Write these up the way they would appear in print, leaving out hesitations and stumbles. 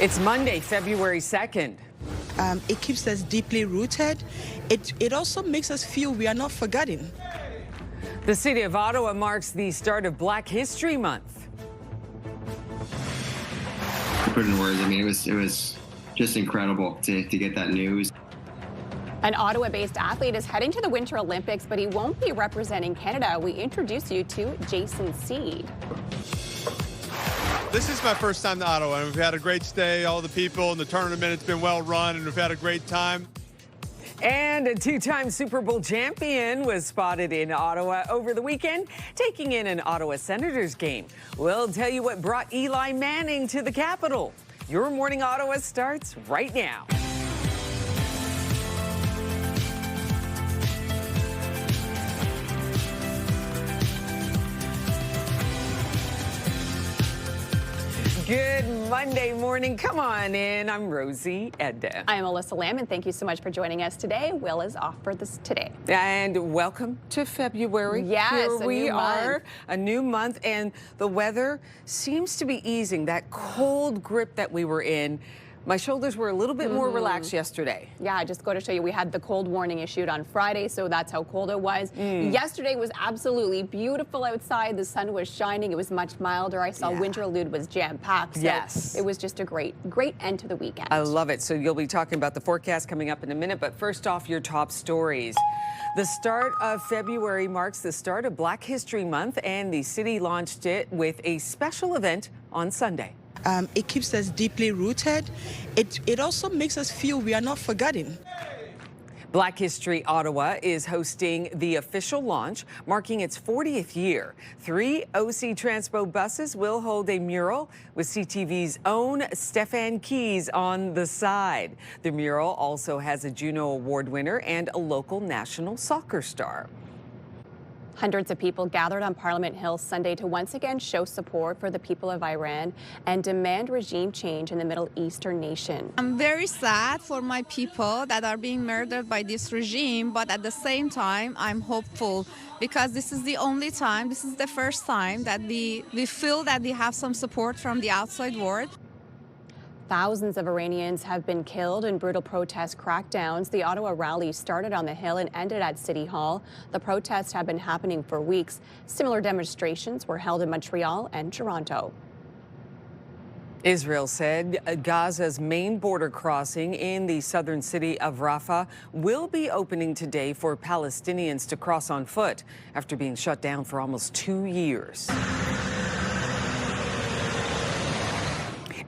It's Monday, February 2nd. It keeps us deeply rooted. It also makes us feel we are not forgotten. The city of Ottawa marks the start of Black History Month. To put it in words, I mean, it was just incredible to get that news. An Ottawa-based athlete is heading to the Winter Olympics, but he won't be representing Canada. We introduce you to Jason Seed. This is my first time to Ottawa, and we've had a great stay. All the people in the tournament, it's been well run, and we've had a great time. And a two-time Super Bowl champion was spotted in Ottawa over the weekend, taking in an Ottawa Senators game. We'll tell you what brought Eli Manning to the Capitol. Your Morning Ottawa starts right now. Good Monday morning. Come on in. I'm Rosie Edda. I'm Alyssa Lamb, and thank you so much for joining us today. Will is off for this today. And welcome to February. Yes, here we are, month. a new month, and the weather seems to be easing. That cold grip that we were in. My shoulders were a little bit more relaxed yesterday. Yeah, I just go to show you, we had the cold warning issued on Friday, so that's how cold it was. Yesterday was absolutely beautiful outside. The sun was shining. It was much milder. I saw Winterlude was jam-packed. So yes. It was just a great end to the weekend. I love it. So you'll be talking about the forecast coming up in a minute, but first off, your top stories. The start of February marks the start of Black History Month, and the city launched it with a special event on Sunday. It keeps us deeply rooted. It also makes us feel we are not forgotten. Black History Ottawa is hosting the official launch, marking its 40th year. 3 OC Transpo buses will hold a mural with CTV's own Stefan Keys on the side. The mural also has a Juno Award winner and a local national soccer star. Hundreds of people gathered on Parliament Hill Sunday to once again show support for the people of Iran and demand regime change in the Middle Eastern nation. I'm very sad for my people that are being murdered by this regime, but at the same time, I'm hopeful because this is the only time, this is the first time that we feel that we have some support from the outside world. Thousands of Iranians have been killed in brutal protest crackdowns. The Ottawa rally started on the Hill and ended at City Hall. The protests have been happening for weeks. Similar demonstrations were held in Montreal and Toronto. Israel said Gaza's main border crossing in the southern city of Rafah will be opening today for Palestinians to cross on foot after being shut down for almost 2 years.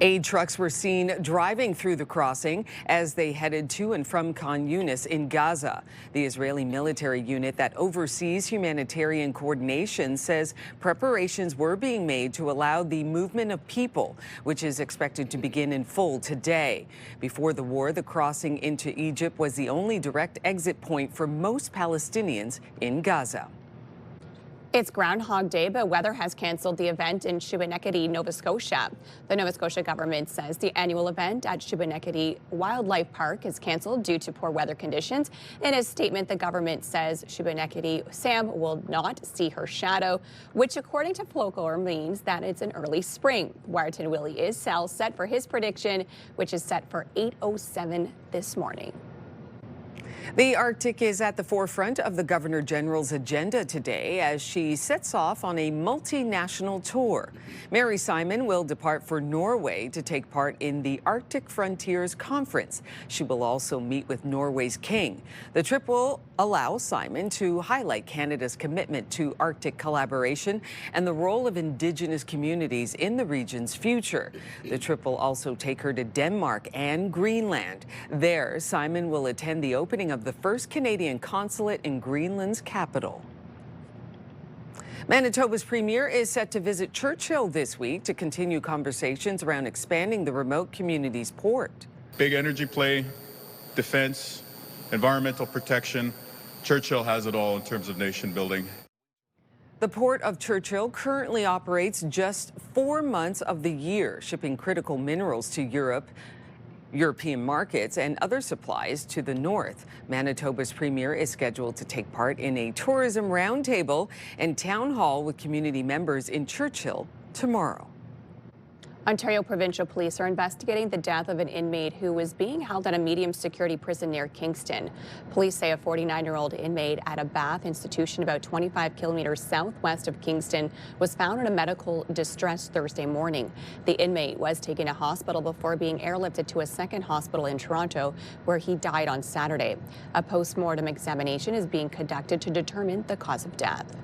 Aid trucks were seen driving through the crossing as they headed to and from Khan Yunis in Gaza. The Israeli military unit that oversees humanitarian coordination says preparations were being made to allow the movement of people, which is expected to begin in full today. Before the war, the crossing into Egypt was the only direct exit point for most Palestinians in Gaza. It's Groundhog Day, but weather has canceled the event in Shubenacadie, Nova Scotia. The Nova Scotia government says the annual event at Shubenacadie Wildlife Park is canceled due to poor weather conditions. In a statement, the government says Shubenacadie Sam will not see her shadow, which according to folklore means that it's an early spring. Wiarton Willie is set for his prediction, which is set for 8:07 this morning. The Arctic is at the forefront of the Governor General's agenda today as she sets off on a multinational tour. Mary Simon will depart for Norway to take part in the Arctic Frontiers Conference. She will also meet with Norway's king. The trip will allow Simon to highlight Canada's commitment to Arctic collaboration and the role of Indigenous communities in the region's future. The trip will also take her to Denmark and Greenland. There, Simon will attend the opening of the first Canadian consulate in Greenland's capital. Manitoba's premier is set to visit Churchill this week to continue conversations around expanding the remote community's port. Big energy play, defense, environmental protection. Churchill has it all in terms of nation building. The Port of Churchill currently operates just 4 months of the year, shipping critical minerals to European markets and other supplies to the north. Manitoba's premier is scheduled to take part in a tourism roundtable and town hall with community members in Churchill tomorrow. Ontario Provincial Police are investigating the death of an inmate who was being held at a medium security prison near Kingston. Police say a 49-year-old inmate at a Bath institution about 25 kilometers southwest of Kingston was found in a medical distress Thursday morning. The inmate was taken to hospital before being airlifted to a second hospital in Toronto, where he died on Saturday. A post-mortem examination is being conducted to determine the cause of death.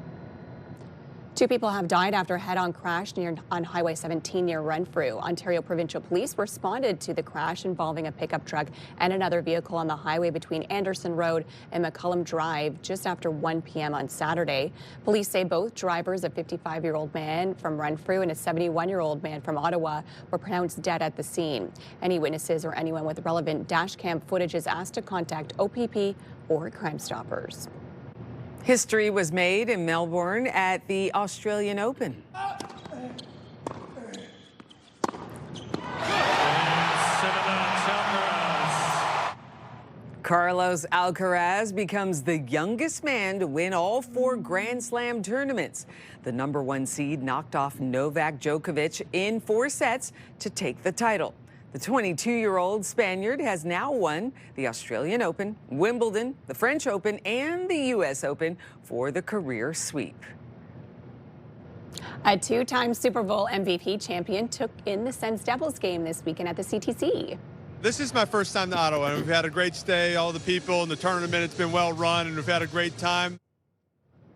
2 people have died after a head-on crash on Highway 17 near Renfrew. Ontario Provincial Police responded to the crash involving a pickup truck and another vehicle on the highway between Anderson Road and McCullum Drive just after 1 p.m. on Saturday. Police say both drivers, a 55-year-old man from Renfrew and a 71-year-old man from Ottawa, were pronounced dead at the scene. Any witnesses or anyone with relevant dashcam footage is asked to contact OPP or Crime Stoppers. History was made in Melbourne at the Australian Open. Carlos Alcaraz becomes the youngest man to win all 4 Grand Slam tournaments. The #1 seed knocked off Novak Djokovic in 4 sets to take the title. The 22-year-old Spaniard has now won the Australian Open, Wimbledon, the French Open, and the U.S. Open for the career sweep. A 2-time Super Bowl MVP champion took in the Sens Devils game this weekend at the CTC. This is my first time to Ottawa, and we've had a great stay. All the people in the tournament, it's been well run, and we've had a great time.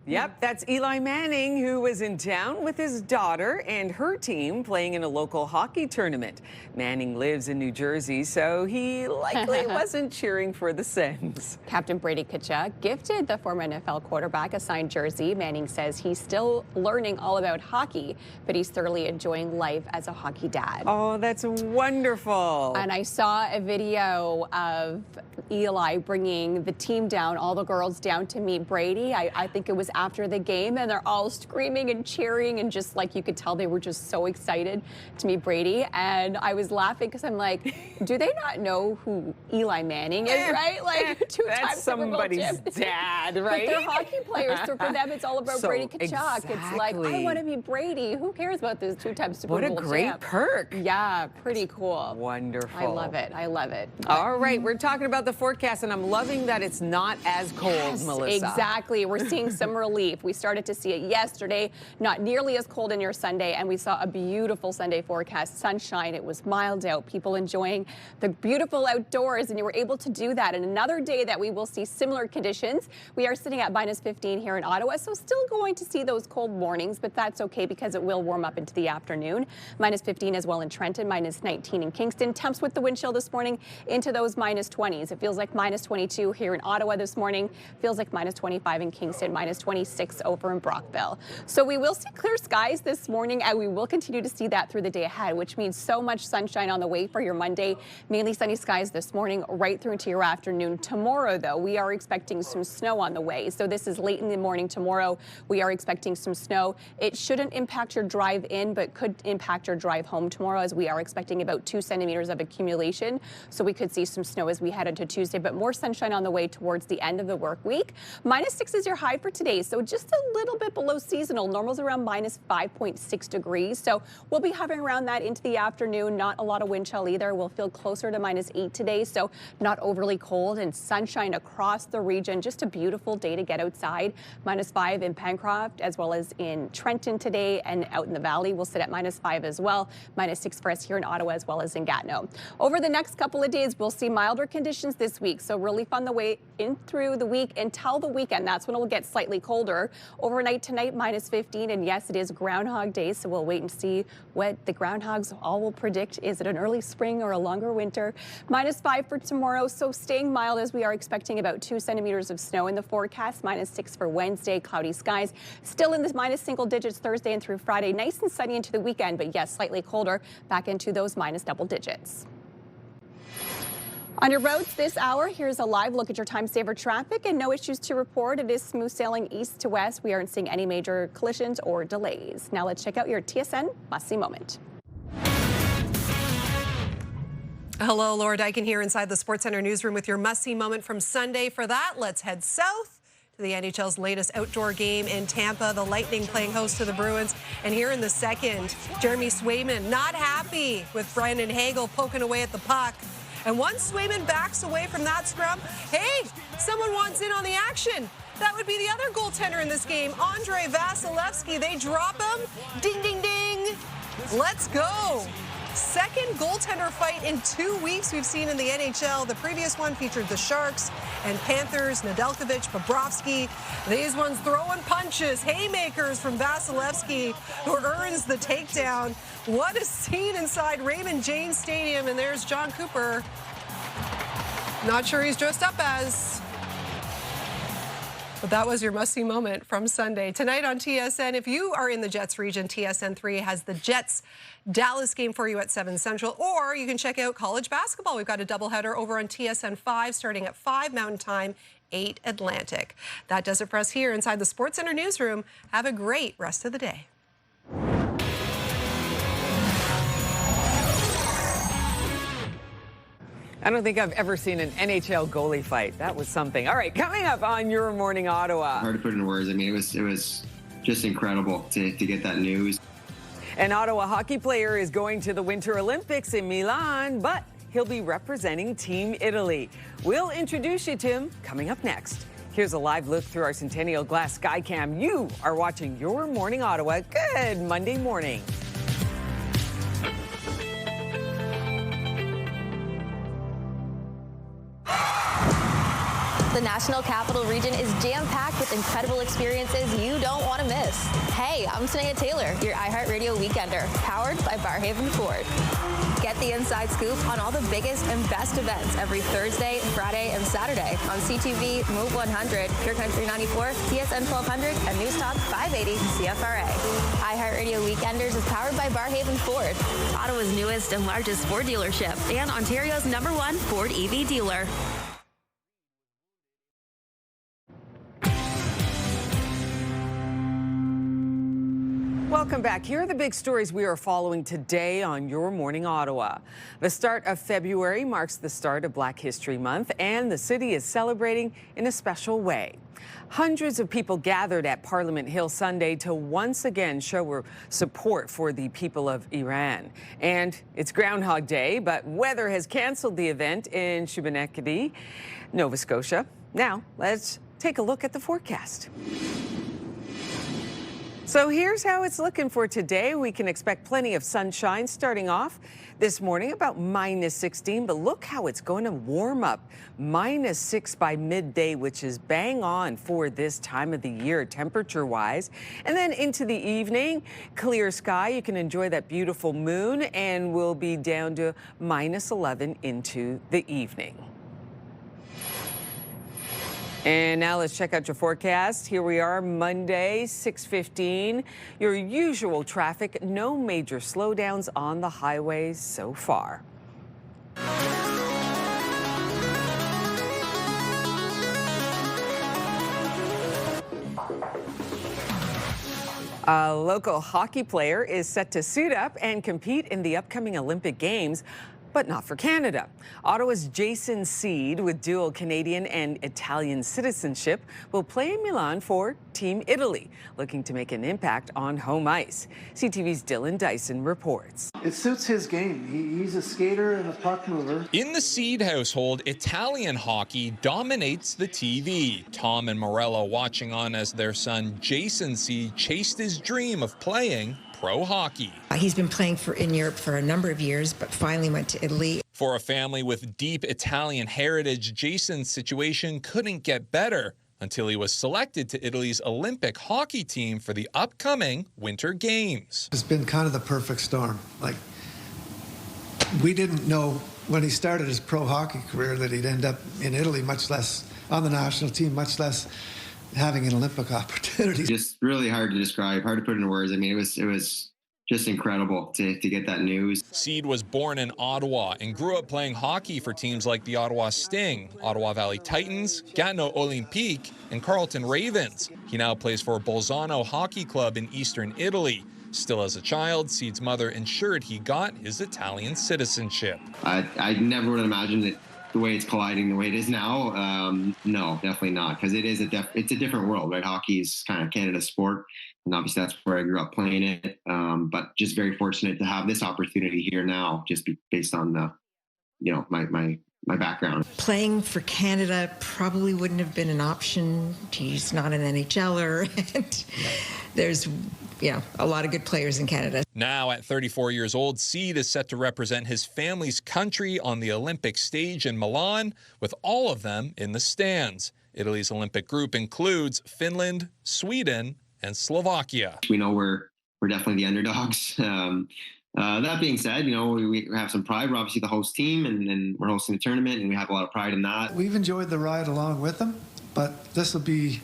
Yep, that's Eli Manning, who was in town with his daughter and her team playing in a local hockey tournament. Manning lives in New Jersey, so he likely wasn't cheering for the Sens. Captain Brady Tkachuk gifted the former NFL quarterback a signed jersey. Manning says he's still learning all about hockey, but he's thoroughly enjoying life as a hockey dad. Oh, that's wonderful. And I saw a video of Eli bringing the team down, all the girls down to meet Brady. I think it was after the game, and they're all screaming and cheering, and just like you could tell they were just so excited to meet Brady. And I was laughing because I'm like, do they not know who Eli Manning is, right? Like, 2-time that's somebody's dad, right? But they're hockey players, so for them it's all about So, Brady Tkachuk. exactly. It's like, I want to meet Brady. Who cares about this 2-time Super Bowl What a great champ? perk. Yeah, pretty cool. Wonderful. I love it. I love it. All right, we're talking about the forecast, and I'm loving that it's not as cold, Yes, Melissa. exactly. We're seeing some relief. We started to see it yesterday, not nearly as cold in your Sunday, and we saw a beautiful Sunday forecast. Sunshine, it was mild out, people enjoying the beautiful outdoors, and you were able to do that. And another day that we will see similar conditions. We are sitting at -15 here in Ottawa, so still going to see those cold mornings, but that's okay because it will warm up into the afternoon. -15 as well in Trenton, -19 in Kingston. Temps with the wind chill this morning into those -20s. It feels like -22 here in Ottawa this morning. Feels like -25 in Kingston, -26 over in Brockville. So we will see clear skies this morning, and we will continue to see that through the day ahead, which means so much sunshine on the way for your Monday. Mainly sunny skies this morning right through into your afternoon. Tomorrow, though, we are expecting some snow on the way. So this is late in the morning tomorrow. We are expecting some snow. It shouldn't impact your drive in, but could impact your drive home tomorrow, as we are expecting about 2 centimeters of accumulation. So we could see some snow as we head into Tuesday, but more sunshine on the way towards the end of the work week. -6 is your high for today, so just a little bit below seasonal. Normal's around -5.6 degrees, so we'll be hovering around that into the afternoon. Not a lot of wind chill either. We'll feel closer to -8 today, so not overly cold, and sunshine across the region. Just a beautiful day to get outside. -5 in Pencroft as well as in Trenton today, and out in the valley we'll sit at -5 as well. -6 for us here in Ottawa as well as in Gatineau. Over the next couple of days, we'll see milder conditions this week, so relief on the way in through the week until the weekend. That's when it will get slightly colder. Overnight tonight, -15, and yes, it is Groundhog Day, so we'll wait and see what the groundhogs all will predict. Is it an early spring or a longer winter? -5 for tomorrow, so staying mild as we are expecting about 2 centimeters of snow in the forecast. -6 for Wednesday, cloudy skies. Still in the -single digits Thursday and through Friday. Nice and sunny into the weekend, but yes, slightly colder back into those -double digits. On your roads this hour, here's a live look at your time saver traffic, and no issues to report. It is smooth sailing east to west. We aren't seeing any major collisions or delays. Now let's check out your TSN must-see moment. Hello, Laura Dyken here inside the Sports Center newsroom with your must-see moment from Sunday. For that, let's head south to the NHL's latest outdoor game in Tampa. The Lightning playing host to the Bruins. And here in the second, Jeremy Swayman not happy with Brandon Hagel poking away at the puck. And once Swayman backs away from that scrum, hey, someone wants in on the action. That would be the other goaltender in this game, Andrei Vasilevsky. They drop him. Ding, ding, ding. Let's go. Second goaltender fight in 2 weeks we've seen in the NHL. The previous one featured the Sharks and Panthers, Nedeljkovic, Bobrovsky. These ones throwing punches, haymakers from Vasilevsky, who earns the takedown. What a scene inside Raymond James Stadium, and there's John Cooper. Not sure he's dressed up as. But that was your must-see moment from Sunday. Tonight on TSN, if you are in the Jets region, TSN 3 has the Jets-Dallas game for you at 7 Central, or you can check out college basketball. We've got a doubleheader over on TSN 5 starting at 5 Mountain Time, 8 Atlantic. That does it for us here inside the Sports Center newsroom. Have a great rest of the day. I don't think I've ever seen an NHL goalie fight. That was something. All right, coming up on Your Morning Ottawa. Hard to put in words. I mean, it was just incredible to get that news. An Ottawa hockey player is going to the Winter Olympics in Milan, but he'll be representing Team Italy. We'll introduce you to him coming up next. Here's a live look through our Centennial Glass Skycam. You are watching Your Morning Ottawa. Good Monday morning. The National Capital Region is jam-packed with incredible experiences you don't want to miss. Hey, I'm Tanea Taylor, your iHeartRadio Weekender, powered by Barrhaven Ford. Get the inside scoop on all the biggest and best events every Thursday, Friday, and Saturday on CTV, Move 100, Pure Country 94, TSN 1200, and News Talk 580 CFRA. iHeartRadio Weekenders is powered by Barrhaven Ford, Ottawa's newest and largest Ford dealership, and Ontario's #1 Ford EV dealer. Welcome back. Here are the big stories we are following today on Your Morning Ottawa. The start of February marks the start of Black History Month, and the city is celebrating in a special way. Hundreds of people gathered at Parliament Hill Sunday to once again show support for the people of Iran. And it's Groundhog Day, but weather has canceled the event in Shubenacadie, Nova Scotia. Now, let's take a look at the forecast. So here's how it's looking for today. We can expect plenty of sunshine starting off this morning, about -16. But look how it's going to warm up. -6 by midday, which is bang on for this time of the year temperature-wise. And then into the evening, clear sky. You can enjoy that beautiful moon, and we'll be down to -11 into the evening. And now let's check out your forecast. Here we are, Monday, 6:15. Your usual traffic, no major slowdowns on the highways so far. A local hockey player is set to suit up and compete in the upcoming Olympic Games, but not for Canada. Ottawa's Jason Seed, with dual Canadian and Italian citizenship, will play in Milan for Team Italy, looking to make an impact on home ice. CTV's Dylan Dyson reports. It suits his game. He's a skater and a puck mover. In the Seed household, Italian hockey dominates the TV. Tom and Morella watching on as their son Jason Seed chased his dream of playing pro hockey. He's been playing in Europe for a number of years, but finally went to Italy. For a family with deep Italian heritage, Jason's situation couldn't get better until he was selected to Italy's Olympic hockey team for the upcoming Winter Games. It's been kind of the perfect storm. Like, we didn't know when he started his pro hockey career that he'd end up in Italy, much less on the national team, much less having an Olympic opportunity. Just really hard to describe, hard to put into words. I mean, it was just incredible to get that news. Seed was born in Ottawa and grew up playing hockey for teams like the Ottawa Sting, Ottawa Valley Titans, Gatineau Olympique, and Carleton Ravens. He now plays for Bolzano Hockey Club in eastern Italy. Still as a child, Seed's mother ensured he got his Italian citizenship. I never would have imagined it the way it's colliding the way it is now, no, definitely not, because it's a different world, right? Hockey is kind of Canada's sport, and obviously that's where I grew up playing it. But just very fortunate to have this opportunity here now, just based on the, my background. Playing for Canada probably wouldn't have been an option. He's not an NHLer, and there's a lot of good players in Canada. Now at 34 years old, Seed is set to represent his family's country on the Olympic stage in Milan, with all of them in the stands. Italy's Olympic group includes Finland, Sweden, and Slovakia. We know we're definitely the underdogs. That being said, we have some pride. We're obviously the host team, and we're hosting the tournament, and we have a lot of pride in that. We've enjoyed the ride along with them, but this will be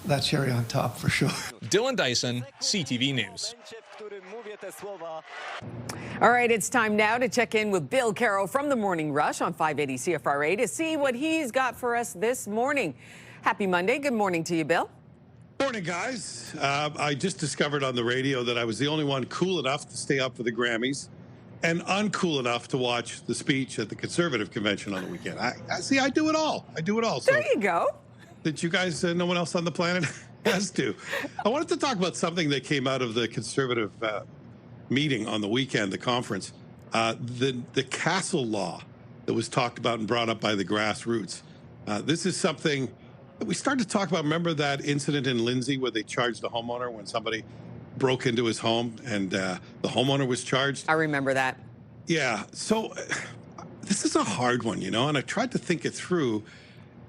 that cherry on top for sure. Dylan Dyson, CTV News. All right, it's time now to check in with Bill Carroll from the Morning Rush on 580 CFRA to see what he's got for us this morning. Happy Monday. Good morning to you, Bill. Morning, guys. I just discovered on the radio that I was the only one cool enough to stay up for the Grammys and uncool enough to watch the speech at the Conservative convention on the weekend. I see, I do it all. So, there you go. Did you guys, no one else on the planet has to? I wanted to talk about something that came out of the Conservative meeting on the weekend, the conference. The Castle law that was talked about and brought up by the grassroots. This is something that we started to talk about. Remember that incident in Lindsay where they charged the homeowner when somebody broke into his home and the homeowner was charged? I remember that. Yeah. So this is a hard one, and I tried to think it through.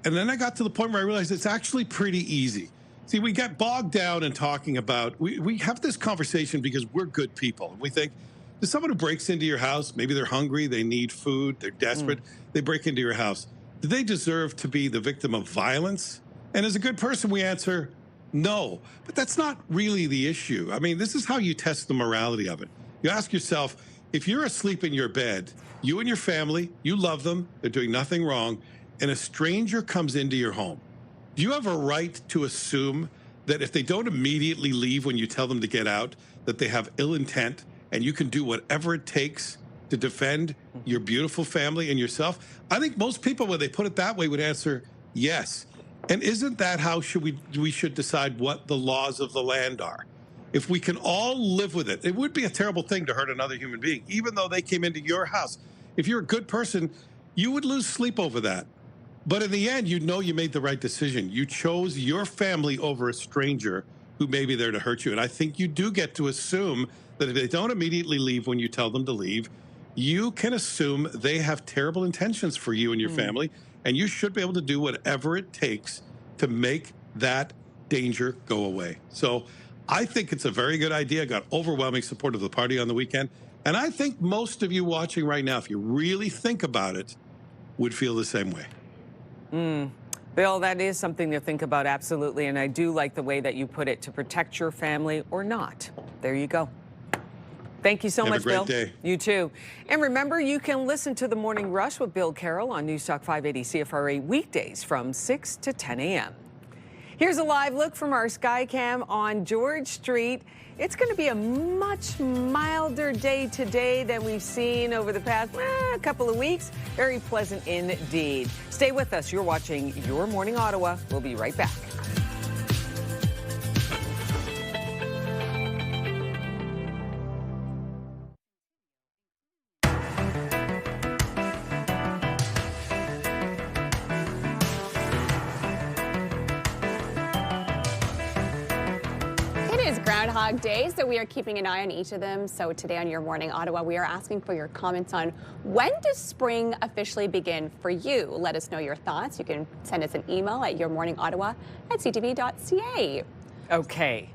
And then I got to the point where I realized it's actually pretty easy. See, we get bogged down in talking about, we have this conversation because we're good people. We think, there's someone who breaks into your house, maybe they're hungry, they need food, they're desperate, they break into your house. Do they deserve to be the victim of violence? And as a good person, we answer, no. But that's not really the issue. I mean, this is how you test the morality of it. You ask yourself, if you're asleep in your bed, you and your family, you love them, they're doing nothing wrong, and a stranger comes into your home, do you have a right to assume that if they don't immediately leave when you tell them to get out, that they have ill intent and you can do whatever it takes to defend your beautiful family and yourself? I think most people, when they put it that way, would answer yes. And isn't that how we should decide what the laws of the land are? If we can all live with it, it would be a terrible thing to hurt another human being, even though they came into your house. If you're a good person, you would lose sleep over that. But in the end, you made the right decision. You chose your family over a stranger who may be there to hurt you. And I think you do get to assume that if they don't immediately leave when you tell them to leave, you can assume they have terrible intentions for you and your family, and you should be able to do whatever it takes to make that danger go away. So I think it's a very good idea. Got overwhelming support of the party on the weekend. And I think most of you watching right now, if you really think about it, would feel the same way. Bill, that is something to think about, absolutely. And I do like the way that you put it, to protect your family or not. There you go. Thank you so much, Bill. Have a great day. You too. And remember, you can listen to The Morning Rush with Bill Carroll on News Talk 580 CFRA weekdays from 6 to 10 a.m. Here's a live look from our Skycam on George Street. It's going to be a much milder day today than we've seen over the past couple of weeks. Very pleasant indeed. Stay with us. You're watching Your Morning Ottawa. We'll be right back. Groundhog Day, so we are keeping an eye on each of them. So today on Your Morning Ottawa, we are asking for your comments on when does spring officially begin for you? Let us know your thoughts. You can send us an email at yourmorningottawa@ctv.ca. Okay.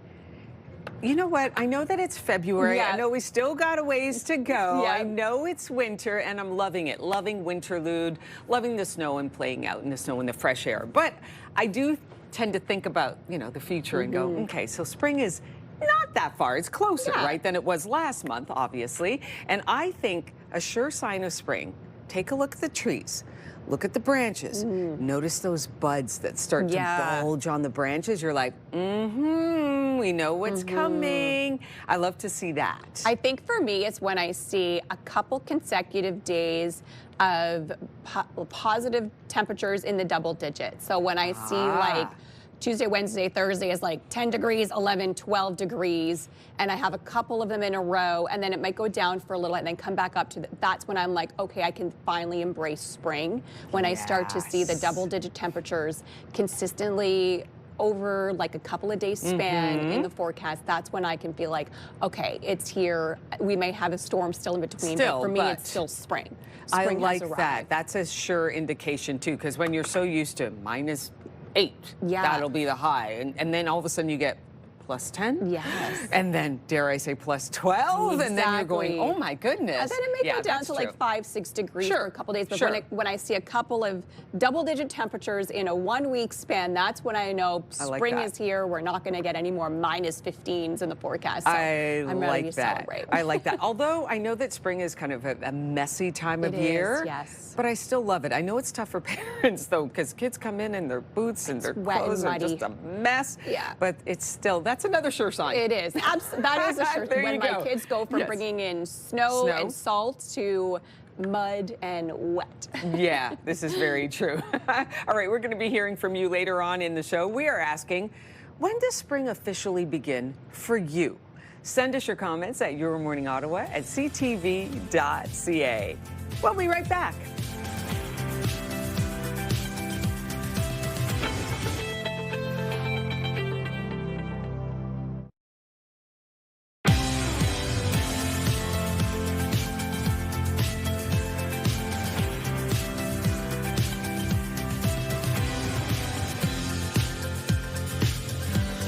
You know what? I know that it's February. Yeah. I know we still got a ways to go. Yeah. I know it's winter, and I'm loving it. Loving winterlude, loving the snow and playing out in the snow and the fresh air. But I do tend to think about, the future and go, okay, so spring is not that far. It's closer, right, than it was last month, obviously. And I think a sure sign of spring take a look at the trees. Look at the branches. Notice those buds that start to bulge on the branches. You're like, we know what's coming. I love to see that. I think for me, it's when I see a couple consecutive days of positive temperatures in the double digits. So when I see like Tuesday, Wednesday, Thursday is like 10 degrees, 11, 12 degrees, and I have a couple of them in a row, and then it might go down for a little and then come back up to that's when I'm like, okay, I can finally embrace spring. When I start to see the double-digit temperatures consistently over like a couple of days span in the forecast, that's when I can feel like, okay, it's here. We may have a storm still in between, but for me, it's still spring. I like that. That's a sure indication, too, because when you're so used to -8, that'll be the high. And then all of a sudden you get +10. Yes. And then, dare I say, +12. And then you're going, oh my goodness. And then it may go down to like 5, 6 degrees for a couple days. But when I see a couple of double-digit temperatures in a 1-week span, that's when I know spring is here. We're not going to get any more -15s in the forecast. So I'm ready to celebrate. I like that. Although I know that spring is kind of a messy time of year. Yes. But I still love it. I know it's tough for parents, though, because kids come in their boots and their clothes are just a mess. Yeah. But it's still, that's another sure sign. It is. That is a sure sign. When my kids go from bringing in snow and salt to mud and wet. Yeah, this is very true. All right, we're going to be hearing from you later on in the show. We are asking, when does spring officially begin for you? Send us your comments at yourmorningottawa@ctv.ca. We'll be right back.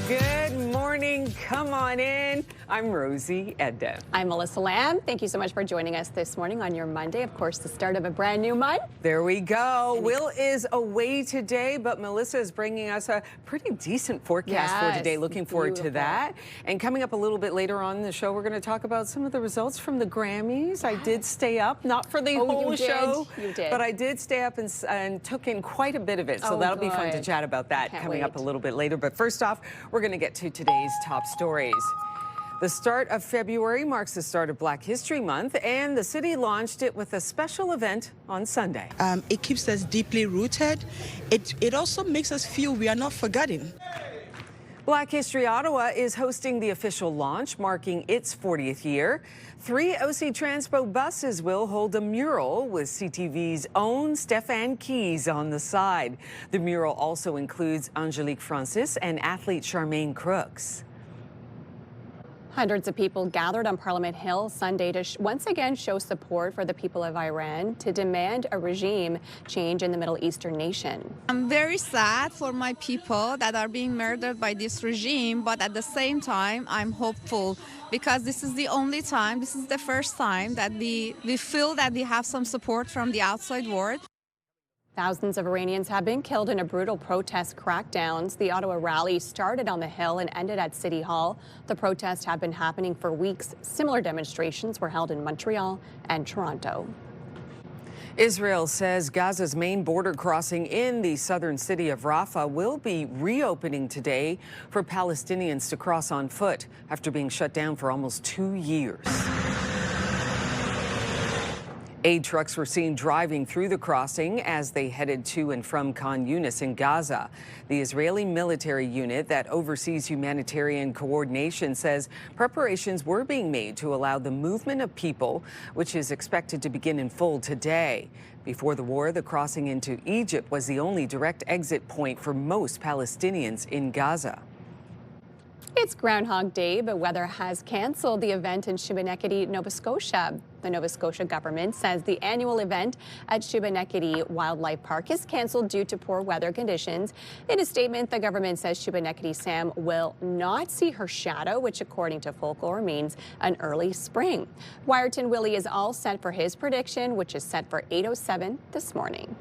Good morning. Come on in. I'm Rosie Edda. I'm Melissa Lamb. Thank you so much for joining us this morning on your Monday. Of course, the start of a brand new month. There we go. Will is away today, but Melissa is bringing us a pretty decent forecast for today. Looking forward to that. And coming up a little bit later on in the show, we're going to talk about some of the results from the Grammys. I did stay up, not for the whole show, but I did stay up and took in quite a bit of it. So that'll be fun to chat about that coming up a little bit later. But first off, we're going to get to today's top stories. The start of February marks the start of Black History Month, and the city launched it with a special event on Sunday. It keeps us deeply rooted. It also makes us feel we are not forgotten. Black History Ottawa is hosting the official launch, marking its 40th year. 3 OC Transpo buses will hold a mural with CTV's own Stefan Keys on the side. The mural also includes Angelique Francis and athlete Charmaine Crooks. Hundreds of people gathered on Parliament Hill Sunday to once again show support for the people of Iran to demand a regime change in the Middle Eastern nation. I'm very sad for my people that are being murdered by this regime, but at the same time, I'm hopeful because this is the only time, this is the first time that we feel that we have some support from the outside world. Thousands of Iranians have been killed in a brutal protest crackdowns. The Ottawa rally started on the Hill and ended at City Hall. The protests have been happening for weeks. Similar demonstrations were held in Montreal and Toronto. Israel says Gaza's main border crossing in the southern city of Rafah will be reopening today for Palestinians to cross on foot after being shut down for almost 2 years. Aid trucks were seen driving through the crossing as they headed to and from Khan Yunis in Gaza. The Israeli military unit that oversees humanitarian coordination says preparations were being made to allow the movement of people, which is expected to begin in full today. Before the war, the crossing into Egypt was the only direct exit point for most Palestinians in Gaza. It's Groundhog Day, but weather has canceled the event in Shubenacadie, Nova Scotia. The Nova Scotia government says the annual event at Shubenacadie Wildlife Park is canceled due to poor weather conditions. In a statement, the government says Shubenacadie Sam will not see her shadow, which according to folklore means an early spring. Wyerton Willie is all set for his prediction, which is set for 8:07 this morning.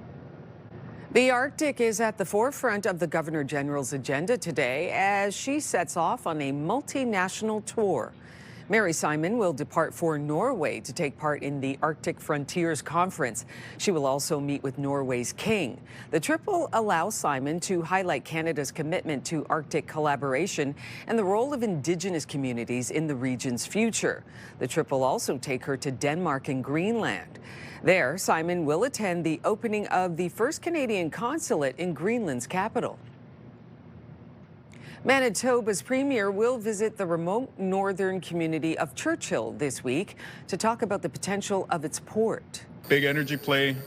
The Arctic is at the forefront of the Governor General's agenda today as she sets off on a multinational tour. Mary Simon will depart for Norway to take part in the Arctic Frontiers Conference. She will also meet with Norway's king. The trip will allow Simon to highlight Canada's commitment to Arctic collaboration and the role of Indigenous communities in the region's future. The trip will also take her to Denmark and Greenland. There, Simon will attend the opening of the first Canadian consulate in Greenland's capital. Manitoba's premier will visit the remote northern community of Churchill this week to talk about the potential of its port. Big energy play,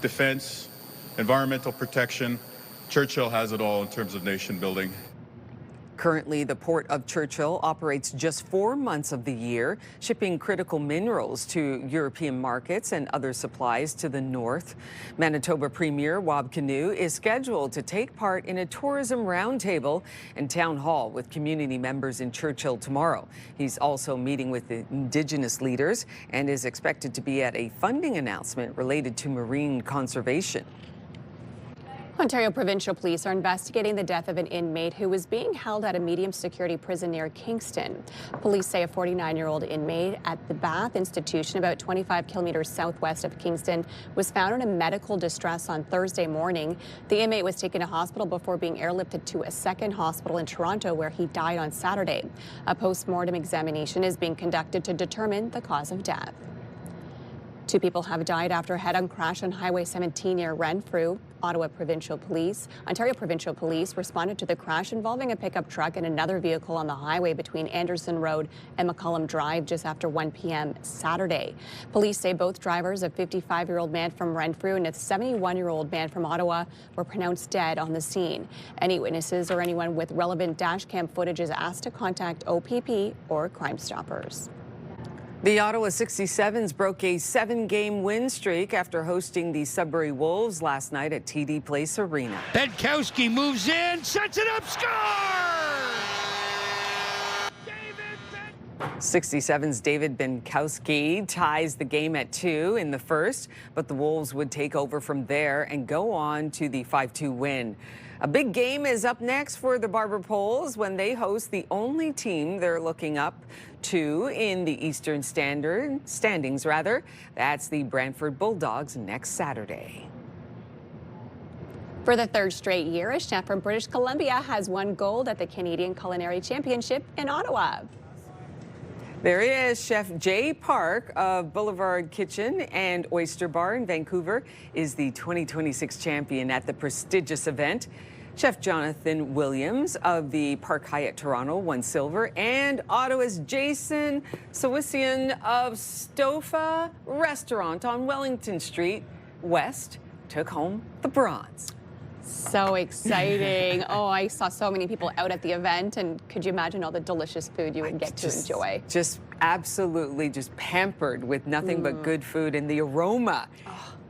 defense, environmental protection. Churchill has it all in terms of nation building. Currently, the Port of Churchill operates just 4 months of the year, shipping critical minerals to European markets and other supplies to the north. Manitoba Premier Wab Kinew is scheduled to take part in a tourism roundtable and town hall with community members in Churchill tomorrow. He's also meeting with the Indigenous leaders and is expected to be at a funding announcement related to marine conservation. Ontario Provincial Police are investigating the death of an inmate who was being held at a medium security prison near Kingston. Police say a 49-year-old inmate at the Bath Institution, about 25 kilometers southwest of Kingston, was found in a medical distress on Thursday morning. The inmate was taken to hospital before being airlifted to a second hospital in Toronto, where he died on Saturday. A post-mortem examination is being conducted to determine the cause of death. 2 people have died after a head-on crash on Highway 17 near Renfrew. Ontario Provincial Police responded to the crash involving a pickup truck and another vehicle on the highway between Anderson Road and McCullum Drive just after 1 p.m. Saturday. Police say both drivers, a 55-year-old man from Renfrew and a 71-year-old man from Ottawa, were pronounced dead on the scene. Any witnesses or anyone with relevant dash cam footage is asked to contact OPP or Crime Stoppers. The Ottawa 67s broke a 7-game win streak after hosting the Sudbury Wolves last night at TD Place Arena. Benkowski moves in, sets it up, scores! 67's David Benkowski ties the game at 2 in the first, but the Wolves would take over from there and go on to the 5-2 win. A big game is up next for the Barber Poles when they host the only team they're looking up to in the Eastern standings. That's the Brantford Bulldogs next Saturday. For the 3rd straight year, a chef from British Columbia has won gold at the Canadian Culinary Championship in Ottawa. There he is, Chef Jay Park of Boulevard Kitchen and Oyster Bar in Vancouver is the 2026 champion at the prestigious event. Chef Jonathan Williams of the Park Hyatt Toronto won silver, and Ottawa's Jason Sawisian of Stofa Restaurant on Wellington Street West took home the bronze. So exciting. Oh, I saw so many people out at the event, and could you imagine all the delicious food you would get to enjoy? Just absolutely just pampered with nothing but good food, and the aroma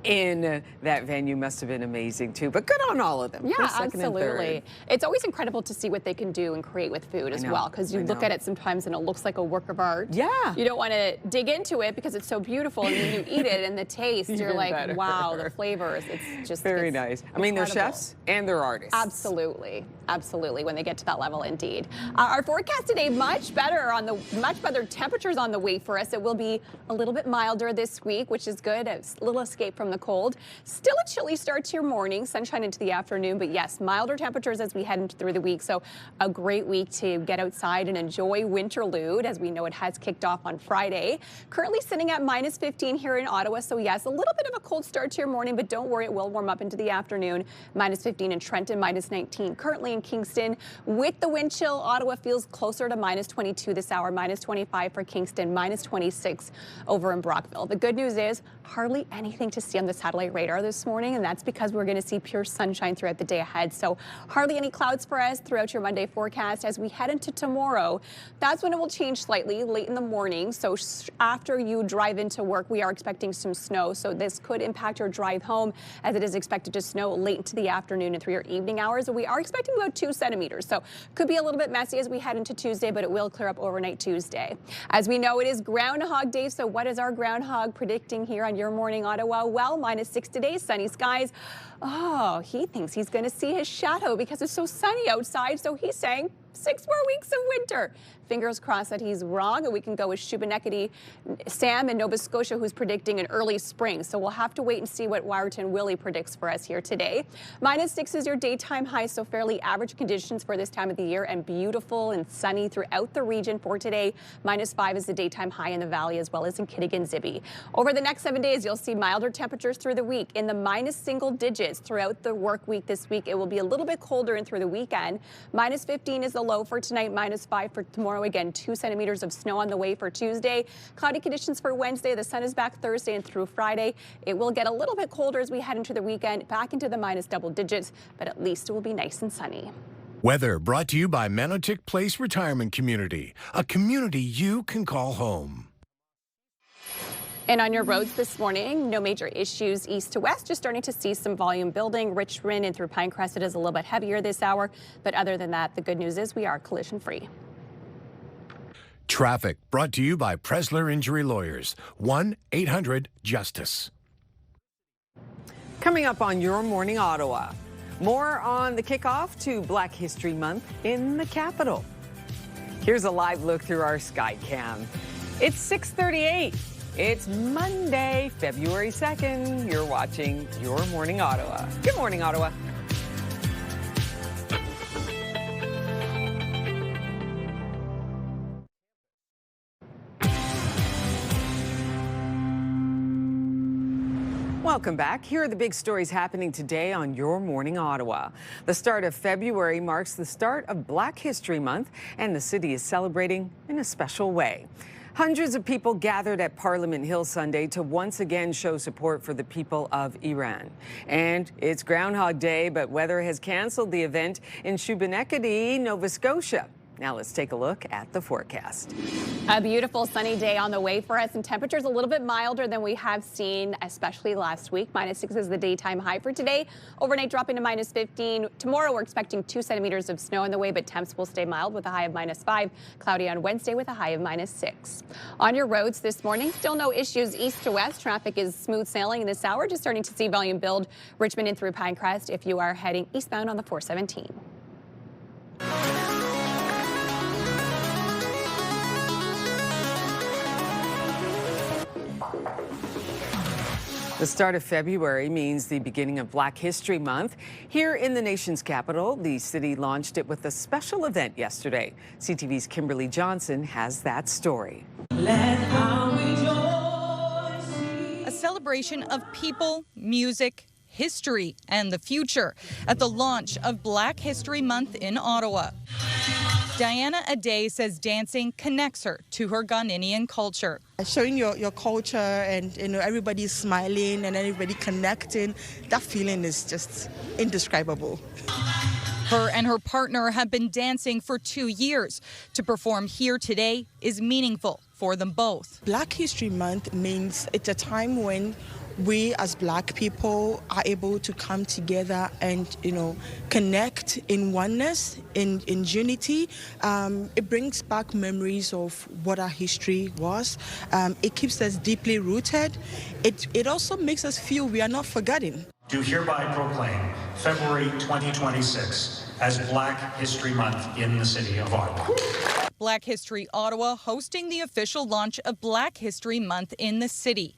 in that venue must have been amazing too. But good on all of them. Yeah, First, second, and absolutely. third. It's always incredible to see what they can do and create with food as well, because you look at it sometimes and it looks like a work of art. Yeah. You don't want to dig into it because it's so beautiful, and then you eat it and the taste, you're Even like, better. wow, the flavors. It's just Very nice. I mean, they're incredible. chefs and they're artists. Absolutely, absolutely. When they get to that level, indeed. Our forecast today, much better temperatures on the way for us. It will be a little bit milder this week, which is good. A little escape from the cold. Still a chilly start to your morning, sunshine into the afternoon, but yes, milder temperatures as we head through the week. So a great week to get outside and enjoy Winterlude, as we know it has kicked off on Friday. Currently sitting at -15 here in Ottawa. So yes, a little bit of a cold start to your morning, but don't worry, it will warm up into the afternoon. -15 in Trenton, -19 currently in Kingston. With the wind chill, Ottawa feels closer to -22 this hour, -25 for Kingston, -26 over in Brockville. The good news is hardly anything to see on the satellite radar this morning, and that's because we're going to see pure sunshine throughout the day ahead. So hardly any clouds for us throughout your Monday forecast. As we head into tomorrow, that's when it will change slightly late in the morning. So after you drive into work, we are expecting some snow. So this could impact your drive home, as it is expected to snow late into the afternoon and through your evening hours. And we are expecting about 2 centimeters. So could be a little bit messy as we head into Tuesday, but it will clear up overnight Tuesday. As we know, it is Groundhog Day. So what is our groundhog predicting here on Your Morning Ottawa? Well, -6 today, sunny skies. Oh, he thinks he's going to see his shadow because it's so sunny outside. So he's saying 6 more weeks of winter. Fingers crossed that he's wrong, and we can go with Shubenacadie Sam in Nova Scotia, who's predicting an early spring. So we'll have to wait and see what Wiarton Willie predicts for us here today. -6 is your daytime high, so fairly average conditions for this time of the year and beautiful and sunny throughout the region for today. -5 is the daytime high in the valley as well as in Kittigan-Zibi. Over the next 7 days, you'll see milder temperatures through the week in the minus single digits throughout the work week this week. It will be a little bit colder and through the weekend. -15 is the low for tonight, -5 for tomorrow. Again, 2 centimeters of snow on the way for Tuesday. Cloudy conditions for Wednesday. The sun is back Thursday and through Friday. It will get a little bit colder as we head into the weekend, back into the minus double digits, but at least it will be nice and sunny. Weather brought to you by Manotick Place Retirement Community, a community you can call home. And on your roads this morning, no major issues east to west, just starting to see some volume building. Richmond and through Pinecrest, it is a little bit heavier this hour. But other than that, the good news is we are collision free. Traffic brought to you by Presler Injury Lawyers, 1-800-JUSTICE. Coming up on Your Morning Ottawa, more on the kickoff to Black History Month in the capital. Here's a live look through our sky cam. It's 6:38. It's Monday, February 2nd. You're watching Your Morning Ottawa. Good morning, Ottawa. Welcome back. Here are the big stories happening today on Your Morning Ottawa. The start of February marks the start of Black History Month, and the city is celebrating in a special way. Hundreds of people gathered at Parliament Hill Sunday to once again show support for the people of Iran. And it's Groundhog Day, but weather has canceled the event in Shubenacadie, Nova Scotia. Now let's take a look at the forecast. A beautiful sunny day on the way for us, and temperatures a little bit milder than we have seen, especially last week. -6 is the daytime high for today. Overnight dropping to -15. Tomorrow we're expecting 2 centimeters of snow on the way, but temps will stay mild with a high of -5. Cloudy on Wednesday with a high of -6. On your roads this morning, still no issues east to west. Traffic is smooth sailing in this hour, just starting to see volume build Richmond and through Pinecrest if you are heading eastbound on the 417. The start of February means the beginning of Black History Month. Here in the nation's capital, the city launched it with a special event yesterday. CTV's Kimberly Johnson has that story. A celebration of people, music, history, and the future at the launch of Black History Month in Ottawa. Diana Aday says dancing connects her to her Ghanaian culture. Showing your culture and everybody smiling and everybody connecting, that feeling is just indescribable. Her and her partner have been dancing for 2 years. To perform here today is meaningful for them both. Black History Month means it's a time when we as Black people are able to come together and, connect in oneness, in unity. It brings back memories of what our history was. It keeps us deeply rooted. It also makes us feel we are not forgotten. Do hereby proclaim February 2026 as Black History Month in the city of Ottawa. Black History Ottawa hosting the official launch of Black History Month in the city.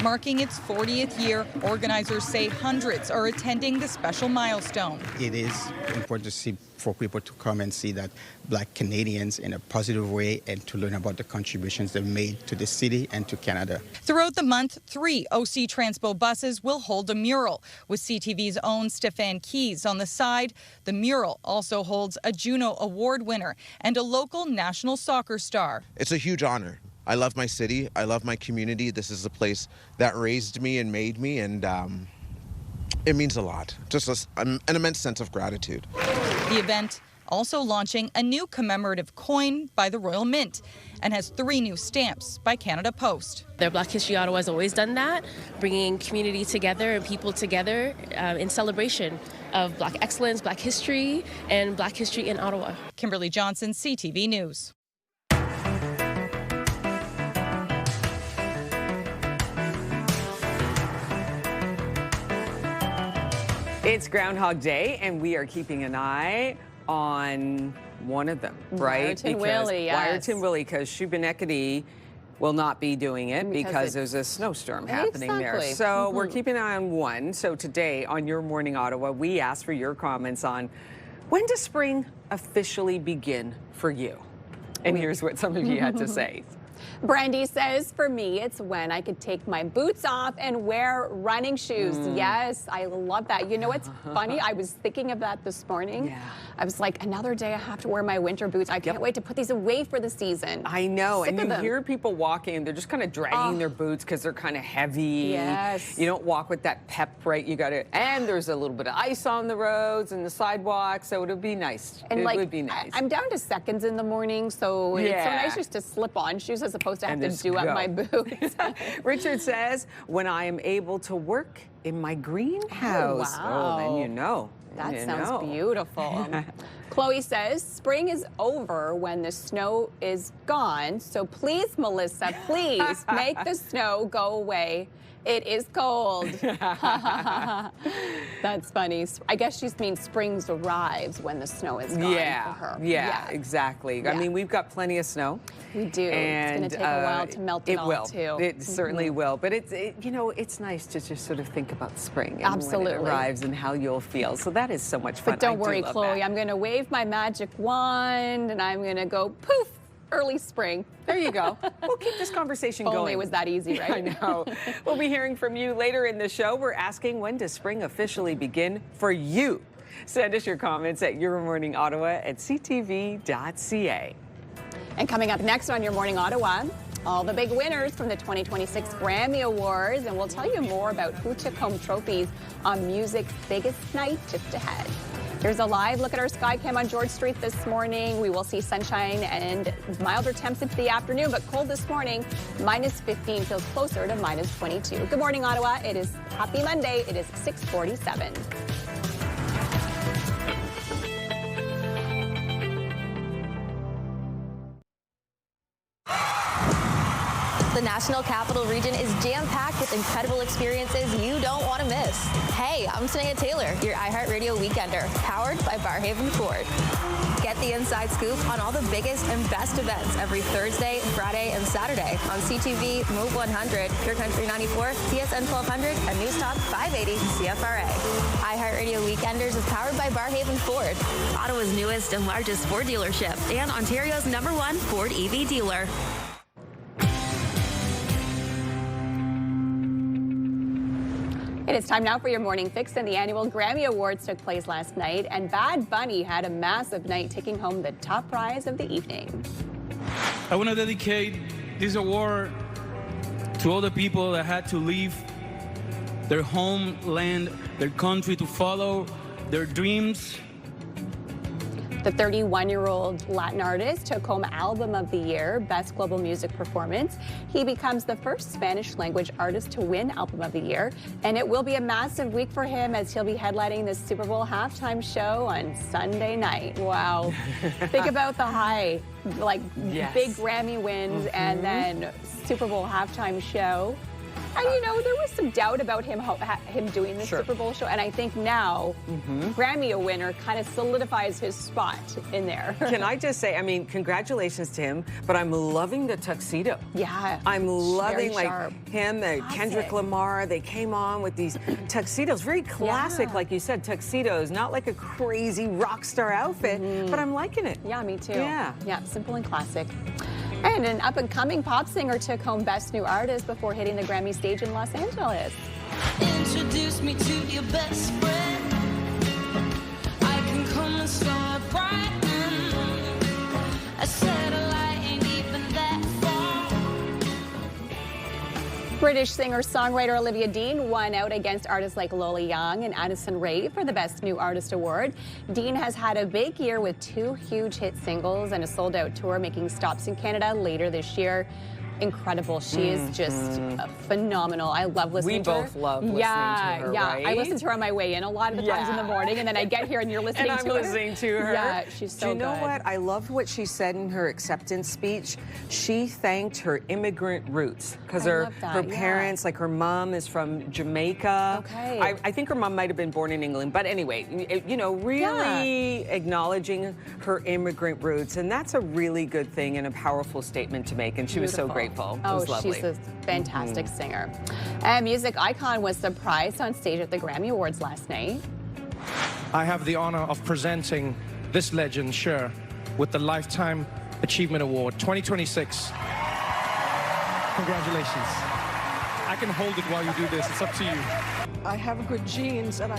Marking its 40th year, organizers say hundreds are attending the special milestone. It is important for people to come and see that Black Canadians in a positive way and to learn about the contributions they've made to the city and to Canada. Throughout the month, 3 OC Transpo buses will hold a mural with CTV's own Stefan Keys on the side. The mural also holds a Juno Award winner and a local national soccer star. It's a huge honor. I love my city. I love my community. This is a place that raised me and made me, and it means a lot. Just an immense sense of gratitude. The event also launching a new commemorative coin by the Royal Mint and has 3 new stamps by Canada Post. The Black History Ottawa has always done that, bringing community together and people together in celebration of Black excellence, Black history, and Black history in Ottawa. Kimberly Johnson, CTV News. It's Groundhog Day, and we are keeping an eye on one of them, right? Wyerton Willie, yes. Wyerton Willie, because Shubenacadie will not be doing it because there's a snowstorm happening there. So we're keeping an eye on one. So today on Your Morning Ottawa, we asked for your comments on when does spring officially begin for you? And here's what some of you had to say. Brandy says, for me, it's when I could take my boots off and wear running shoes. Yes, I love that. You know what's funny? I was thinking of that this morning. Yeah. I was like, another day I have to wear my winter boots. I can't wait to put these away for the season. I know. And you hear people walking and they're just kind of dragging their boots because they're kind of heavy. Yes. You don't walk with that pep, right? You got to, and there's a little bit of ice on the roads and the sidewalks. So it'll be nice. And it would be nice. I'm down to seconds in the morning. So it's so nice just to slip on shoes as opposed to have to do up my boots. Richard says, when I am able to work in my greenhouse. Wow. Oh, then you know. That sounds beautiful. Chloe says, spring is over when the snow is gone. So please, Melissa, please make the snow go away. It is cold. That's funny. I guess she means spring arrives when the snow is gone for her. Yeah, exactly. Yeah. I mean, we've got plenty of snow. We do. And it's going to take a while to melt it all, too. It certainly will. But you know, it's nice to just sort of think about spring and Absolutely. when it arrives and how you'll feel. So that is so much fun. But don't worry, Chloe. I'm going to wave my magic wand and I'm going to go poof. Early spring. There you go. We'll keep this conversation going. Only it was that easy, right? I know. We'll be hearing from you later in the show. We're asking, when does spring officially begin for you? Send us your comments at yourmorningottawa@ctv.ca. And coming up next on Your Morning Ottawa, all the big winners from the 2026 Grammy Awards, and we'll tell you more about who took home trophies on music's biggest night just ahead. Here's a live look at our sky cam on George Street this morning. We will see sunshine and milder temps into the afternoon, but cold this morning. -15 feels closer to -22. Good morning, Ottawa. It is Happy Monday. It is 6:47. The National Capital Region is jam-packed with incredible experiences you don't want to miss. Hey, I'm Shania Taylor, your iHeartRadio Weekender, powered by Barrhaven Ford. Get the inside scoop on all the biggest and best events every Thursday, Friday, and Saturday on CTV, Move 100, Pure Country 94, TSN 1200, and News Talk 580 CFRA. iHeartRadio Weekenders is powered by Barrhaven Ford, Ottawa's newest and largest Ford dealership, and Ontario's #1 Ford EV dealer. It is time now for your morning fix, and the annual Grammy Awards took place last night, and Bad Bunny had a massive night, taking home the top prize of the evening. I want to dedicate this award to all the people that had to leave their homeland, their country, to follow their dreams. The 31-year-old Latin artist took home Album of the Year, Best Global Music Performance. He becomes the first Spanish-language artist to win Album of the Year, and it will be a massive week for him as he'll be headlining the Super Bowl halftime show on Sunday night. Wow. Think about the high, like big Grammy wins and then Super Bowl halftime show. And, you know, there was some doubt about him doing the Super Bowl show. And I think now, Grammy a winner kind of solidifies his spot in there. Can I just say, I mean, congratulations to him, but I'm loving the tuxedo. Yeah. I'm loving, like, sharp. him, Kendrick Lamar. They came on with these tuxedos. Very classic, like you said, tuxedos. Not like a crazy rock star outfit, but I'm liking it. Yeah, me too. Yeah. Yeah, simple and classic. And an up-and-coming pop singer took home Best New Artist before hitting the Grammy stage in Los Angeles. Introduce me to your best friend. I can come and start brightening. A satellite ain't even that far. British singer-songwriter Olivia Dean won out against artists like Lola Young and Addison Rae for the Best New Artist award. Dean has had a big year with 2 huge hit singles and a sold-out tour, making stops in Canada later this year. incredible. She is just phenomenal. I love listening to her. We both love listening to her, right? I listen to her on my way in a lot of the times in the morning, and then I get here and you're listening and to her. I'm listening to her. Yeah, she's so good. Do you know what? I loved what she said in her acceptance speech. She thanked her immigrant roots because her parents, like her mom is from Jamaica. Okay. I think her mom might have been born in England, but anyway, you know, really acknowledging her immigrant roots, and that's a really good thing and a powerful statement to make, and she was so grateful. It was lovely. She's a fantastic singer. And music icon was surprised on stage at the Grammy Awards last night. I have the honor of presenting this legend, Cher, with the Lifetime Achievement Award 2026. Congratulations. I can hold it while you do this. It's up to you. I have good genes, and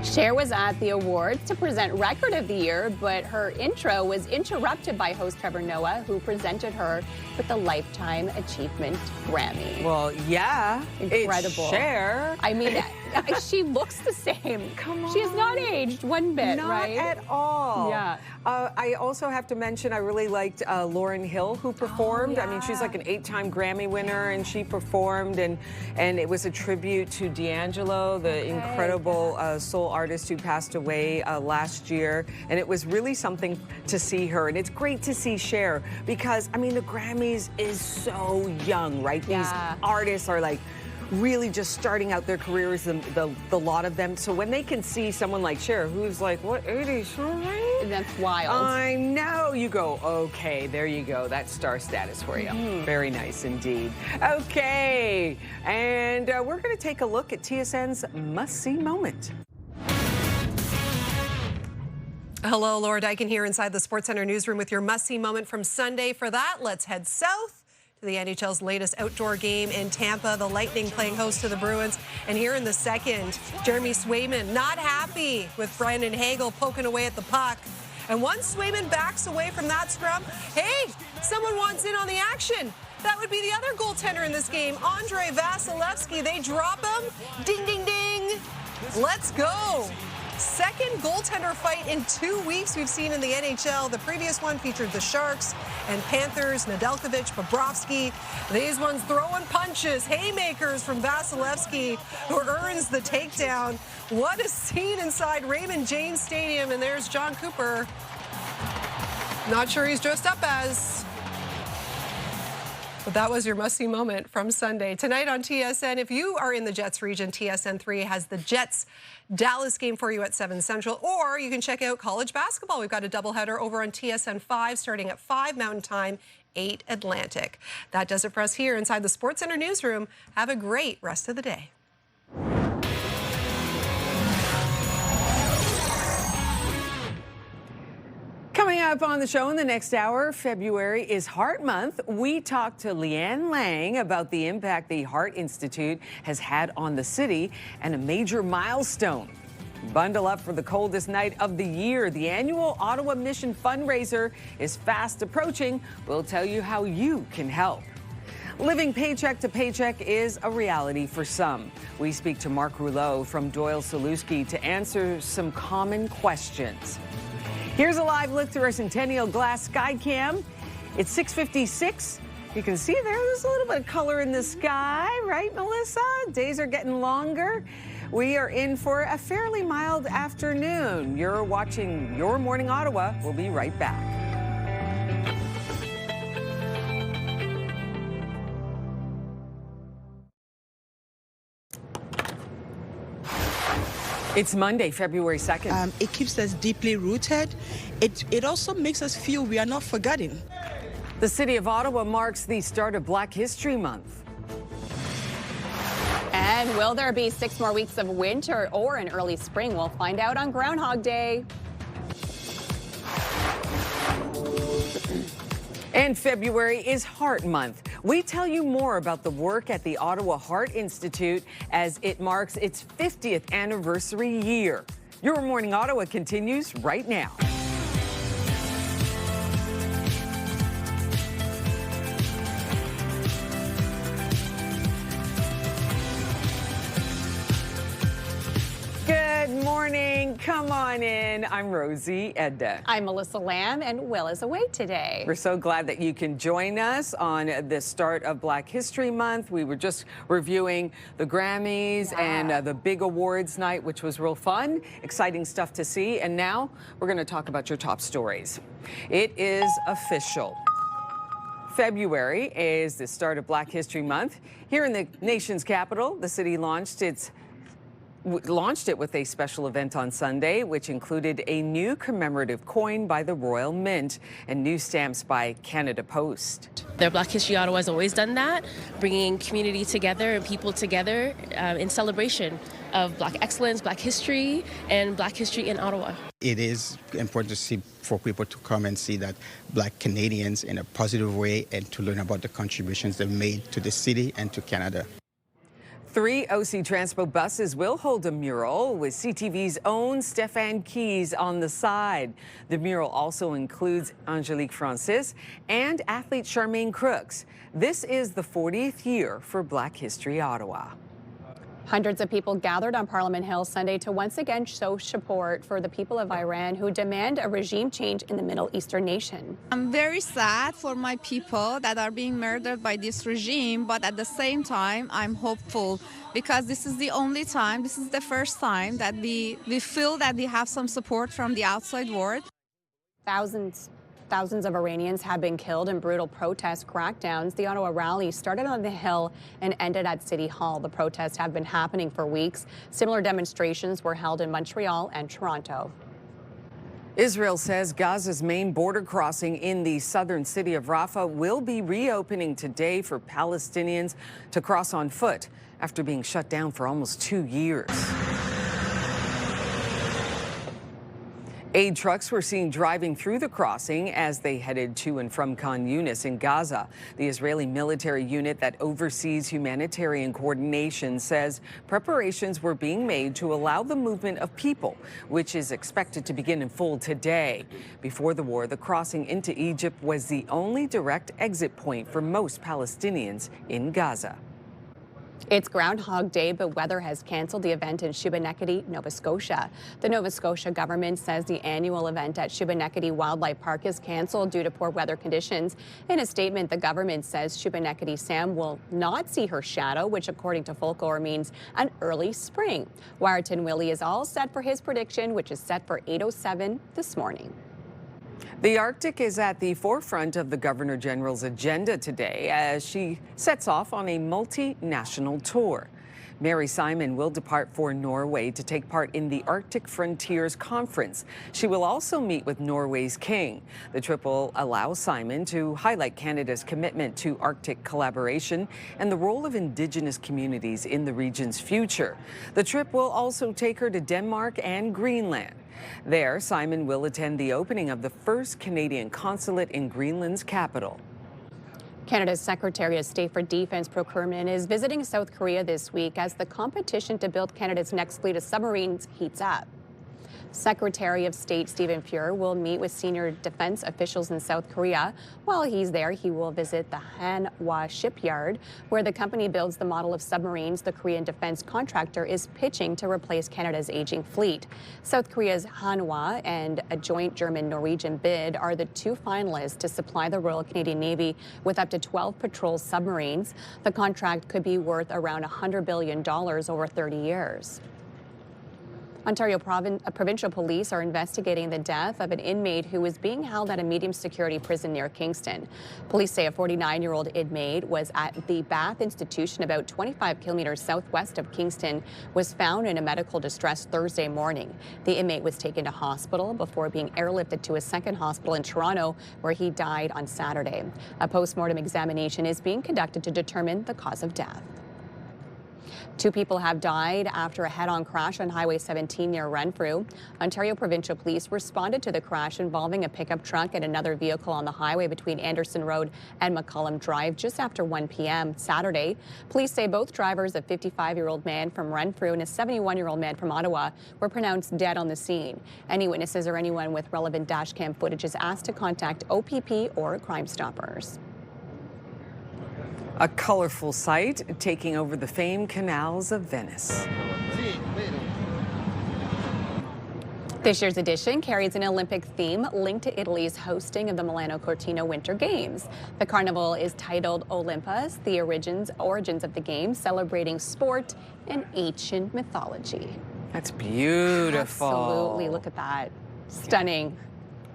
Cher was at the awards to present Record of the Year, but her intro was interrupted by host Trevor Noah, who presented her with the Lifetime Achievement Grammy. Well, yeah. Incredible. It's Cher. I mean, she looks the same. Come on. She has not aged one bit, Not right? at all. Yeah. I also have to mention I really liked Lauryn Hill, who performed. I mean, she's like an 8-time Grammy winner, and she performed, and it was a tribute to D'Angelo, the incredible soul artist who passed away last year, and it was really something to see her. And it's great to see Cher because, I mean, the Grammys is so young, right? These artists are like really just starting out their careers, the lot of them. So when they can see someone like Cher, who's like, what, 80 something? That's wild. I know. You go, okay, there you go. That's star status for you. Very nice indeed. Okay, and we're going to take a look at TSN's must-see moment. Hello, Laura Dykin here inside the SportsCenter newsroom with your must-see moment from Sunday. For that, let's head south to the NHL's latest outdoor game in Tampa. The Lightning playing host to the Bruins. And here in the second, Jeremy Swayman not happy with Brandon Hagel poking away at the puck. And once Swayman backs away from that scrum, hey, someone wants in on the action. That would be the other goaltender in this game, Andrei Vasilevsky. They drop him. Ding, ding, ding. Let's go. Second goaltender fight in 2 weeks we've seen in the NHL. The previous one featured the Sharks and Panthers, Nedeljkovic, Bobrovsky. These ones throwing punches, haymakers from Vasilevsky, who earns the takedown. What a scene inside Raymond James Stadium, and there's John Cooper. Not sure he's dressed up as. But that was your must-see moment from Sunday. Tonight on TSN, if you are in the Jets region, TSN 3 has the Jets-Dallas game for you at 7 Central, or you can check out college basketball. We've got a doubleheader over on TSN 5 starting at 5 Mountain Time, 8 Atlantic. That does it for us here inside the SportsCenter newsroom. Have a great rest of the day. Coming up on the show in the next hour, February is Heart Month. We talked to Leanne Lang about the impact the Heart Institute has had on the city and a major milestone. Bundle up for the coldest night of the year. The annual Ottawa Mission fundraiser is fast approaching. We'll tell you how you can help. Living paycheck to paycheck is a reality for some. We speak to Mark Rouleau from Doyle Saluski to answer some common questions. Here's a live look through our Centennial Glass Skycam. It's 6:56. You can see there's a little bit of color in the sky, right, Melissa? Days are getting longer. We are in for a fairly mild afternoon. You're watching Your Morning Ottawa. We'll be right back. It's Monday, February 2nd. It keeps us deeply rooted. It also makes us feel we are not forgotten. The city of Ottawa marks the start of Black History Month. And will there be 6 more weeks of winter or an early spring? We'll find out on Groundhog Day. And February is Heart Month. We tell you more about the work at the Ottawa Heart Institute as it marks its 50th anniversary year. Your Morning Ottawa continues right now. Good morning. Come on in. I'm Rosie Edda. I'm Melissa Lamb, and Will is away today. We're so glad that you can join us on the start of Black History Month. We were just reviewing the Grammys and the big awards night, which was real fun, exciting stuff to see. And now we're going to talk about your top stories. It is official. February is the start of Black History Month. Here in the nation's capital, the city launched it with a special event on Sunday, which included a new commemorative coin by the Royal Mint and new stamps by Canada Post. Their Black History Ottawa has always done that, bringing community together and people together in celebration of Black excellence, Black history, and Black history in Ottawa. It is important to see for people to come and see that Black Canadians in a positive way and to learn about the contributions they've made to the city and to Canada. 3 OC Transpo buses will hold a mural with CTV's own Stéphane Keys on the side. The mural also includes Angélique Francis and athlete Charmaine Crooks. This is the 40th year for Black History Ottawa. Hundreds of people gathered on Parliament Hill Sunday to once again show support for the people of Iran who demand a regime change in the Middle Eastern nation. I'm very sad for my people that are being murdered by this regime, but at the same time, I'm hopeful because this is the only time, this is the first time that we feel that we have some support from the outside world. Thousands of Iranians have been killed in brutal protest crackdowns. The Ottawa rally started on the Hill and ended at City Hall. The protests have been happening for weeks. Similar demonstrations were held in Montreal and Toronto. Israel says Gaza's main border crossing in the southern city of Rafah will be reopening today for Palestinians to cross on foot after being shut down for almost 2 years. Aid trucks were seen driving through the crossing as they headed to and from Khan Yunis in Gaza. The Israeli military unit that oversees humanitarian coordination says preparations were being made to allow the movement of people, which is expected to begin in full today. Before the war, the crossing into Egypt was the only direct exit point for most Palestinians in Gaza. It's Groundhog Day, but weather has canceled the event in Shubenacadie, Nova Scotia. The Nova Scotia government says the annual event at Shubenacadie Wildlife Park is canceled due to poor weather conditions. In a statement, the government says Shubenacadie Sam will not see her shadow, which according to folklore means an early spring. Wyerton Willie is all set for his prediction, which is set for 8:07 this morning. The Arctic is at the forefront of the Governor General's agenda today as she sets off on a multinational tour. Mary Simon will depart for Norway to take part in the Arctic Frontiers Conference. She will also meet with Norway's king. The trip will allow Simon to highlight Canada's commitment to Arctic collaboration and the role of Indigenous communities in the region's future. The trip will also take her to Denmark and Greenland. There, Simon will attend the opening of the first Canadian consulate in Greenland's capital. Canada's Secretary of State for Defense Procurement is visiting South Korea this week as the competition to build Canada's next fleet of submarines heats up. Secretary of State Stephen Fuhr will meet with senior defense officials in South Korea. While he's there, he will visit the Hanwha shipyard, where the company builds the model of submarines the Korean defense contractor is pitching to replace Canada's aging fleet. South Korea's Hanwha and a joint German-Norwegian bid are the two finalists to supply the Royal Canadian Navy with up to 12 patrol submarines. The contract could be worth around $100 billion over 30 years. Ontario provincial police are investigating the death of an inmate who was being held at a medium security prison near Kingston. Police say a 49-year-old inmate was at the Bath Institution about 25 kilometers southwest of Kingston, was found in a medical distress Thursday morning. The inmate was taken to hospital before being airlifted to a second hospital in Toronto, where he died on Saturday. A post-mortem examination is being conducted to determine the cause of death. 2 people have died after a head-on crash on Highway 17 near Renfrew. Ontario Provincial Police responded to the crash involving a pickup truck and another vehicle on the highway between Anderson Road and McCullum Drive just after 1 p.m. Saturday. Police say both drivers, a 55-year-old man from Renfrew and a 71-year-old man from Ottawa, were pronounced dead on the scene. Any witnesses or anyone with relevant dashcam footage is asked to contact OPP or Crime Stoppers. A colorful sight taking over the famed canals of Venice. This year's edition carries an Olympic theme linked to Italy's hosting of the Milano Cortina Winter Games. The carnival is titled Olympus, the origins of the games, celebrating sport and ancient mythology. That's beautiful. Absolutely. Look at that. Stunning.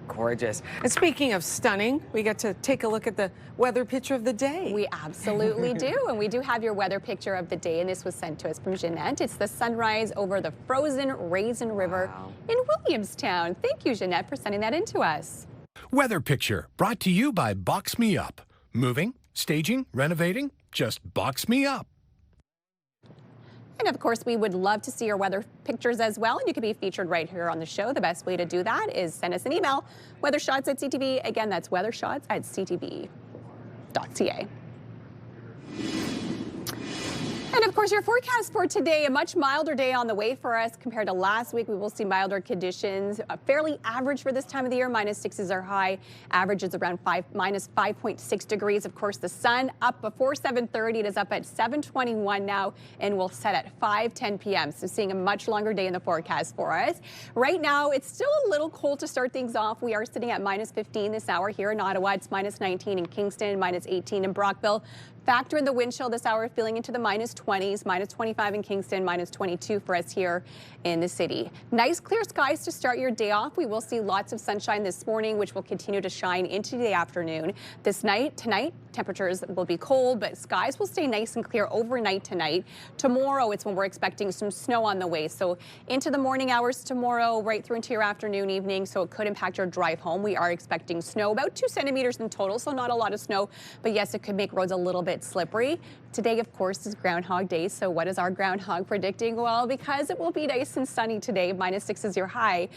Gorgeous. And speaking of stunning, we get to take a look at the weather picture of the day. We absolutely do. And we do have your weather picture of the day, and this was sent to us from Jeanette. It's the sunrise over the frozen Raisin River in Williamstown. Thank you, Jeanette, for sending that in to us. Weather picture brought to you by Box Me Up. Moving, staging, renovating, just box me up. And of course, we would love to see your weather pictures as well, and you can be featured right here on the show. The best way to do that is send us an email, weathershots@CTV. Again, that's weathershots@CTV.ca. And of course, your forecast for today, a much milder day on the way for us compared to last week. We will see milder conditions, fairly average for this time of the year. -6 is our high. Average is around -5.6 degrees. Of course, the sun up before 7:30. It is up at 7:21 now and will set at 5:10 p.m. So seeing a much longer day in the forecast for us. Right now, it's still a little cold to start things off. We are sitting at -15 this hour here in Ottawa. It's -19 in Kingston, -18 in Brockville. Factor in the wind chill this hour, feeling into the -20s, -25 in Kingston, -22 for us here in the city. Nice clear skies to start your day off. We will see lots of sunshine this morning, which will continue to shine into the afternoon. Tonight, temperatures will be cold, but skies will stay nice and clear overnight tonight. Tomorrow, it's when we're expecting some snow on the way. So into the morning hours tomorrow, right through into your afternoon, evening, so it could impact your drive home. We are expecting snow, about 2 centimeters in total, so not a lot of snow, but yes, it could make roads a little bit slippery. Today, of course, is Groundhog Day. So what is our groundhog predicting? Well, because it will be nice and sunny today, -6 is your high.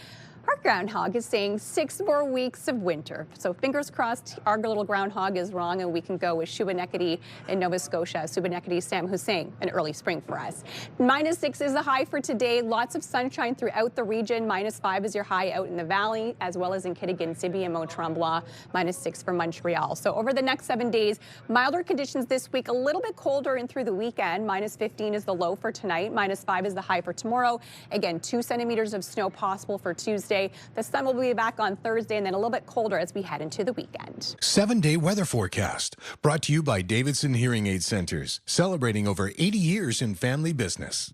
Our groundhog is saying 6 more weeks of winter. So fingers crossed our little groundhog is wrong and we can go with Shubenacadie in Nova Scotia. Shubenacadie Sam Hussein, an early spring for us. -6 is the high for today. Lots of sunshine throughout the region. -5 is your high out in the valley, as well as in Kitigan, Sibi, and Mont-Tremblant. -6 for Montreal. So over the next 7 days, milder conditions this week, a little bit colder and through the weekend. -15 is the low for tonight. -5 is the high for tomorrow. Again, 2 centimeters of snow possible for Tuesday. The sun will be back on Thursday, and then a little bit colder as we head into the weekend. 7-day weather forecast brought to you by Davidson Hearing Aid Centers, celebrating over 80 years in family business.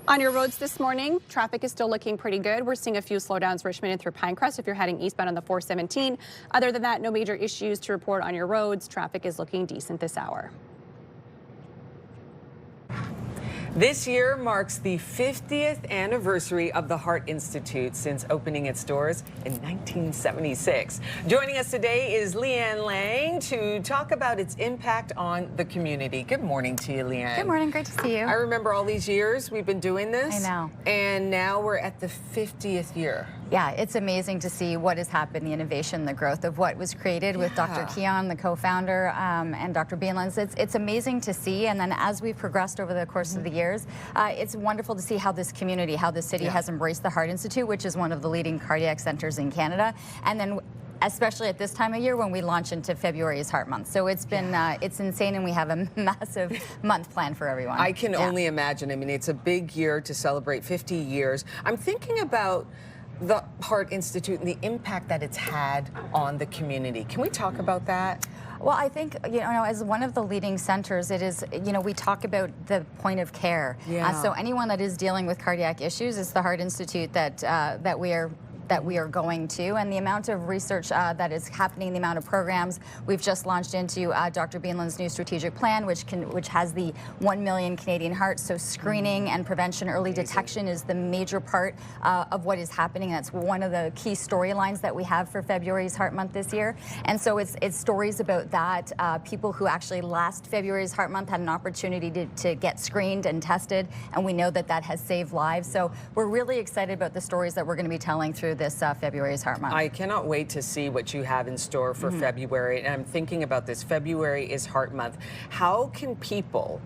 On your roads this morning, traffic is still looking pretty good. We're seeing a few slowdowns Richmond and through Pinecrest if you're heading eastbound on the 417. Other than that, no major issues to report on your roads. Traffic is looking decent this hour. This year marks the 50th anniversary of the Heart Institute since opening its doors in 1976. Joining us today is Leanne Lang to talk about its impact on the community. Good morning to you, Leanne. Good morning. Great to see you. I remember all these years we've been doing this. I know. And now we're at the 50th year. Yeah, it's amazing to see what has happened, the innovation, the growth of what was created with Dr. Keon, the co-founder, and Dr. Beanlands. It's amazing to see, and then as we've progressed over the course of the years, it's wonderful to see how this community, how the city has embraced the Heart Institute, which is one of the leading cardiac centers in Canada, and then especially at this time of year when we launch into February's Heart Month. So it's been, it's insane, and we have a massive month planned for everyone. I can only imagine. I mean, it's a big year to celebrate 50 years. I'm thinking about the Heart Institute and the impact that it's had on the community. Can we talk about that? Well, I think, as one of the leading centers, it is, we talk about the point of care. So anyone that is dealing with cardiac issues, it's the Heart Institute that we are going to, and the amount of research that is happening, the amount of programs we've just launched into Dr. Beanland's new strategic plan, which has the 1 million Canadian hearts. So screening and prevention, early detection is the major part of what is happening. That's one of the key storylines that we have for February's Heart Month this year. And so it's stories about that. People who actually last February's Heart Month had an opportunity to get screened and tested, and we know that that has saved lives. So we're really excited about the stories that we're going to be telling through this February's Heart Month. I cannot wait to see what you have in store for February. And I'm thinking about this. February is Heart Month. How can people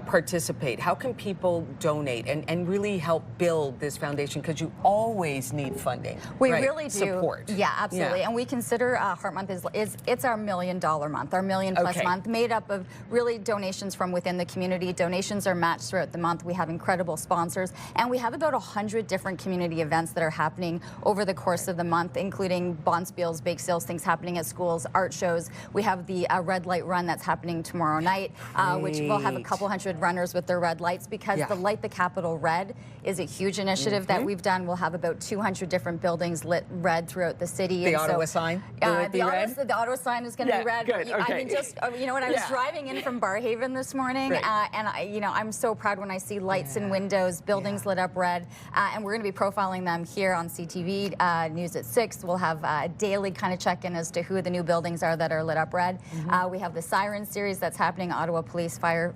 participate? How can people donate and really help build this foundation? Because you always need funding. We right? really do. Support. Yeah, absolutely. Yeah. And we consider Heart Month it's our $1 million month, our million plus month, made up of really donations from within the community. Donations are matched throughout the month. We have incredible sponsors, and we have about 100 different community events that are happening over the course of the month, including bonspiels, bake sales, things happening at schools, art shows. We have the red light run that's happening tomorrow night, which will have a couple hundred runners with their red lights, because the Light the Capitol Red is a huge initiative that we've done. We'll have about 200 different buildings lit red throughout the city. The Ottawa sign? The Ottawa sign is going to be red. Good. I mean, just you know, when I was driving in from Barhaven this morning, and I'm so proud when I see lights in windows, buildings lit up red, and we're going to be profiling them here on CTV News at 6. We'll have a daily kind of check-in as to who the new buildings are that are lit up red. We have the Siren series that's happening, Ottawa Police Fire,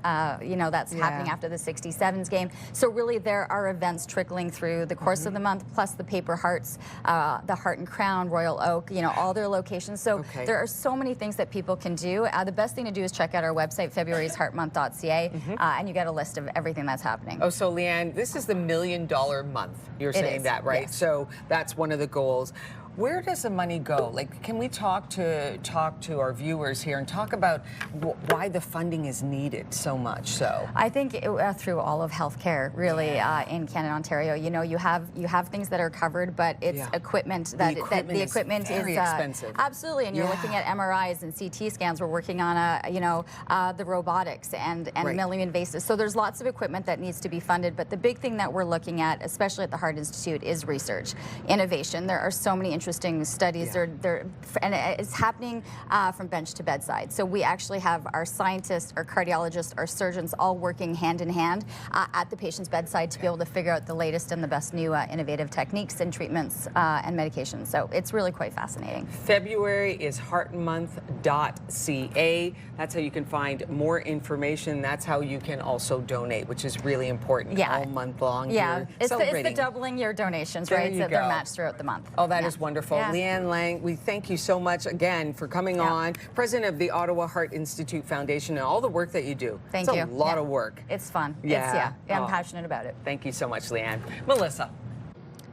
that's happening after the 67s game. So really there are events trickling through the course of the month, plus the Paper Hearts, the Heart and Crown, Royal Oak, all their locations. So there are so many things that people can do. The best thing to do is check out our website, februarysheartmonth.ca, and you get a list of everything that's happening. Oh, so Leanne, this is the $1 million month. You're saying that, right? Yes. So that's one of the goals. Where does the money go? Like, can we talk to our viewers here and talk about why the funding is needed so much? So I think through all of healthcare, really, in Canada, Ontario, you have things that are covered, but it's equipment that the equipment is very expensive. Absolutely, and you're looking at MRIs and CT scans. We're working on the robotics and minimally invasive. So there's lots of equipment that needs to be funded. But the big thing that we're looking at, especially at the Heart Institute, is research, innovation. There are so many interesting studies. And it's happening from bench to bedside. So we actually have our scientists, our cardiologists, our surgeons all working hand in hand at the patient's bedside to be able to figure out the latest and the best new innovative techniques and treatments and medications. So it's really quite fascinating. February is heartmonth.ca. That's how you can find more information. That's how you can also donate, which is really important all month long. Yeah, it's the doubling your donations, right? So they're matched throughout the month. Oh, that is wonderful. Yeah. Leanne Lang, we thank you so much again for coming on. President of the Ottawa Heart Institute Foundation, and all the work that you do. Thank you. It's a lot of work. It's fun. Yeah. I'm passionate about it. Thank you so much, Leanne. Melissa.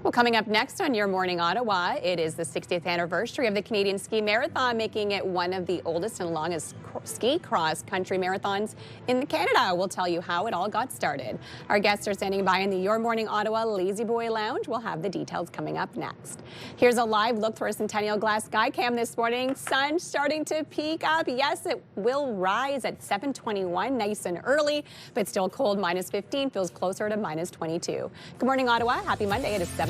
Well, coming up next on Your Morning Ottawa, it is the 60th anniversary of the Canadian Ski Marathon, making it one of the oldest and longest ski cross-country marathons in Canada. We'll tell you how it all got started. Our guests are standing by in the Your Morning Ottawa Lazy Boy Lounge. We'll have the details coming up next. Here's a live look through our Centennial Glass Skycam this morning. Sun starting to peak up. Yes, it will rise at 7:21, nice and early, but still cold, -15, feels closer to -22. Good morning, Ottawa. Happy Monday. It is 7:13.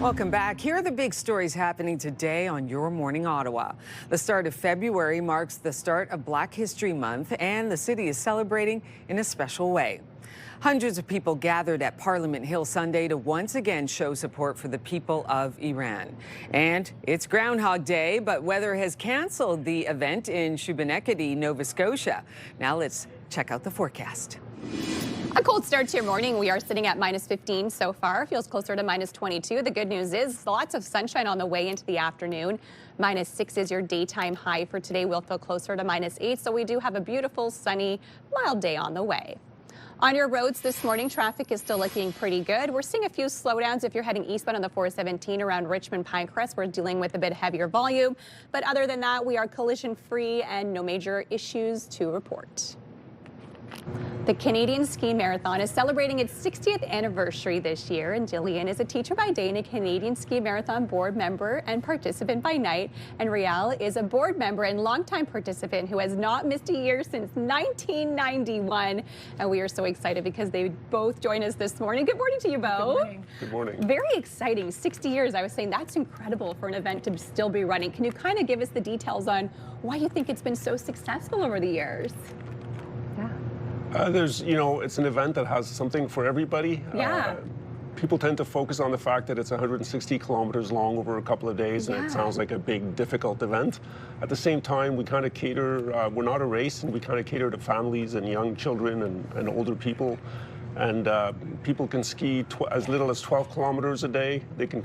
Welcome back. Here are the big stories happening today on Your Morning Ottawa. The start of February marks the start of Black History Month, and the city is celebrating in a special way. Hundreds of people gathered at Parliament Hill Sunday to once again show support for the people of Iran. And it's Groundhog Day, but weather has canceled the event in Shubenacadie, Nova Scotia. Now let's check out the forecast. A cold start to your morning. We are sitting at -15 so far. Feels closer to -22. The good news is lots of sunshine on the way into the afternoon. -6 is your daytime high for today. We'll feel closer to -8. So we do have a beautiful, sunny, mild day on the way. On your roads this morning, traffic is still looking pretty good. We're seeing a few slowdowns if you're heading eastbound on the 417 around Richmond Pinecrest. We're dealing with a bit heavier volume. But other than that, we are collision free and no major issues to report. The Canadian Ski Marathon is celebrating its 60th anniversary this year, and Jillian is a teacher by day and a Canadian Ski Marathon board member and participant by night. And Rial is a board member and longtime participant who has not missed a year since 1991. And we are so excited because they both join us this morning. Good morning to you both. Good morning. Good morning. Very exciting. 60 years. I was saying that's incredible for an event to still be running. Can you kind of give us the details on why you think it's been so successful over the years? It's an event that has something for everybody. Yeah. People tend to focus on the fact that it's 160 kilometers long over a couple of days, and it sounds like a big, difficult event. At the same time, we kind of cater, we're not a race, and we kind of cater to families and young children and older people. And people can ski as little as 12 kilometers a day. They can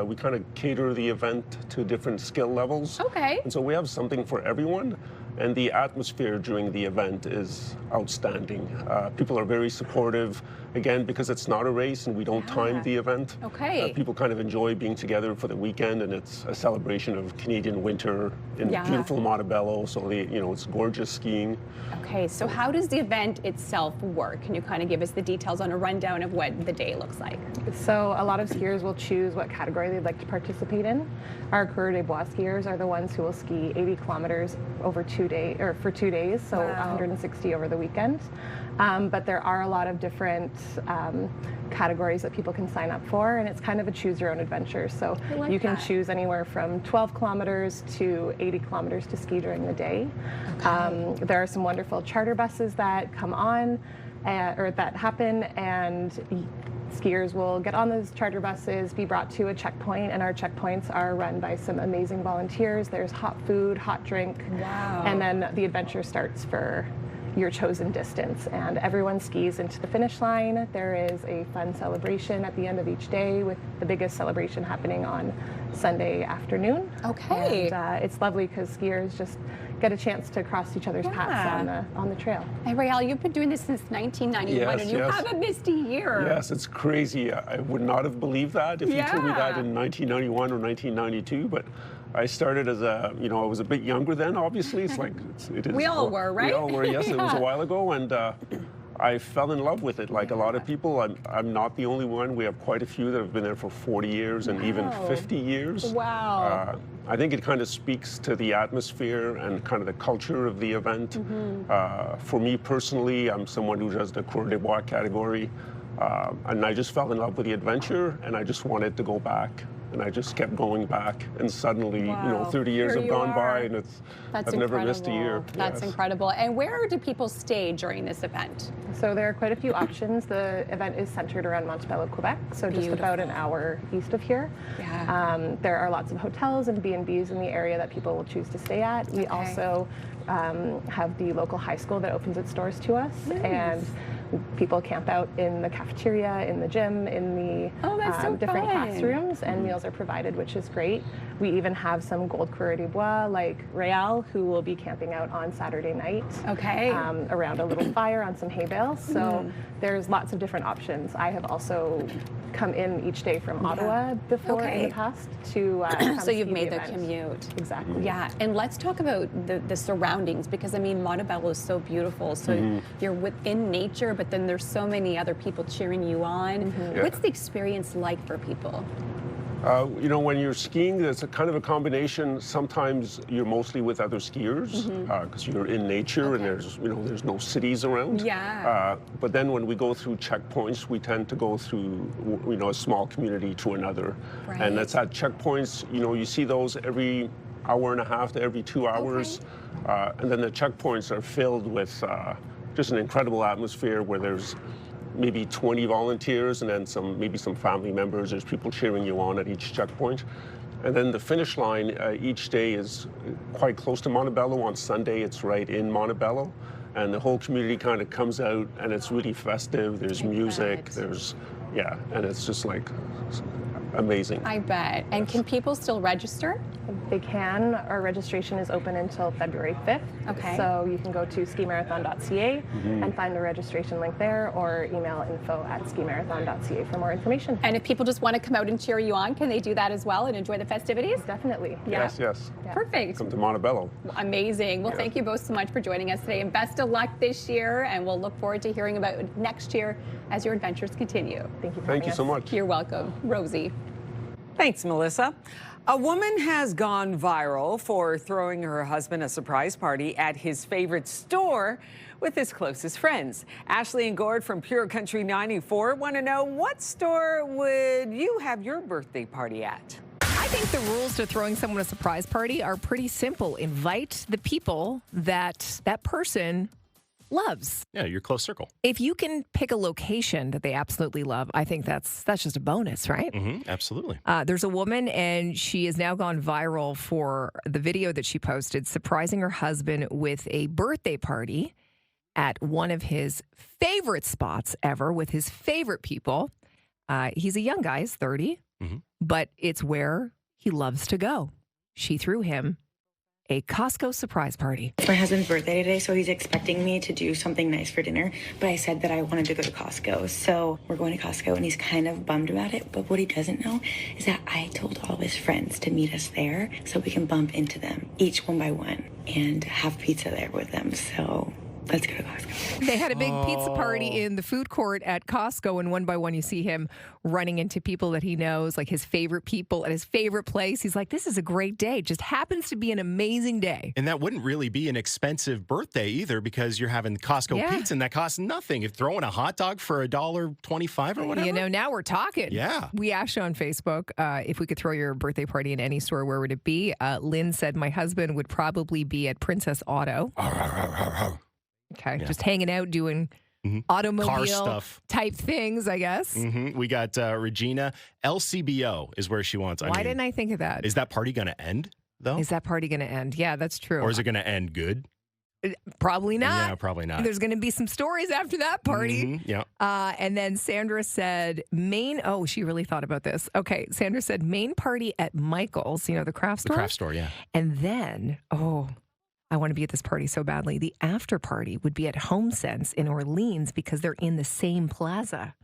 we kind of cater the event to different skill levels. Okay. And so we have something for everyone. And the atmosphere during the event is outstanding. People are very supportive, again, because it's not a race and we don't time the event. Okay. People kind of enjoy being together for the weekend, and it's a celebration of Canadian winter in beautiful Montebello. So it's gorgeous skiing. Okay, so how does the event itself work? Can you kind of give us the details on a rundown of what the day looks like? So a lot of skiers will choose what category they'd like to participate in. Our Coureur des Bois skiers are the ones who will ski 80 kilometers over 2 days, or for 2 days, so 160 over the weekend. But there are a lot of different categories that people can sign up for, and it's kind of a choose your own adventure. So you can choose anywhere from 12 kilometers to 80 kilometers to ski during the day. There are some wonderful charter buses that come on, or that happen, and skiers will get on those charter buses, be brought to a checkpoint, and our checkpoints are run by some amazing volunteers. There's hot food, hot drink, and then the adventure starts for your chosen distance, and everyone skis into the finish line. There is a fun celebration at the end of each day, with the biggest celebration happening on Sunday afternoon. Okay. And it's lovely because skiers just get a chance to cross each other's paths on the trail. Hey, Rael, you've been doing this since 1991, and you haven't missed a year. Yes, it's crazy. I would not have believed that if you told me that in 1991 or 1992, but I started as I was a bit younger then, obviously. It's like, it is. We all were, right? We all were, yes. It was a while ago, and I fell in love with it. Like a lot of people, I'm not the only one. We have quite a few that have been there for 40 years and even 50 years. Wow. I think it kind of speaks to the atmosphere and kind of the culture of the event. For me personally, I'm someone who does the Coureur des Bois category, and I just fell in love with the adventure, and I just wanted to go back. And I just kept going back, and suddenly, 30 years have gone by, and I've never missed a year. That's incredible. And where do people stay during this event? So there are quite a few options. The event is centered around Montebello, Quebec, so just about an hour east of here. There are lots of hotels and B&Bs in the area that people will choose to stay at. We also have the local high school that opens its doors to us, and people camp out in the cafeteria, in the gym, in the different classrooms, and meals are provided, which is great. We even have some Gold Coureur des Bois, like Rael, who will be camping out on Saturday night around a little fire on some hay bales. So there's lots of different options. I have also come in each day from Ottawa before in the past to so you've made the commute. Exactly. Yeah, and let's talk about the surroundings, because I mean, Montebello is so beautiful. So you're within nature, but then there's so many other people cheering you on. What's the experience like for people? When you're skiing, there's a kind of a combination. Sometimes you're mostly with other skiers because you're in nature and there's no cities around. But then when we go through checkpoints, we tend to go through a small community to another, and that's at checkpoints. You see those every hour and a half to every 2 hours, and then the checkpoints are filled with just an incredible atmosphere where there's maybe 20 volunteers and then maybe some family members. There's people cheering you on at each checkpoint. And then the finish line each day is quite close to Montebello. On Sunday, it's right in Montebello. And the whole community kind of comes out, and it's really festive. There's music, and it's just like amazing. I bet. And can people still register? They can. Our registration is open until February 5th. Okay. So you can go to skimarathon.ca and find the registration link there, or email info@skimarathon.ca for more information. And if people just want to come out and cheer you on, can they do that as well and enjoy the festivities? Definitely. Yes. Yeah. Perfect. Come to Montebello. Amazing. Well, thank you both so much for joining us today, and best of luck this year, and we'll look forward to hearing about next year as your adventures continue. Thank you. Thank you so much. You're welcome. Rosie. Thanks, Melissa. A woman has gone viral for throwing her husband a surprise party at his favorite store with his closest friends. Ashley and Gord from Pure Country 94 want to know, what store would you have your birthday party at? I think the rules to throwing someone a surprise party are pretty simple. Invite the people that person loves. Yeah, your close circle. If you can pick a location that they absolutely love, I think that's just a bonus, right? Absolutely. There's a woman, and she has now gone viral for the video that she posted surprising her husband with a birthday party at one of his favorite spots ever with his favorite people. He's a young guy, he's 30, but it's where he loves to go. She threw him a Costco surprise party. It's my husband's birthday today, so he's expecting me to do something nice for dinner, but I said that I wanted to go to Costco. So we're going to Costco, and he's kind of bummed about it, but what he doesn't know is that I told all of his friends to meet us there so we can bump into them, each one by one, and have pizza there with them. So let's go to Costco. They had a big pizza party in the food court at Costco, and one by one you see him running into people that he knows, like his favorite people at his favorite place. He's like, this is a great day. It just happens to be an amazing day. And that wouldn't really be an expensive birthday either, because you're having Costco pizza, and that costs nothing. If throwing a hot dog for $1.25 or whatever. You know, now we're talking. Yeah. We asked you on Facebook if we could throw your birthday party in any store, where would it be? Lynn said, my husband would probably be at Princess Auto. Okay, just hanging out, doing automobile car stuff type things, I guess. We got Regina. LCBO is where she wants. Why didn't I think of that? Is that party going to end, though? Is that party going to end? Yeah, that's true. Or is it going to end good? Probably not. Yeah, probably not. There's going to be some stories after that party. Yeah. And then Sandra said, oh, she really thought about this. Okay, Sandra said, main party at Michael's, you know, the craft store? The craft store, yeah. And then, I want to be at this party so badly. The after party would be at HomeSense in Orleans because they're in the same plaza.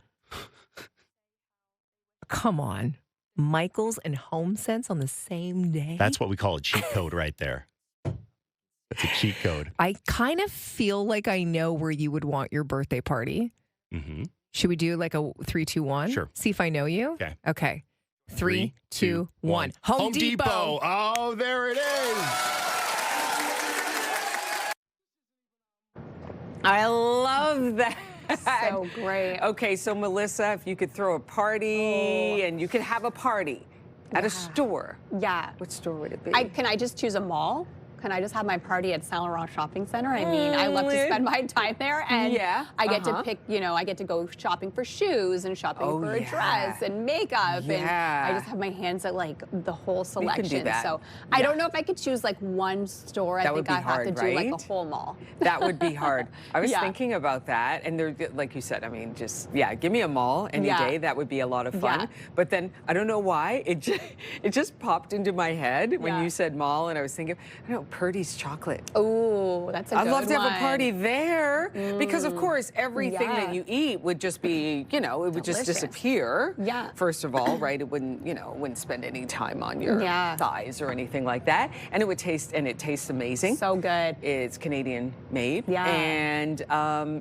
Come on. Michael's and HomeSense on the same day? That's what we call a cheat code right there. That's a cheat code. I kind of feel like I know where you would want your birthday party. Should we do like a 3, 2, 1? Sure. See if I know you? Okay. 3, 2, 1. Home Depot. Oh, there it is. I love that. So great. Okay, so Melissa, if you could throw a party and you could have a party at a store. Yeah. What store would it be? Can I just choose a mall? Can I just have my party at Saint Laurent Shopping Center? I mean, I love to spend my time there, and I get to pick, you know, I get to go shopping for shoes and shopping for a dress and makeup, and I just have my hands at like the whole selection. do that. So I don't know if I could choose like one store. I think I have to do like a whole mall. That would be hard. I was thinking about that, and there, like you said, I mean, just give me a mall any day. That would be a lot of fun. But then I don't know why it just popped into my head when you said mall, and I was thinking, I don't know, Purdy's chocolate. Oh, that's a good one. I'd love to have a party there because, of course, everything that you eat would just be, you know, it would just disappear. First of all, right? It wouldn't, you know, wouldn't spend any time on your thighs or anything like that. And it would taste, and it tastes amazing. So good. It's Canadian made. And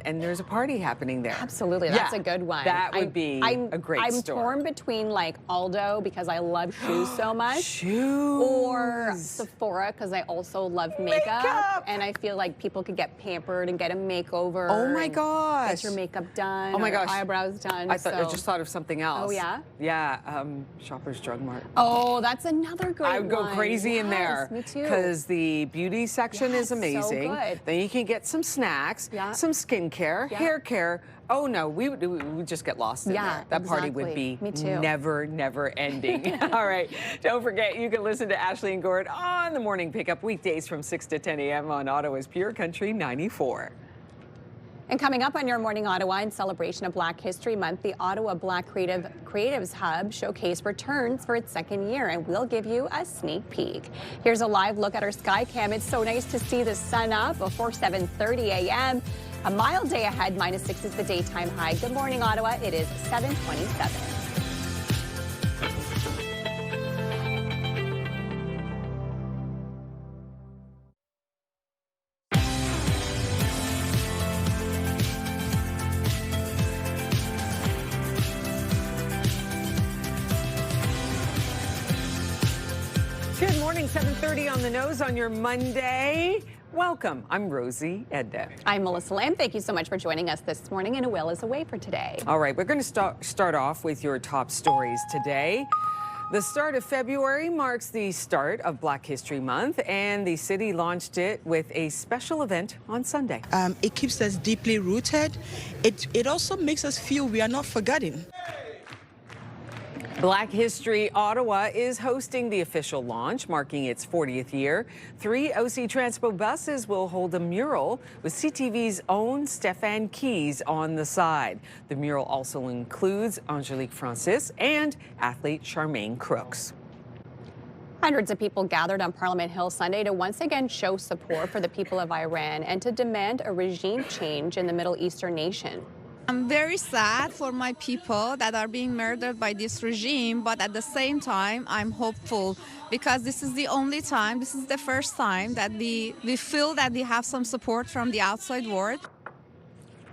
there's a party happening there. Absolutely. That's a good one. That would be a great store. I'm torn between like Aldo because I love shoes so much. Shoes. Or Sephora because I also love makeup. And I feel like people could get pampered and get a makeover. Oh my gosh. Get your makeup done. Oh my gosh. Eyebrows done. I just thought of something else. Oh yeah? Yeah. Shoppers Drug Mart. Oh, that's another great one. I would go crazy in there. Me too. Because the beauty section is amazing. So good. Then you can get some snacks, some skincare, hair care. Oh no, we would just get lost in there. That party would be never ending. All right, don't forget you can listen to Ashley and Gord on the morning pickup weekdays from 6 to 10 a.m. on Ottawa's Pure Country 94. And coming up on your Morning Ottawa in celebration of Black History Month, the Ottawa Black Creatives Hub Showcase returns for its second year, and we'll give you a sneak peek. Here's a live look at our sky cam. It's so nice to see the sun up before 7:30 a.m. A mild day ahead, -6 is the daytime high. Good morning, Ottawa. It is 7:27. Good morning, 7:30 on the nose on your Monday. Welcome. I'm Rosie Edda. I'm Melissa Lamb. Thank you so much for joining us this morning, and Will is away for today. All right, we're going to start off with your top stories today. The start of February marks the start of Black History Month, and the city launched it with a special event on Sunday. It keeps us deeply rooted. It also makes us feel we are not forgotten. Black History Ottawa is hosting the official launch, marking its 40th year. 3 OC Transpo buses will hold a mural with CTV's own Stéphane Keys on the side. The mural also includes Angelique Francis and athlete Charmaine Crooks. Hundreds of people gathered on Parliament Hill Sunday to once again show support for the people of Iran and to demand a regime change in the Middle Eastern nation. I'm very sad for my people that are being murdered by this regime, but at the same time, I'm hopeful because this is the only time, this is the first time that we feel that we have some support from the outside world.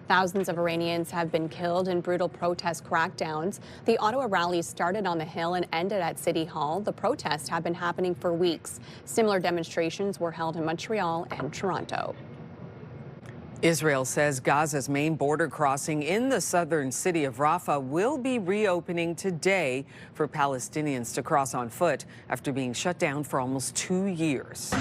Thousands of Iranians have been killed in brutal protest crackdowns. The Ottawa rally started on the Hill and ended at City Hall. The protests have been happening for weeks. Similar demonstrations were held in Montreal and Toronto. Israel says Gaza's main border crossing in the southern city of Rafah will be reopening today for Palestinians to cross on foot after being shut down for almost 2 years.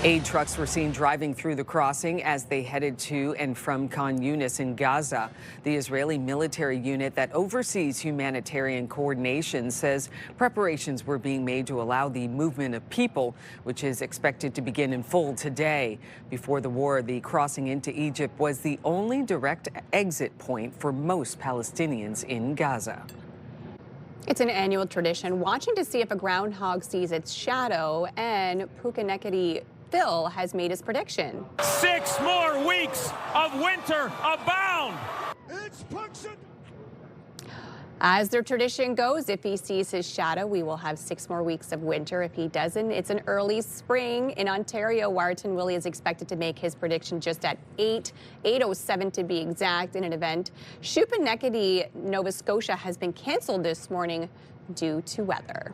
Aid trucks were seen driving through the crossing as they headed to and from Khan Yunis in Gaza. The Israeli military unit that oversees humanitarian coordination says preparations were being made to allow the movement of people, which is expected to begin in full today. Before the war, the crossing into Egypt was the only direct exit point for most Palestinians in Gaza. It's an annual tradition, watching to see if a groundhog sees its shadow, and Pukanekiti Phil has made his prediction. 6 more weeks of winter abound. It's Punxsutawney. As their tradition goes, if he sees his shadow, we will have 6 more weeks of winter. If he doesn't, it's an early spring. In Ontario, Warrington Willie is expected to make his prediction just at 8:07 to be exact, in an event. Shubenacadie, Nova Scotia has been canceled this morning due to weather.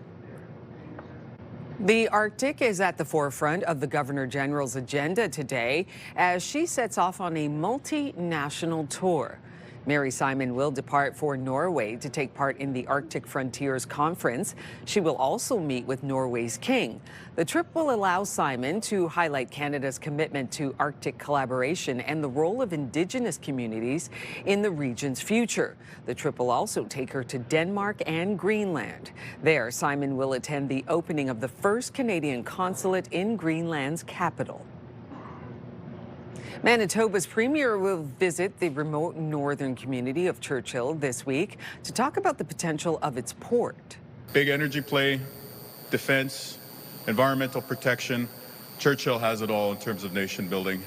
The Arctic is at the forefront of the Governor General's agenda today as she sets off on a multinational tour. Mary Simon will depart for Norway to take part in the Arctic Frontiers Conference. She will also meet with Norway's king. The trip will allow Simon to highlight Canada's commitment to Arctic collaboration and the role of Indigenous communities in the region's future. The trip will also take her to Denmark and Greenland. There, Simon will attend the opening of the first Canadian consulate in Greenland's capital. Manitoba's premier will visit the remote northern community of Churchill this week to talk about the potential of its port. Big energy play, defense, environmental protection. Churchill has it all in terms of nation building.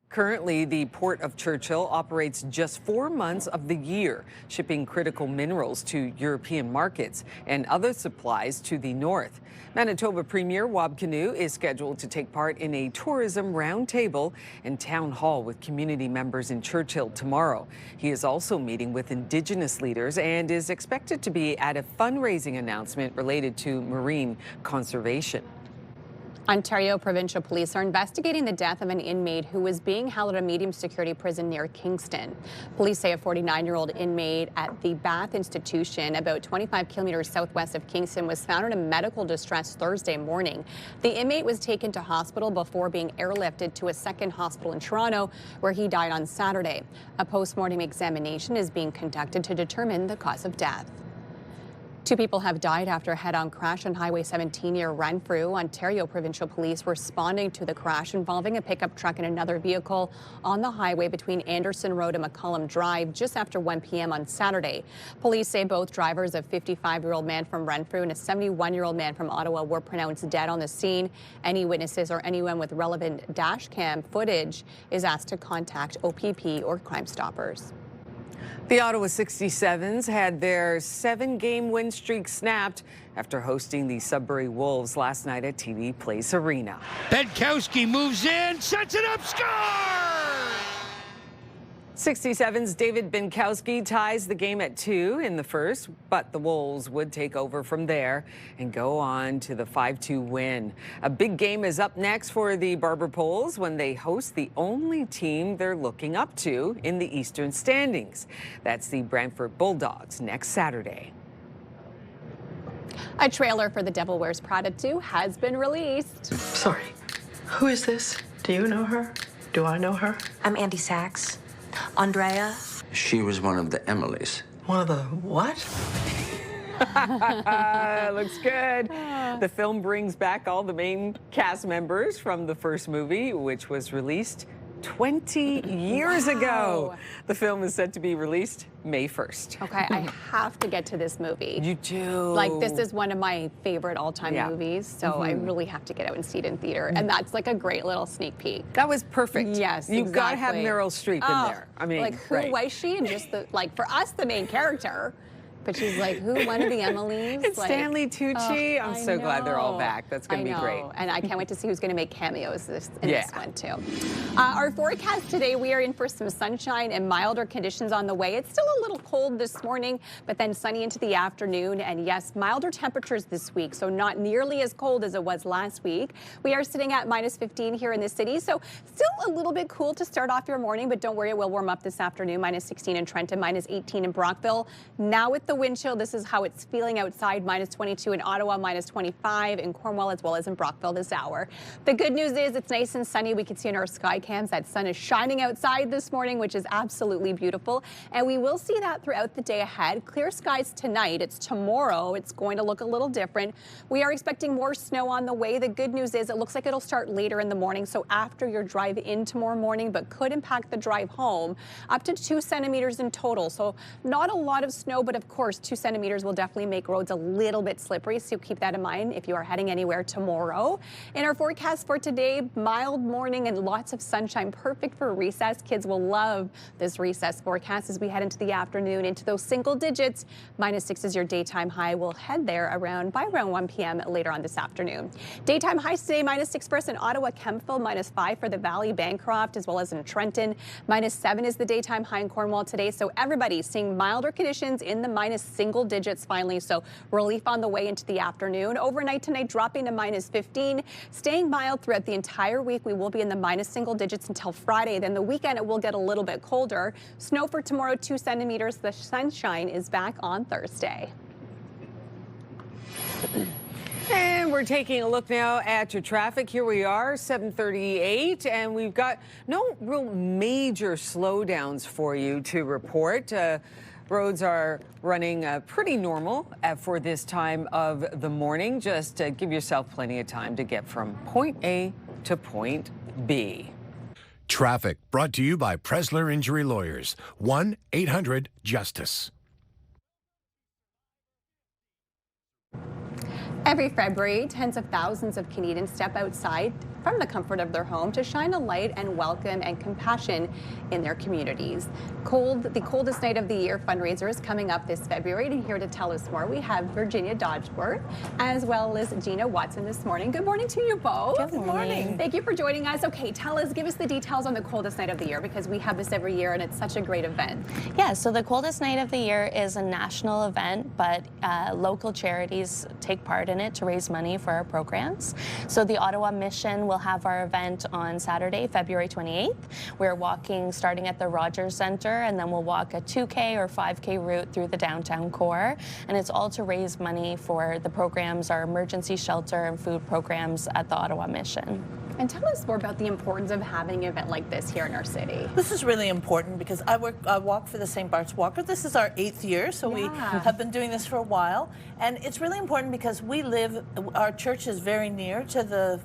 Currently, the Port of Churchill operates just 4 months of the year, shipping critical minerals to European markets and other supplies to the north. Manitoba Premier Wab Kinew is scheduled to take part in a tourism roundtable and town hall with community members in Churchill tomorrow. He is also meeting with Indigenous leaders and is expected to be at a fundraising announcement related to marine conservation. Ontario Provincial Police are investigating the death of an inmate who was being held at a medium security prison near Kingston. Police say a 49-year-old inmate at the Bath Institution, about 25 kilometers southwest of Kingston, was found in a medical distress Thursday morning. The inmate was taken to hospital before being airlifted to a second hospital in Toronto, where he died on Saturday. A post-mortem examination is being conducted to determine the cause of death. 2 people have died after a head-on crash on Highway 17 near Renfrew. Ontario Provincial Police responding to the crash involving a pickup truck and another vehicle on the highway between Anderson Road and McCollum Drive just after 1 p.m. on Saturday. Police say both drivers, a 55-year-old man from Renfrew and a 71-year-old man from Ottawa, were pronounced dead on the scene. Any witnesses or anyone with relevant dash cam footage is asked to contact OPP or Crime Stoppers. The Ottawa 67s had their 7-game win streak snapped after hosting the Sudbury Wolves last night at TD Place Arena. Benkowski moves in, sets it up, scores! 67's David Benkowski ties the game at 2 in the first, but the Wolves would take over from there and go on to the 5-2 win. A big game is up next for the Barber Poles when they host the only team they're looking up to in the Eastern standings. That's the Brantford Bulldogs next Saturday. A trailer for The Devil Wears Prada 2 has been released. Sorry, who is this? Do you know her? Do I know her? I'm Andy Sachs. Andrea, She was one of the Emilys. One of the what? Looks good. The film brings back all the main cast members from the first movie, which was released 20 years ago. The film is set to be released May 1st. Okay, I have to get to this movie. You do. Like, this is one of my favorite all-time movies, so I really have to get out and see it in theater. And that's like a great little sneak peek. That was perfect. Yes, You've got to have exactly. Meryl Streep in there. I mean, like, who was she? And just the, like, for us, the main character. But she's like, who? One of the Emilys? It's like, Stanley Tucci. I'm so glad they're all back. That's going to be great. And I can't wait to see who's going to make cameos in this one, too. Our forecast today, we are in for some sunshine and milder conditions on the way. It's still a little cold this morning, but then sunny into the afternoon. And yes, milder temperatures this week, so not nearly as cold as it was last week. We are sitting at -15 here in the city, so still a little bit cool to start off your morning, but don't worry, it will warm up this afternoon. -16 in Trenton, -18 in Brockville. Now with the wind chill, this is how it's feeling outside. -22 in Ottawa, -25 in Cornwall, as well as in Brockville this hour. The good news is it's nice and sunny. We can see in our sky cams that sun is shining outside this morning, which is absolutely beautiful. And we will see that throughout the day ahead. Clear skies tonight. It's tomorrow. It's going to look a little different. We are expecting more snow on the way. The good news is it looks like it'll start later in the morning, so after your drive in tomorrow morning, but could impact the drive home. Up to 2 centimeters in total. So not a lot of snow, but of course, 2 centimeters will definitely make roads a little bit slippery, so keep that in mind if you are heading anywhere tomorrow. In our forecast for today, mild morning and lots of sunshine, perfect for recess. Kids will love this recess forecast as we head into the afternoon, into those single digits. -6 is your daytime high. We'll head there by around 1 p.m. later on this afternoon. Daytime highs today, -6 for us in Ottawa, Kemptville, -5 for the Valley, Bancroft, as well as in Trenton. -7 is the daytime high in Cornwall today, so everybody seeing milder conditions in the single digits finally, so relief on the way into the afternoon. Overnight tonight dropping to -15, staying mild throughout the entire week. We will be in the single digits until Friday. Then the weekend it will get a little bit colder. Snow for tomorrow, 2 centimeters. The sunshine is back on Thursday. And we're taking a look now at your traffic. Here we are, 7:38, and we've got no real major slowdowns for you to report. Roads are running pretty normal for this time of the morning. Just give yourself plenty of time to get from point A to point B. Traffic brought to you by Presler Injury Lawyers. 1-800-JUSTICE. Every February, tens of thousands of Canadians step outside from the comfort of their home to shine a light and welcome and compassion in their communities. The coldest night of the year fundraiser is coming up this February, and here to tell us more, we have Virginia Dodgeworth as well as Gina Watson this morning. Good morning to you both. Good morning. Thank you for joining us. Okay, give us the details on the coldest night of the year, because we have this every year and it's such a great event. Yeah, so the coldest night of the year is a national event, but local charities take part in it to raise money for our programs. So the Ottawa Mission will have our event on Saturday, February 28th. We're walking starting at the Rogers Centre, and then we'll walk a 2K or 5K route through the downtown core. And it's all to raise money for the programs, our emergency shelter and food programs at the Ottawa Mission. And tell us more about the importance of having an event like this here in our city. This is really important because I walk for the St. Bart's Walker. This is our 8th year, so we have been doing this for a while. And it's really important because our church is very near to the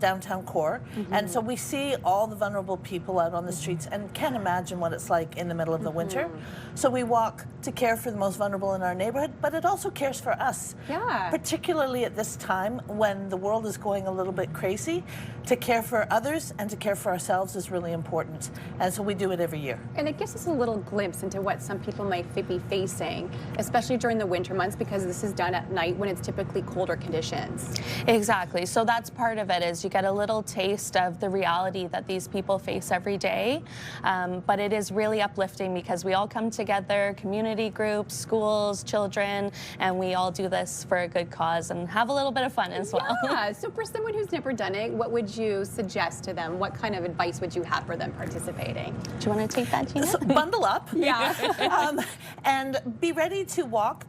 downtown core, and so we see all the vulnerable people out on the streets and can't imagine what it's like in the middle of the winter. So we walk to care for the most vulnerable in our neighborhood, but it also cares for us. Yeah. Particularly at this time when the world is going a little bit crazy, to care for others and to care for ourselves is really important. And so we do it every year. And it gives us a little glimpse into what some people might be facing, especially during the winter months, because this is done at night when it's typically colder conditions. Exactly. So that's part of it, is you get a little taste of the reality that these people face every day. But it is really uplifting because we all come together, community groups, schools, children, and we all do this for a good cause and have a little bit of fun as well. Yeah. So for someone who's never done it, what would you suggest to them? What kind of advice would you have for them participating? Do you want to take that, Gina? So bundle up. Yeah. And be ready to walk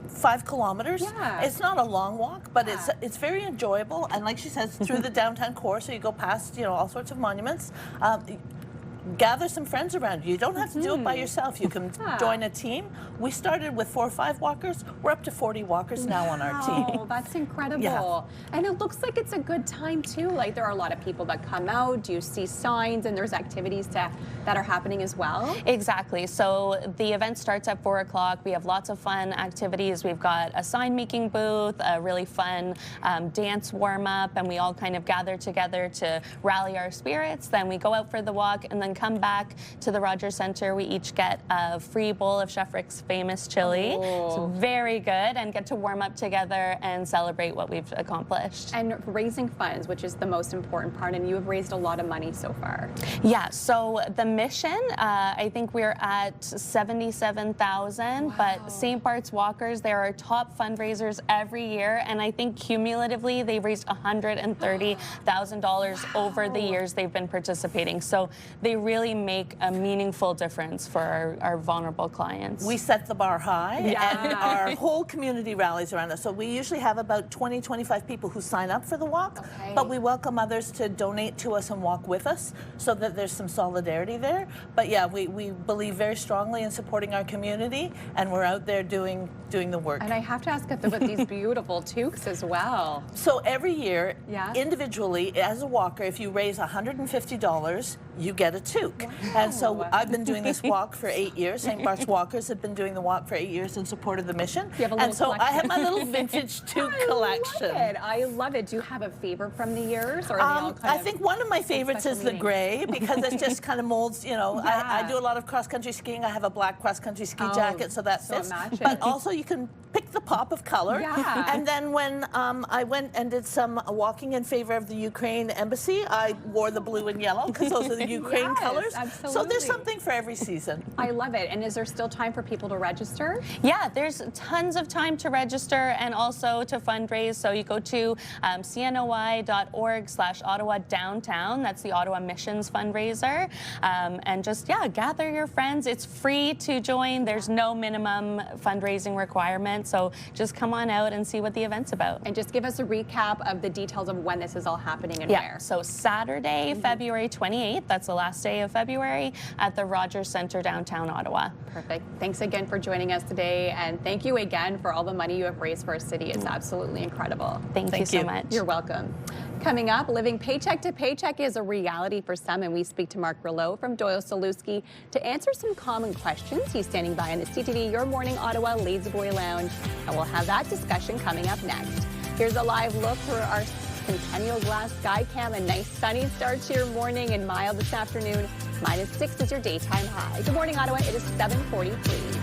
5 kilometers. Yeah. It's not a long walk, but it's very enjoyable. And like she says, through the downtown core, so you go past all sorts of monuments. gather some friends around you. You don't have to do it by yourself. You can join a team. We started with 4 or 5 walkers. We're up to 40 walkers now on our team. Oh, that's incredible. Yeah. And it looks like it's a good time too. Like there are a lot of people that come out. Do you see signs and there's activities that are happening as well? Exactly. So the event starts at 4 o'clock. We have lots of fun activities. We've got a sign making booth, a really fun dance warm up, and we all kind of gather together to rally our spirits. Then we go out for the walk and then come back to the Rogers Centre. We each get a free bowl of Chef Rick's famous chili. Oh. It's very good, and get to warm up together and celebrate what we've accomplished. And raising funds, which is the most important part, and you have raised a lot of money so far. Yeah, so the mission, I think we're at 77,000, but St. Bart's Walkers, they're our top fundraisers every year, and I think cumulatively they raised $130,000 over the years they've been participating. So they really make a meaningful difference for our vulnerable clients. We set the bar high, Yeah. and our whole community rallies around us. So we usually have about 20, 25 people who sign up for the walk, but we welcome others to donate to us and walk with us so that there's some solidarity there. But yeah, we believe very strongly in supporting our community, and we're out there doing the work. And I have to ask about these beautiful toques as well. So every year, individually, as a walker, if you raise $150, you get a toque. And so I've been doing this walk for 8 years. St. Bart's Walkers have been doing the walk for 8 years in support of the mission. You have a and little so I have my collection. little vintage toque collection. I love it. Do you have a favorite from the years? Or are they all kind I think one of my favorites is the gray, because it just kind of molds, you know, I do a lot of cross-country skiing. I have a black cross-country ski jacket, so that fits. But also you can pick the pop of color. Yeah. And then when I went and did some walking in favor of the Ukraine embassy, I wore the blue and yellow because those are the Ukraine colors. Absolutely. So there's something for every season. I love it. And is there still time for people to register? Yeah, there's tons of time to register and also to fundraise. So you go to cnoi.org/Ottawa Downtown. That's the Ottawa Missions fundraiser. And just, gather your friends. It's free to join. There's no minimum fundraising requirement. So just come on out and see what the event's about. And just give us a recap of the details of when this is all happening and where. So Saturday, February 28th, that's the last day of February, at the Rogers Centre, downtown Ottawa. Perfect. Thanks again for joining us today, and thank you again for all the money you have raised for our city. It's absolutely incredible. Thank you so much. You're welcome. Coming up, living paycheck to paycheck is a reality for some, and we speak to Mark Rouleau from Doyle-Saluski to answer some common questions. He's standing by in the CTV Your Morning Ottawa Lazy Boy Lounge, and we'll have that discussion coming up next. Here's a live look through our Centennial Glass Sky Cam. A nice sunny start to your morning and mild this afternoon. -6 is your daytime high. Good morning, Ottawa. It is 7:43.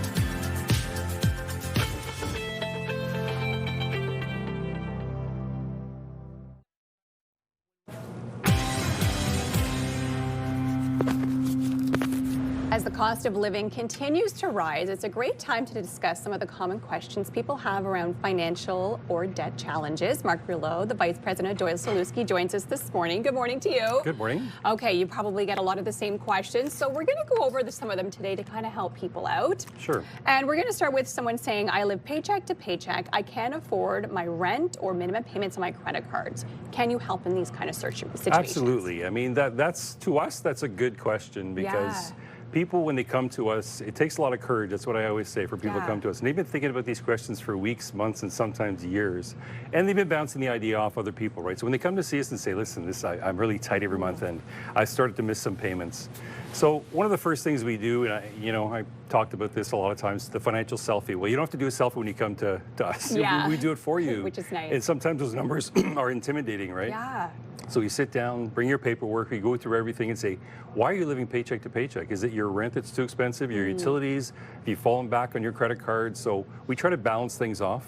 As the cost of living continues to rise, it's a great time to discuss some of the common questions people have around financial or debt challenges. Mark Rouleau, the Vice President of Doyle-Saluski, joins us this morning. Good morning to you. Good morning. Okay, you probably get a lot of the same questions, so we're going to go over some of them today to kind of help people out. Sure. And we're going to start with someone saying, I live paycheck to paycheck. I can't afford my rent or minimum payments on my credit cards. Can you help in these kind of situations? Absolutely. I mean, that's to us, that's a good question, because people, when they come to us, it takes a lot of courage. That's what I always say for people to come to us. And they've been thinking about these questions for weeks, months, and sometimes years. And they've been bouncing the idea off other people, right? So when they come to see us and say, listen, I'm really tight every month and I started to miss some payments. So one of the first things we do, and I talked about this a lot of times, the financial selfie. Well, you don't have to do a selfie when you come to us. Yeah. We do it for you. Which is nice. And sometimes those numbers are intimidating, right? Yeah. So you sit down, bring your paperwork, we go through everything and say, why are you living paycheck to paycheck? Is it your rent that's too expensive, your utilities? Have you fallen back on your credit card? So we try to balance things off,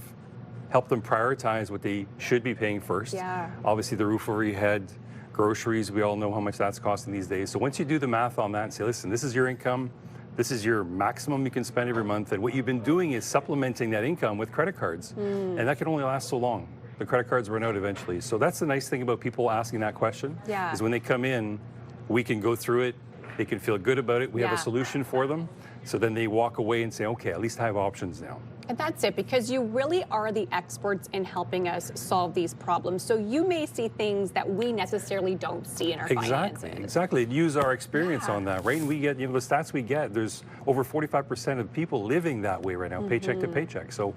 help them prioritize what they should be paying first. Yeah. Obviously the roof over your head, groceries, we all know how much that's costing these days. So once you do the math on that and say, listen, this is your income, this is your maximum you can spend every month, and what you've been doing is supplementing that income with credit cards. And that can only last so long. The credit cards run out eventually. So that's the nice thing about people asking that question, is when they come in, we can go through it, they can feel good about it, we have a solution for them. So then they walk away and say, okay, at least I have options now. And that's it, because you really are the experts in helping us solve these problems. So you may see things that we necessarily don't see in our finances. Exactly. Use our experience on that, right? And we get, the stats we get, there's over 45% of people living that way right now, paycheck to paycheck. So,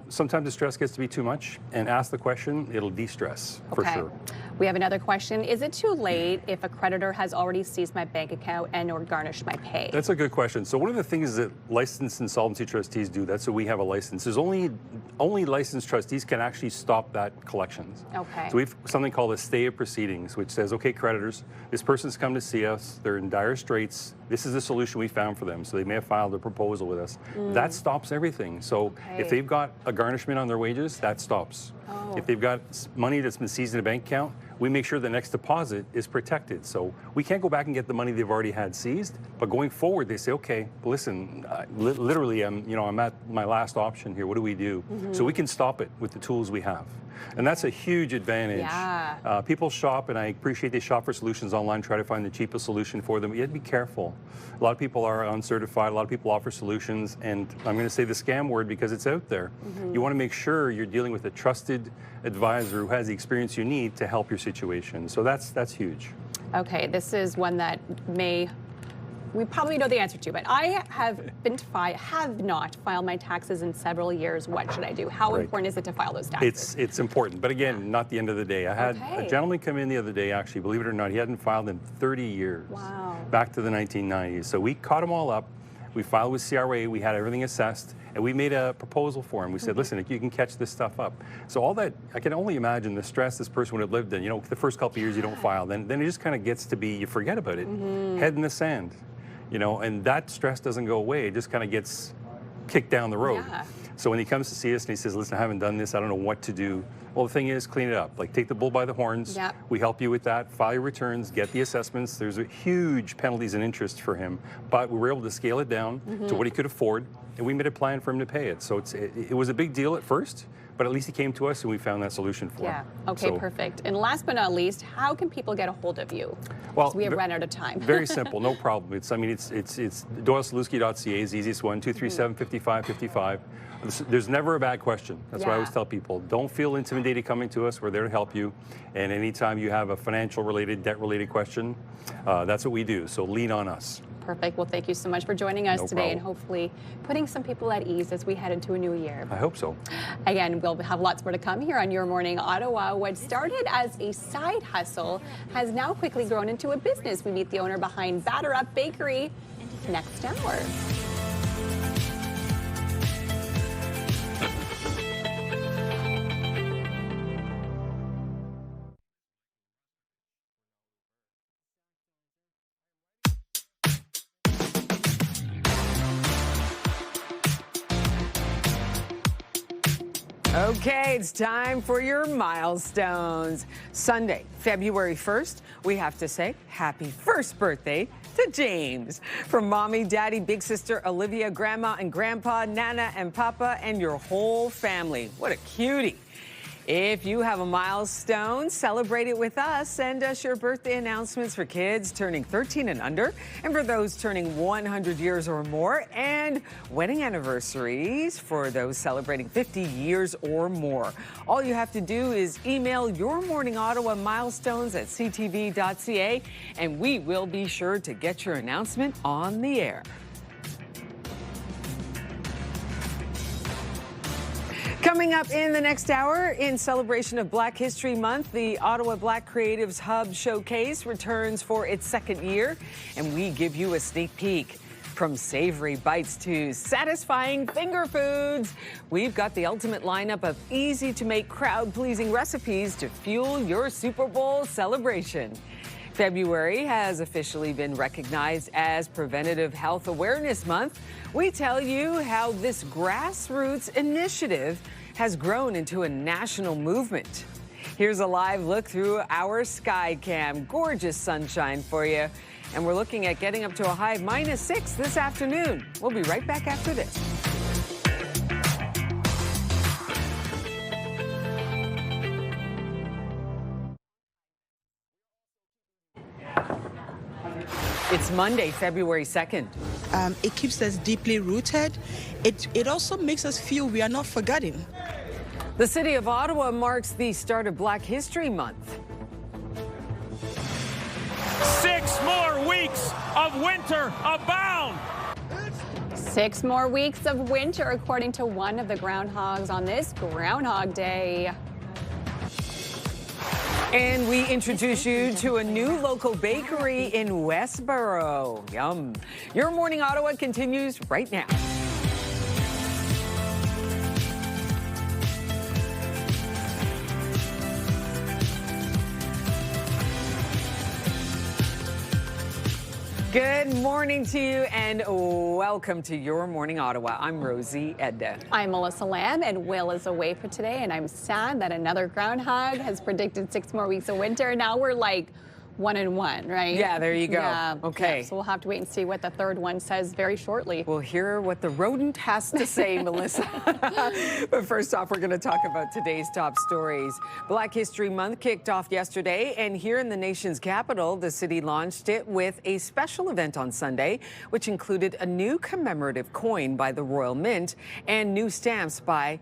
sometimes the stress gets to be too much, and ask the question, it'll de-stress for sure. We have another question. Is it too late if a creditor has already seized my bank account and or garnished my pay? That's a good question. So one of the things that licensed insolvency trustees do, that's what we have a license, is only licensed trustees can actually stop that collections. Okay. So we have something called a stay of proceedings, which says, okay, creditors, this person's come to see us, they're in dire straits, this is the solution we found for them. So they may have filed a proposal with us. That stops everything. So if they've got a garnishment on their wages, that stops. If they've got money that's been seized in a bank account, we make sure the next deposit is protected. So we can't go back and get the money they've already had seized, but going forward, they say, okay, listen, literally, I'm at my last option here. What do we do? So we can stop it with the tools we have. And that's a huge advantage. Yeah. People shop, and I appreciate they shop for solutions online, try to find the cheapest solution for them. You have to be careful. A lot of people are uncertified. A lot of people offer solutions, and I'm going to say the scam word because it's out there. You want to make sure you're dealing with a trusted advisor who has the experience you need to help your situation. So that's huge. Okay, this is one that we probably know the answer to, but I have not filed my taxes in several years. What should I do? How important is it to file those taxes? It's important, but again, not the end of the day. I had a gentleman come in the other day, actually, believe it or not, he hadn't filed in 30 years. Wow. Back to the 1990s. So we caught them all up. We filed with CRA, we had everything assessed, and we made a proposal for him. We said, listen, you can catch this stuff up. So all that, I can only imagine the stress this person would have lived in. The first couple of years you don't file, then it just kind of gets to be, you forget about it. Head in the sand. And that stress doesn't go away. It just kind of gets kicked down the road. Yeah. So when he comes to see us and he says, listen, I haven't done this, I don't know what to do. Well, the thing is, clean it up. Like, take the bull by the horns. Yep. We help you with that. File your returns, get the assessments. There's a huge penalties and interest for him, but we were able to scale it down to what he could afford, and we made a plan for him to pay it. So it was a big deal at first, but at least he came to us and we found that solution for him. Okay, perfect. And last but not least, how can people get a hold of you? Well, we have run out of time. Very simple, no problem. It's doylesalewski.ca is the easiest one, 237-5555. There's never a bad question. That's why I always tell people, don't feel intimidated coming to us. We're there to help you. And anytime you have a financial related, debt related question, that's what we do. So lean on us. Perfect. Well, thank you so much for joining us today, problem. and hopefully putting some people at ease as we head into a new year. I hope so. Again, we'll have lots more to come here on Your Morning Ottawa. What started as a side hustle has now quickly grown into a business. We meet the owner behind Batterup Bakery next hour. Okay, it's time for your milestones. Sunday, February 1st, we have to say happy first birthday to James. From mommy, daddy, big sister Olivia, grandma and grandpa, Nana and Papa, and your whole family. What a cutie. If you have a milestone, celebrate it with us. Send us your birthday announcements for kids turning 13 and under, and for those turning 100 years or more, and wedding anniversaries for those celebrating 50 years or more. All you have to do is email Your Morning Ottawa milestones at ctv.ca, and we will be sure to get your announcement on the air. Coming up in the next hour, in celebration of Black History Month, the Ottawa Black Creatives Hub Showcase returns for its second year, and we give you a sneak peek. From savory bites to satisfying finger foods, we've got the ultimate lineup of easy-to-make, crowd-pleasing recipes to fuel your Super Bowl celebration. February has officially been recognized as Preventative Health Awareness Month. We tell you how this grassroots initiative has grown into a national movement. Here's a live look through our sky cam. Gorgeous sunshine for you. And we're looking at getting up to a high of -6 this afternoon. We'll be right back after this. It's Monday, February 2nd. It keeps us deeply rooted. It also makes us feel we are not forgotten. The city of Ottawa marks the start of Black History Month. 6 more weeks of winter abound. 6 more weeks of winter, according to one of the groundhogs on this Groundhog Day. And we introduce you to a new local bakery in Westboro. Yum. Your Morning Ottawa continues right now. Good morning to you and welcome to Your Morning Ottawa. I'm Rosie Edda. I'm Melissa Lamb and Will is away for today, and I'm sad that another groundhog has predicted 6 more weeks of winter. Now we're like 1-1, right? Yeah, there you go. Yeah, okay. Yeah, so we'll have to wait and see what the third one says very shortly. We'll hear what the rodent has to say, Melissa. But first off, we're going to talk about today's top stories. Black History Month kicked off yesterday, and here in the nation's capital, the city launched it with a special event on Sunday, which included a new commemorative coin by the Royal Mint and new stamps by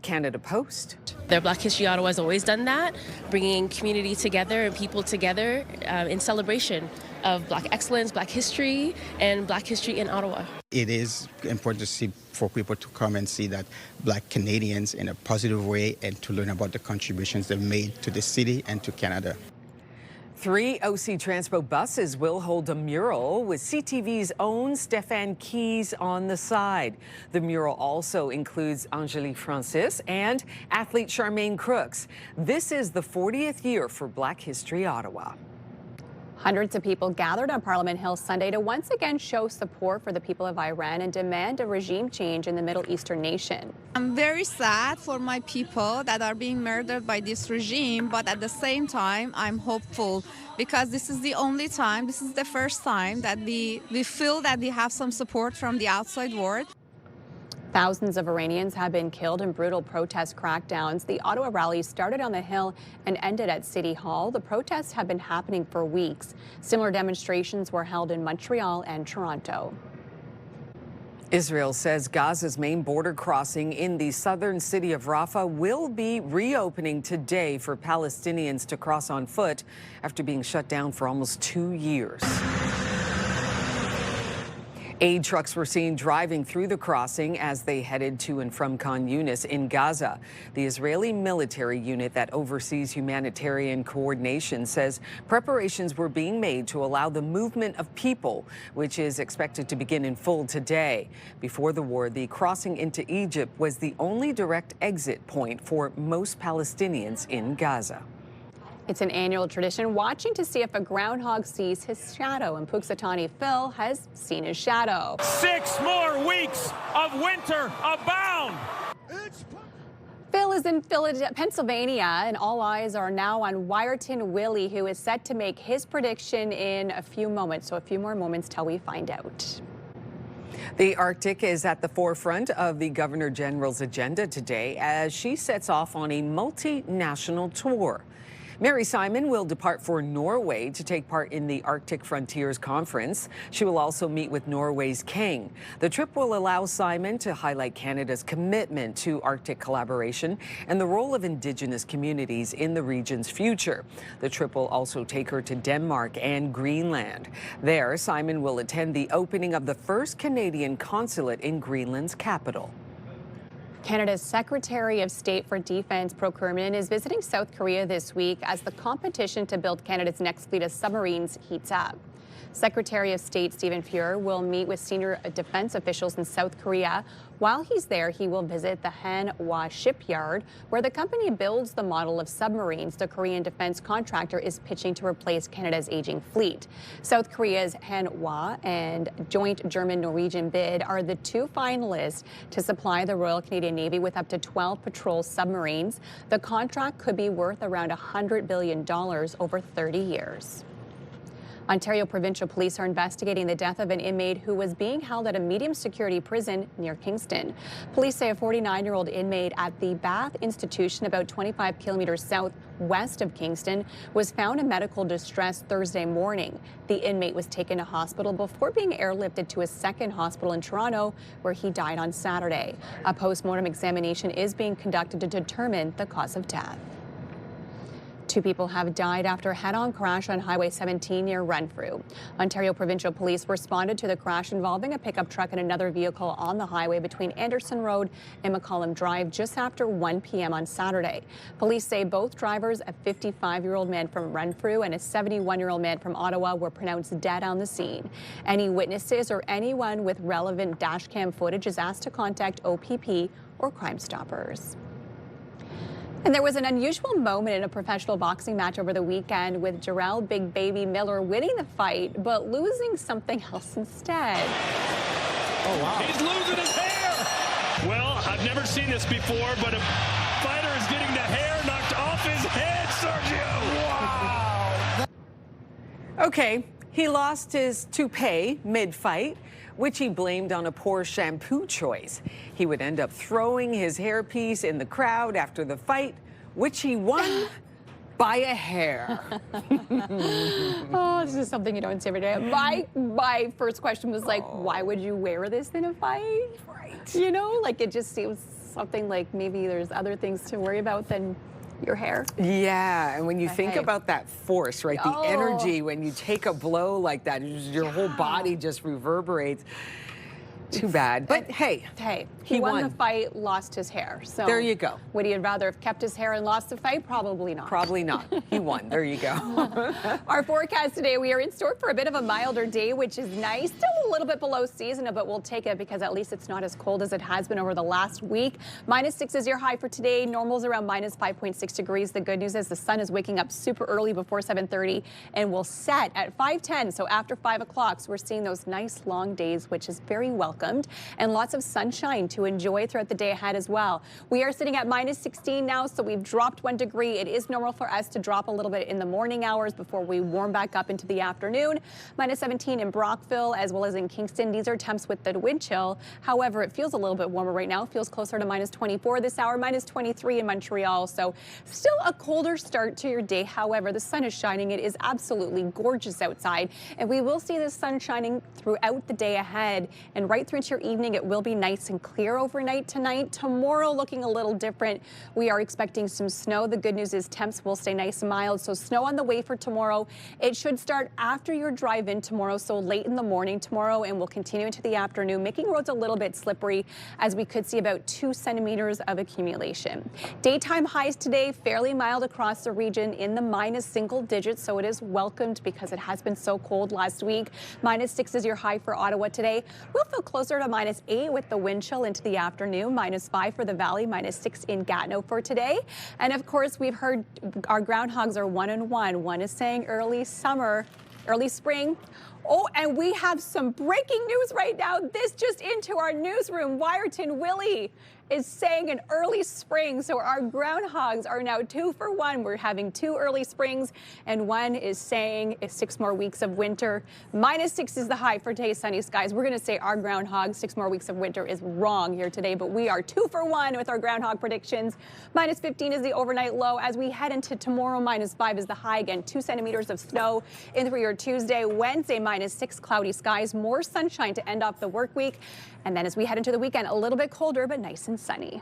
Canada Post. Their Black History Ottawa has always done that, bringing community together and people together in celebration of Black excellence, Black history, and Black history in Ottawa. It is important to see for people to come and see that Black Canadians in a positive way and to learn about the contributions they've made to the city and to Canada. 3 OC Transpo buses will hold a mural with CTV's own Stéphane Keys on the side. The mural also includes Angélique Francis and athlete Charmaine Crooks. This is the 40th year for Black History Ottawa. Hundreds of people gathered on Parliament Hill Sunday to once again show support for the people of Iran and demand a regime change in the Middle Eastern nation. I'm very sad for my people that are being murdered by this regime, but at the same time, I'm hopeful because this is the only time, this is the first time that we feel that we have some support from the outside world. Thousands of Iranians have been killed in brutal protest crackdowns. The Ottawa rally started on the Hill and ended at City Hall. The protests have been happening for weeks. Similar demonstrations were held in Montreal and Toronto. Israel says Gaza's main border crossing in the southern city of Rafah will be reopening today for Palestinians to cross on foot after being shut down for almost 2 years. Aid trucks were seen driving through the crossing as they headed to and from Khan Yunis in Gaza. The Israeli military unit that oversees humanitarian coordination says preparations were being made to allow the movement of people, which is expected to begin in full today. Before the war, the crossing into Egypt was the only direct exit point for most Palestinians in Gaza. It's an annual tradition, watching to see if a groundhog sees his shadow. And Puxatani Phil has seen his shadow. 6 more weeks of winter abound. Phil is in Pennsylvania, and all eyes are now on Wyerton Willie, who is set to make his prediction in a few moments. So a few more moments till we find out. The Arctic is at the forefront of the Governor General's agenda today as she sets off on a multinational tour. Mary Simon will depart for Norway to take part in the Arctic Frontiers Conference. She will also meet with Norway's king. The trip will allow Simon to highlight Canada's commitment to Arctic collaboration and the role of Indigenous communities in the region's future. The trip will also take her to Denmark and Greenland. There, Simon will attend the opening of the first Canadian consulate in Greenland's capital. Canada's Secretary of State for Defense Procurement is visiting South Korea this week as the competition to build Canada's next fleet of submarines heats up. Secretary of State Stephen Fuhr will meet with senior defense officials in South Korea. While he's there, he will visit the Hanwha shipyard, where the company builds the model of submarines the Korean defense contractor is pitching to replace Canada's aging fleet. South Korea's Hanwha and joint German-Norwegian bid are the 2 finalists to supply the Royal Canadian Navy with up to 12 patrol submarines. The contract could be worth around $100 billion over 30 years. Ontario Provincial Police are investigating the death of an inmate who was being held at a medium security prison near Kingston. Police say a 49-year-old inmate at the Bath Institution, about 25 kilometers southwest of Kingston, was found in medical distress Thursday morning. The inmate was taken to hospital before being airlifted to a second hospital in Toronto, where he died on Saturday. A post-mortem examination is being conducted to determine the cause of death. 2 people have died after a head-on crash on Highway 17 near Renfrew. Ontario Provincial Police responded to the crash involving a pickup truck and another vehicle on the highway between Anderson Road and McCollum Drive just after 1 p.m. on Saturday. Police say both drivers, a 55-year-old man from Renfrew and a 71-year-old man from Ottawa, were pronounced dead on the scene. Any witnesses or anyone with relevant dashcam footage is asked to contact OPP or Crime Stoppers. And there was an unusual moment in a professional boxing match over the weekend with Jarrell Big Baby Miller winning the fight, but losing something else instead. Oh, wow. He's losing his hair. Well, I've never seen this before, but a fighter is getting the hair knocked off his head, Sergio. Wow. Okay, he lost his toupee mid-fight, which he blamed on a poor shampoo choice. He would end up throwing his hairpiece in the crowd after the fight, which he won by a hair. Oh, this is something you don't see every day. My first question was like, why would you wear this in a fight? Right. You know, like it just seems something like maybe there's other things to worry about than your hair. Yeah, and when you think about that force, right, the energy when you take a blow like that, your whole body just reverberates. Too bad, but hey, he won the fight, lost his hair. So there you go. Would he rather have kept his hair and lost the fight? Probably not. Probably not. He won. There you go. Our forecast today, we are in store for a bit of a milder day, which is nice. Still a little bit below seasonal, but we'll take it because at least it's not as cold as it has been over the last week. -6 is your high for today. Normal's around -5.6 degrees. The good news is the sun is waking up super early before 7:30 and will set at 5:10. So after 5 o'clock, so we're seeing those nice long days, which is very welcomed, and lots of sunshine to enjoy throughout the day ahead as well. We are sitting at -16 now, so we've dropped 1 degree. It is normal for us to drop a little bit in the morning hours before we warm back up into the afternoon. -17 in Brockville as well as in Kingston. These are temps with the wind chill. However, it feels a little bit warmer right now. It feels closer to -24 this hour, -23 in Montreal. So still a colder start to your day. However, the sun is shining. It is absolutely gorgeous outside, and we will see the sun shining throughout the day ahead and right through into your evening. It will be nice and clear overnight tonight. Tomorrow looking a little different. We are expecting some snow. The good news is temps will stay nice and mild. So snow on the way for tomorrow. It should start after your drive in tomorrow, so late in the morning tomorrow, and will continue into the afternoon, making roads a little bit slippery as we could see about 2 centimeters of accumulation. Daytime highs today, fairly mild across the region in the -single digits, so it is welcomed because it has been so cold last week. -6 is your high for Ottawa today. We'll feel closer to -8 with the wind chill into the afternoon. -5 for the valley, -6 in Gatineau for today. And of course, we've heard our groundhogs are 1 and 1. One is saying early summer, early spring. Oh, and we have some breaking news right now. This just into our newsroom. Wyerton Willie is saying an early spring. So our groundhogs are now 2 for 1. We're having 2 early springs, and one is saying 6 more weeks of winter. -6 is the high for today, sunny skies. We're going to say our groundhogs 6 more weeks of winter is wrong here today, but we are 2 for 1 with our groundhog predictions. -15 is the overnight low. As we head into tomorrow, -5 is the high. Again, 2 centimeters of snow in for your Tuesday. Wednesday, -6, cloudy skies, more sunshine to end off the work week. And then as we head into the weekend, a little bit colder, but nice and sunny.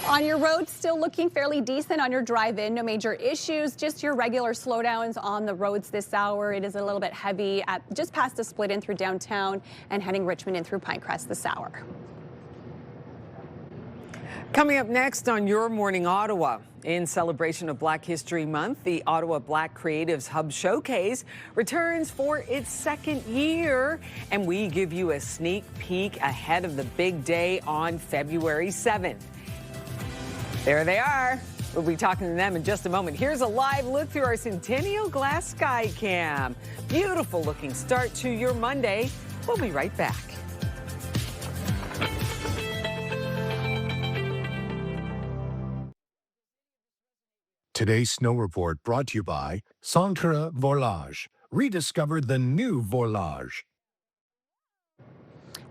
On your road, still looking fairly decent on your drive-in. No major issues, just your regular slowdowns on the roads this hour. It is a little bit heavy at just past the split in through downtown and heading Richmond in through Pinecrest this hour. Coming up next on Your Morning Ottawa, in celebration of Black History Month, the Ottawa Black Creatives Hub Showcase returns for its 2nd year, and we give you a sneak peek ahead of the big day on February 7th. There they are. We'll be talking to them in just a moment. Here's a live look through our Centennial Glass Sky Cam. Beautiful looking start to your Monday. We'll be right back. Today's snow report brought to you by Centre Volage. Rediscover the new Volage.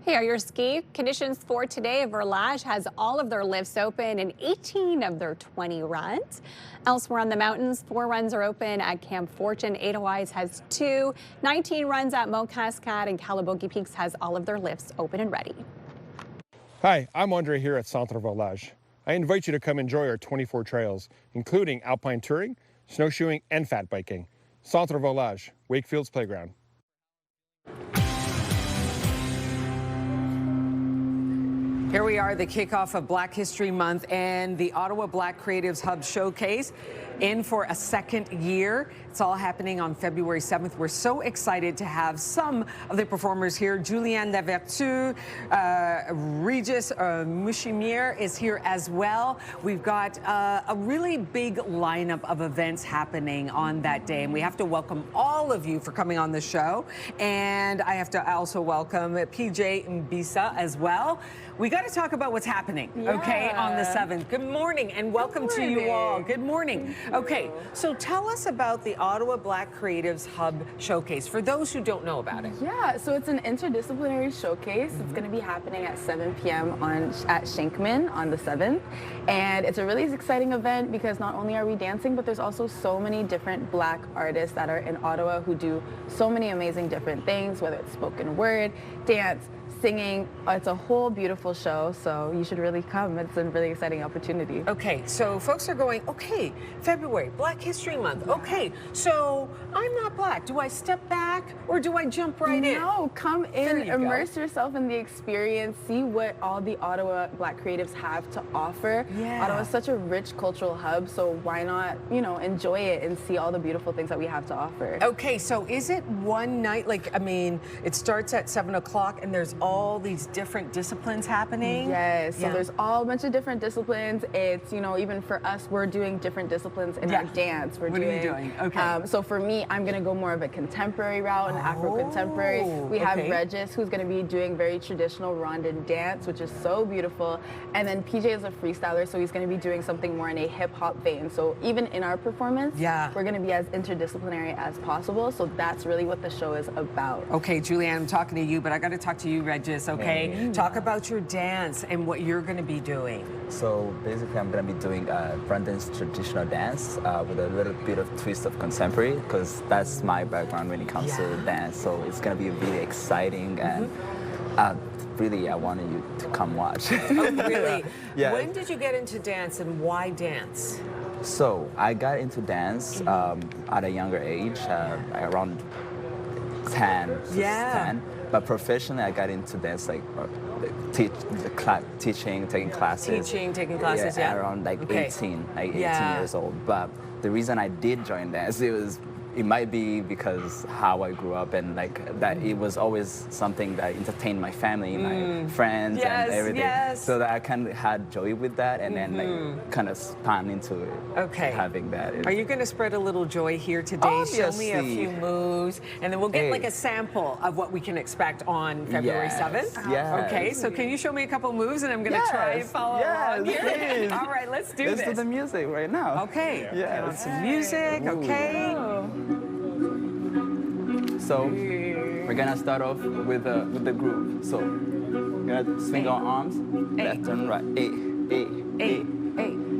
Here are your ski conditions for today. Volage has all of their lifts open and 18 of their 20 runs. Elsewhere on the mountains, 4 runs are open at Camp Fortune. Edelweiss has 2, 19 runs at Mount Cascade, and Calabogie Peaks has all of their lifts open and ready. Hi, I'm Andre here at Centre Volage. I invite you to come enjoy our 24 trails, including alpine touring, snowshoeing, and fat biking. Centre Volage, Wakefield's playground. Here we are, the kickoff of Black History Month and the Ottawa Black Creatives Hub Showcase in for a second year. It's all happening on February 7th. We're so excited to have some of the performers here. Julianne Lavertu, Regis Mouchimier is here as well. We've got a really big lineup of events happening on that day, and we have to welcome all of you for coming on the show. And I have to also welcome PJ Mbisa as well. We got to talk about what's happening, okay, on the 7th. Good morning and welcome to you all. Good morning. Okay, so tell us about the Ottawa Black Creatives Hub Showcase for those who don't know about it. Yeah, so it's an interdisciplinary showcase. It's going to be happening at 7 p.m. at Shankman on the 7th. And it's a really exciting event because not only are we dancing, but there's also so many different Black artists that are in Ottawa who do so many amazing different things, whether it's spoken word, dance, singing. It's a whole beautiful show, so you should really come. It's a really exciting opportunity. Okay, so folks are going, okay, February, Black History Month. Okay, so I'm not Black. Do I step back or do I jump right in? No, come in, immerse yourself in the experience, see what all the Ottawa Black creatives have to offer. Yeah. Ottawa is such a rich cultural hub, so why not, enjoy it and see all the beautiful things that we have to offer. Okay, so is it one night? Like, I mean, it starts at 7 o'clock and there's all these different disciplines happening? Yes, so there's all a bunch of different disciplines. It's, even for us, we're doing different disciplines in our dance. What are you doing? Okay. So for me, I'm going to go more of a contemporary route, an Afro-contemporary. We have Regis, who's going to be doing very traditional Rwandan dance, which is so beautiful. And then PJ is a freestyler, so he's going to be doing something more in a hip-hop vein. So even in our performance, we're going to be as interdisciplinary as possible. So that's really what the show is about. Okay, Julianne, I'm talking to you, but I got to talk to you, Regis, okay? Hey. Talk about your dance and what you're going to be doing. So basically, I'm going to be doing Rwandan's traditional dance with a little bit of twist of contemporary, because that's my background when it comes to dance. So it's going to be really exciting, and really, I wanted you to come watch. Oh, really? Yeah. When did you get into dance and why dance? So I got into dance at a younger age, around 10. But professionally, I got into dance teaching, taking classes. Taking classes, around 18 years old. But the reason I did join dance, it might be because how I grew up, and that it was always something that entertained my family, my friends, and everything. So that I kind of had joy with that, and then kind of spun into it. Having that. Are you going to spread a little joy here today? Obviously. Show me a few moves, and then we'll get a sample of what we can expect on February 7th. Yes. Okay, so can you show me a couple moves, and I'm going to try and follow along here. Please. All right, let's do this. Let's do the music right now. Okay. Get on some music. Okay. So we're gonna start off with the groove. So we're gonna swing our arms left and right.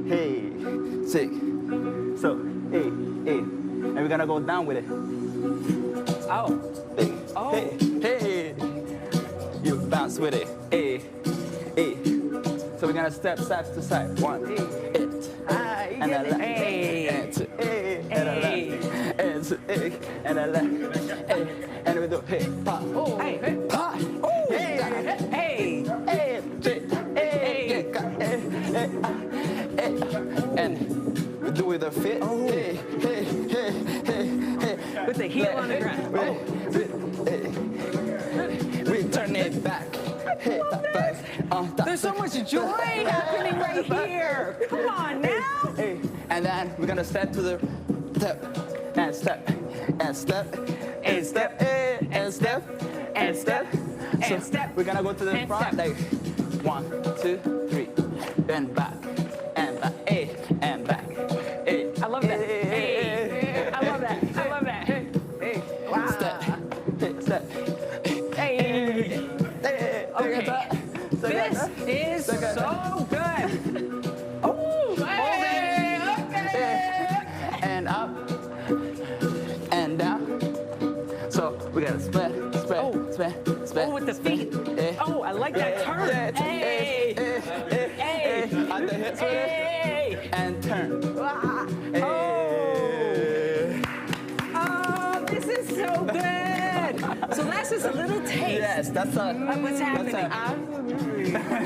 Hey, sick. So and we're gonna go down with it. Hey. You bounce with it. So we're gonna step side to side. 1, and a left, and 2, and a left, and 2, and a left, and we do hey, pa, pa, and we do with the feet, with the heel on the ground. We turn it back. There's so much joy happening right here. Come on now. And then we're gonna step to the step and step and step and step and step and step and step. We're gonna go to the front like 1, 2, 3, then back and back, and back. I love that. Hey. I love that. I love that. Hey. Wow. Step. Hey. Okay. This is so good. Oh, hey. Okay. And up. And down. So we gotta split. Oh, with the feet. Oh, I like that turn. Hey. Hey. On the hips with it. And turn. Oh, this is so good. So that's just a little taste. Yes, that's what's happening.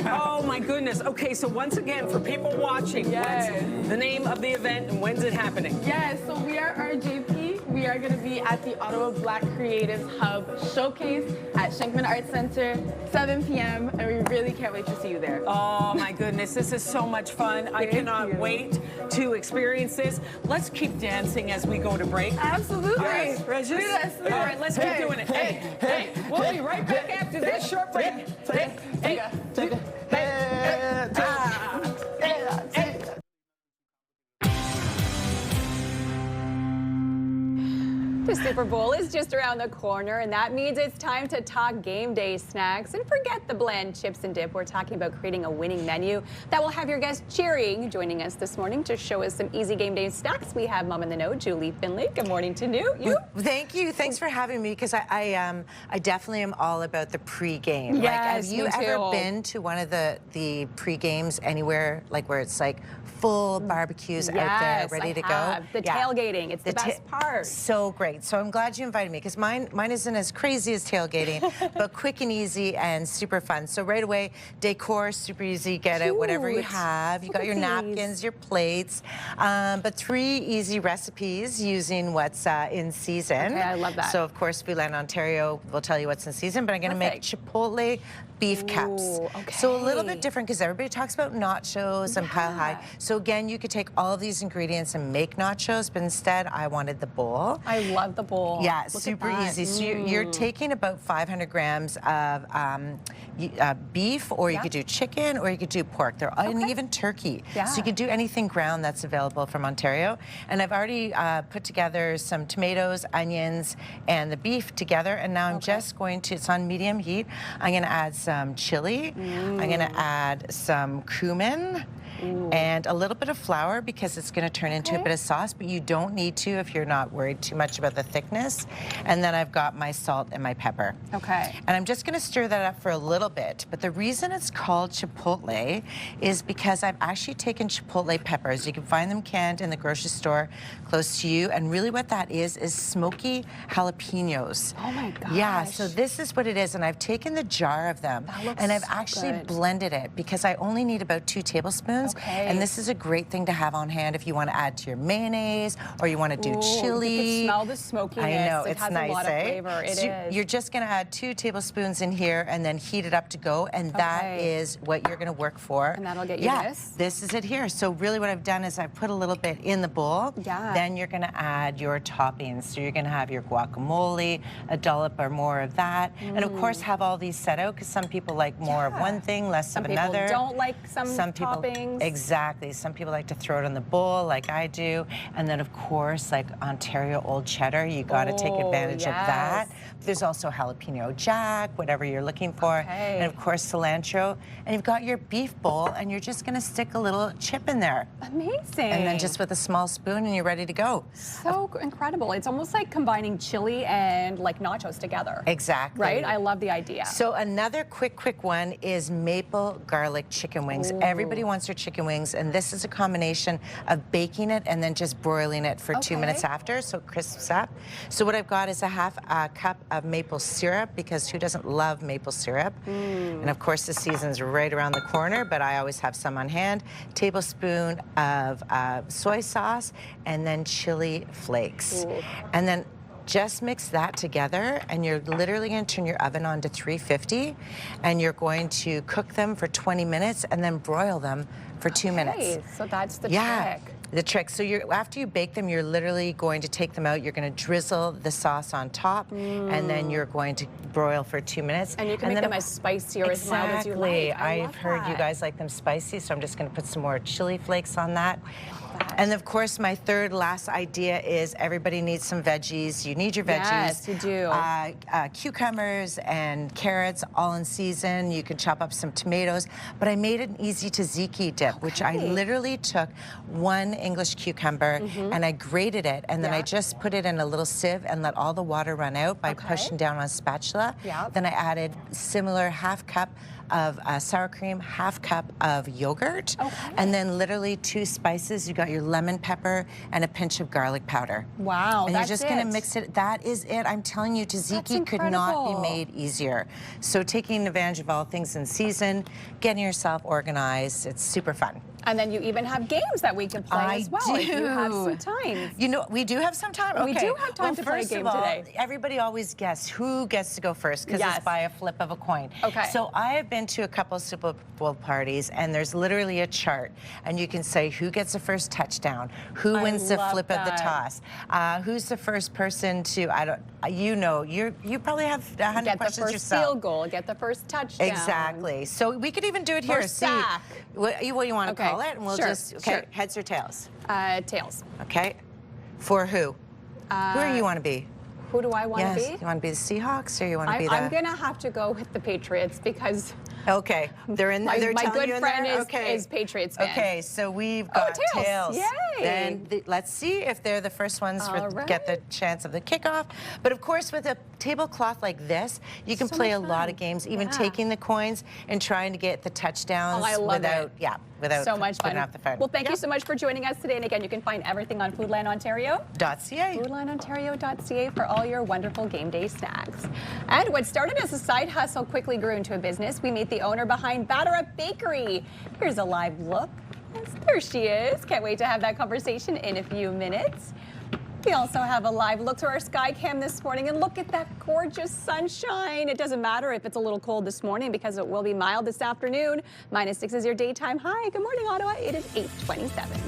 Oh my goodness. Okay, so once again, for people watching, what's the name of the event and when's it happening? Yes, so we are RJP. We are going to be at the Ottawa Black Creatives Hub Showcase at Shenkman Arts Center, 7 p.m. and we really can't wait to see you there. Oh my goodness, this is so much fun. I cannot wait to experience this. Let's keep dancing as we go to break. Absolutely. Yes, Regis? Yes. All right, let's keep doing it. Hey. We'll be right back after this short break. The Super Bowl is just around the corner, and that means it's time to talk game day snacks. And forget the bland chips and dip. We're talking about creating a winning menu that will have your guests cheering. Joining us this morning to show us some easy game day snacks, we have Mom in the Know, Julie Finley. Good morning to you. Thank you. Thanks for having me, because I definitely am all about the pre-game. Yes, like, have you me ever too. been to one of the pre-games anywhere, like where it's like full barbecues out there, ready to go? The tailgating, it's the best part. So great. So I'm glad you invited me, because mine isn't as crazy as tailgating, but quick and easy and super fun. So right away, decor, super easy, get out whatever you have. You got your napkins, your plates, but 3 easy recipes using what's in season. Okay, I love that. So of course, Foodland Ontario will tell you what's in season, but I'm gonna make Chipotle beef cups. Okay. So a little bit different, because everybody talks about nachos and pile high. So again, you could take all of these ingredients and make nachos, but instead I wanted the bowl. I love the bowl. Yeah, Look super at that. easy. So you're taking about 500 grams of beef, or you could do chicken, or you could do pork. And even turkey. Yeah. So you could do anything ground that's available from Ontario. And I've already put together some tomatoes, onions, and the beef together. And now I'm just going to, it's on medium heat, I'm gonna add some chili. I'm gonna add some cumin. And a little bit of flour, because it's going to turn into a bit of sauce, but you don't need to if you're not worried too much about the thickness. And then I've got my salt and my pepper. Okay. And I'm just going to stir that up for a little bit. But the reason it's called Chipotle is because I've actually taken Chipotle peppers. You can find them canned in the grocery store close to you. And really what that is smoky jalapenos. Oh my gosh. Yeah, so this is what it is. And I've taken the jar of them, and I've actually blended it, because I only need about 2 tablespoons. Okay. And this is a great thing to have on hand if you want to add to your mayonnaise, or you want to do chili. You can smell the smokiness. I know, it it's has nice, a lot of flavor. It so is. You're just going to add 2 tablespoons in here and then heat it up to go, and that is what you're going to work for. And that'll get you this? This is it here. So really what I've done is I've put a little bit in the bowl. Yeah. Then you're going to add your toppings. So you're going to have your guacamole, a dollop or more of that. And of course have all these set out, because some people like more of one thing, less of another. Some people don't like some people, toppings. Exactly. Some people like to throw it in the bowl like I do. And then of course, like Ontario Old Cheddar, you got to take advantage of that. There's also jalapeno jack, whatever you're looking for. And of course cilantro. And you've got your beef bowl, and you're just going to stick a little chip in there. Amazing. And then just with a small spoon, and you're ready to go. So incredible. It's almost like combining chili and like nachos together. Exactly. Right? I love the idea. So another quick one is maple garlic chicken wings. Everybody wants their chicken wings, and this is a combination of baking it and then just broiling it for 2 minutes after, so it crisps up. So what I've got is a half cup of maple syrup, because who doesn't love maple syrup? And of course the season's right around the corner, but I always have some on hand. Tablespoon of soy sauce, and then chili flakes. And then just mix that together, and you're literally going to turn your oven on to 350, and you're going to cook them for 20 minutes and then broil them for 2 minutes. So that's the trick. trick. The trick. So after you bake them, you're literally going to take them out. You're going to drizzle the sauce on top, and then you're going to broil for 2 minutes. And you can make them as spicy or as mild as you like. I've heard you guys like them spicy, so I'm just going to put some more chili flakes on that. that. And of course, my third last idea is everybody needs some veggies. You need your veggies. Yes, you do. Cucumbers and carrots, all in season. You can chop up some tomatoes. But I made an easy tzatziki dip, which I literally took one English cucumber and I grated it, and then I just put it in a little sieve and let all the water run out by pushing down on a spatula. Then I added similar half cup of sour cream, half cup of yogurt, and then literally 2 spices. You got your lemon pepper and a pinch of garlic powder. Wow, and that's you're just gonna mix it. That is it. I'm telling you, tzatziki could not be made easier. So taking advantage of all things in season, getting yourself organized, it's super fun. And then you even have games that we can play as well if you have some time. You know, we do have some time? Okay. We do have time to play a game today. Everybody always guess who gets to go first because it's by a flip of a coin. Okay. So I have been to a couple of Super Bowl parties and there's literally a chart and you can say who gets the first touchdown, who wins the flip of the toss, who's the first person to, you probably have 100 questions yourself. Get the first field goal, get the first touchdown. Exactly. So we could even do it here. See what you want to call it, and we'll heads or tails? Tails. Okay. For who? Who do you want to be? Who do I want to be? You want to be the Seahawks, or you want to be the... I'm going to have to go with the Patriots because... Okay, they're in there. My good friend is Patriots fan. Okay, so we've got tails. Yay! Then let's see if they're the first ones to get the chance of the kickoff. But of course, with a tablecloth like this, you can play a lot of games, even taking the coins and trying to get the touchdowns without so much fun. putting off the phone. Well, thank you so much for joining us today. And again, you can find everything on foodlandontario.ca. Foodlandontario.ca for all your wonderful game day snacks. And what started as a side hustle quickly grew into a business. We meet the owner behind Batterup Bakery. Here's a live look. Yes, there she is. Can't wait to have that conversation in a few minutes. We also have a live look through our sky cam this morning, and look at that gorgeous sunshine. It doesn't matter if it's a little cold this morning because it will be mild this afternoon. -6 is your daytime high. Good morning, Ottawa. It is 8:27.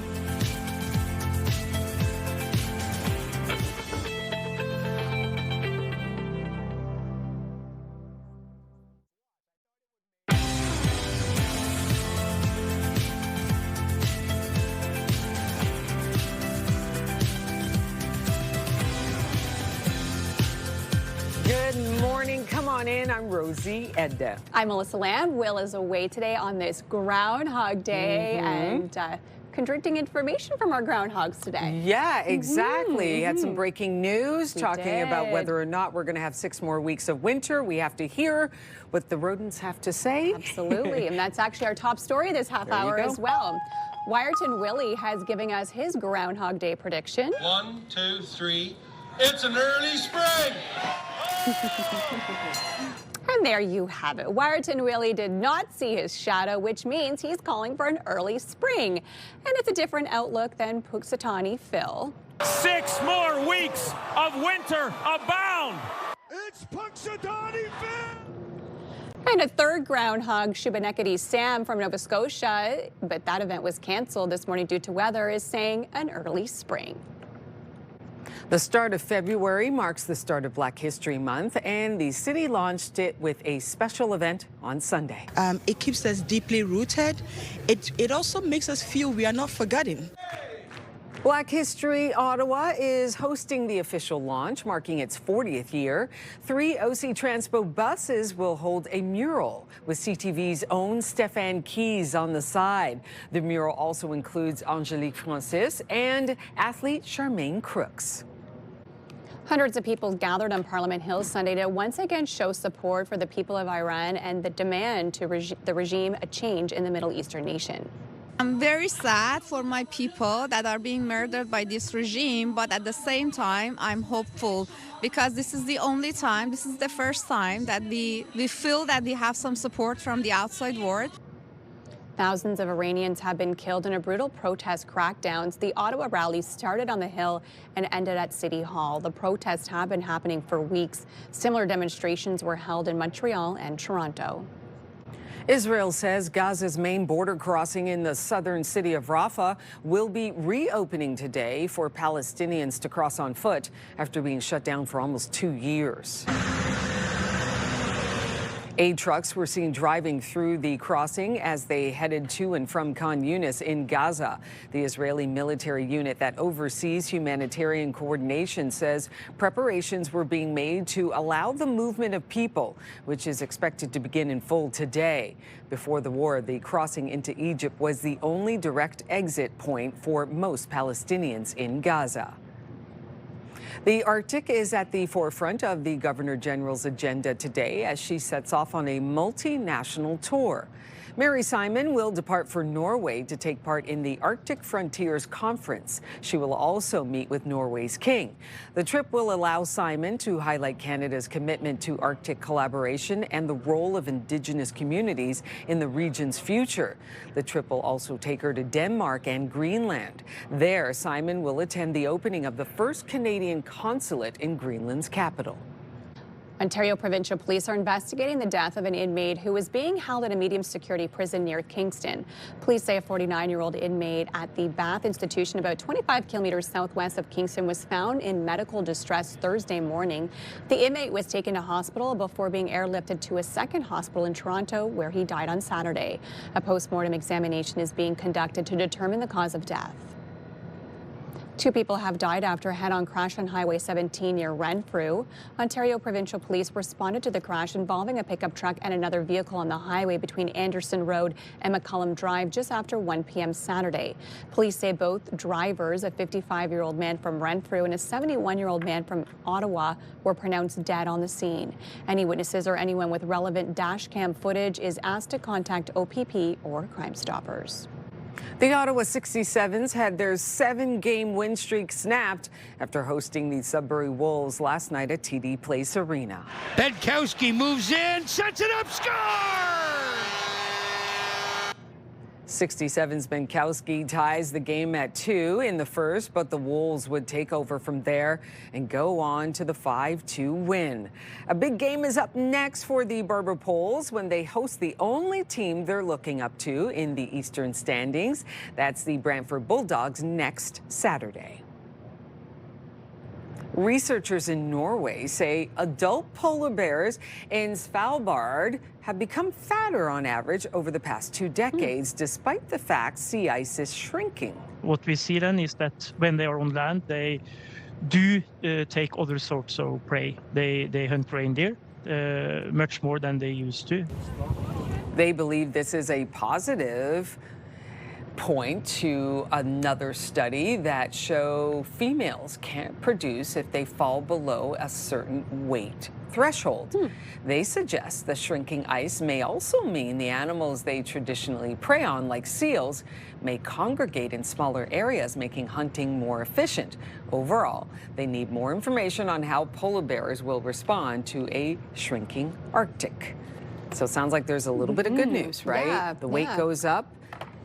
Good morning. Come on in. I'm Rosie Edda. I'm Melissa Lamb. Will is away today on this Groundhog Day and contradicting information from our groundhogs today. Yeah, exactly. Had some breaking news talking about whether or not we're going to have 6 more weeks of winter. We have to hear what the rodents have to say. Absolutely. And that's actually our top story this half hour as well. Wyerton Willie has given us his Groundhog Day prediction. 1, 2, 3. It's an early spring. And there you have it. Wyerton Willie did not see his shadow, which means he's calling for an early spring. And it's a different outlook than Punxsutawney Phil. 6 more weeks of winter abound. It's Punxsutawney Phil. And a third groundhog, Shubenacadie Sam from Nova Scotia, but that event was canceled this morning due to weather, is saying an early spring. The start of February marks the start of Black History Month, and the city launched it with a special event on Sunday. It keeps us deeply rooted. It also makes us feel we are not forgotten. Black History Ottawa is hosting the official launch, marking its 40th year. 3 OC Transpo buses will hold a mural with CTV's own Stéphane Keys on the side. The mural also includes Angélique Francis and athlete Charmaine Crooks. Hundreds of people gathered on Parliament Hill Sunday to once again show support for the people of Iran and the demand to the regime a change in the Middle Eastern nation. I'm very sad for my people that are being murdered by this regime, but at the same time, I'm hopeful because this is the only time, this is the first time that we feel that we have some support from the outside world. Thousands of Iranians have been killed in a brutal protest crackdowns. The Ottawa rally started on the Hill and ended at City Hall. The protests have been happening for weeks. Similar demonstrations were held in Montreal and Toronto. Israel says Gaza's main border crossing in the southern city of Rafah will be reopening today for Palestinians to cross on foot after being shut down for almost 2 years. Aid trucks were seen driving through the crossing as they headed to and from Khan Yunis in Gaza. The Israeli military unit that oversees humanitarian coordination says preparations were being made to allow the movement of people, which is expected to begin in full today. Before the war, the crossing into Egypt was the only direct exit point for most Palestinians in Gaza. The Arctic is at the forefront of the Governor General's agenda today as she sets off on a multinational tour. Mary Simon will depart for Norway to take part in the Arctic Frontiers Conference. She will also meet with Norway's king. The trip will allow Simon to highlight Canada's commitment to Arctic collaboration and the role of Indigenous communities in the region's future. The trip will also take her to Denmark and Greenland. There, Simon will attend the opening of the first Canadian consulate in Greenland's capital. Ontario Provincial Police are investigating the death of an inmate who was being held at a medium security prison near Kingston. Police say a 49-year-old inmate at the Bath Institution about 25 kilometers southwest of Kingston was found in medical distress Thursday morning. The inmate was taken to hospital before being airlifted to a second hospital in Toronto where he died on Saturday. A post-mortem examination is being conducted to determine the cause of death. 2 people have died after a head-on crash on Highway 17 near Renfrew. Ontario Provincial Police responded to the crash involving a pickup truck and another vehicle on the highway between Anderson Road and McCullum Drive just after 1 p.m. Saturday. Police say both drivers, a 55-year-old man from Renfrew and a 71-year-old man from Ottawa, were pronounced dead on the scene. Any witnesses or anyone with relevant dash cam footage is asked to contact OPP or Crime Stoppers. The Ottawa 67s had their 7-game win streak snapped after hosting the Sudbury Wolves last night at TD Place Arena. Benkowski moves in, sets it up, scores! 67's Benkowski ties the game at 2 in the first, but the Wolves would take over from there and go on to the 5-2 win. A big game is up next for the Barber Poles when they host the only team they're looking up to in the Eastern standings. That's the Brantford Bulldogs next Saturday. Researchers in Norway say adult polar bears in Svalbard have become fatter on average over the past 2 decades, despite the fact sea ice is shrinking. What we see then is that when they are on land, they do take other sorts of prey. They hunt reindeer much more than they used to. They believe this is a positive point to another study that show females can't produce if they fall below a certain weight threshold. They suggest the shrinking ice may also mean the animals they traditionally prey on, like seals, may congregate in smaller areas, making hunting more efficient. Overall, they need more information on how polar bears will respond to a shrinking Arctic. So it sounds like there's a little bit of good news, right? Yeah, the weight goes up,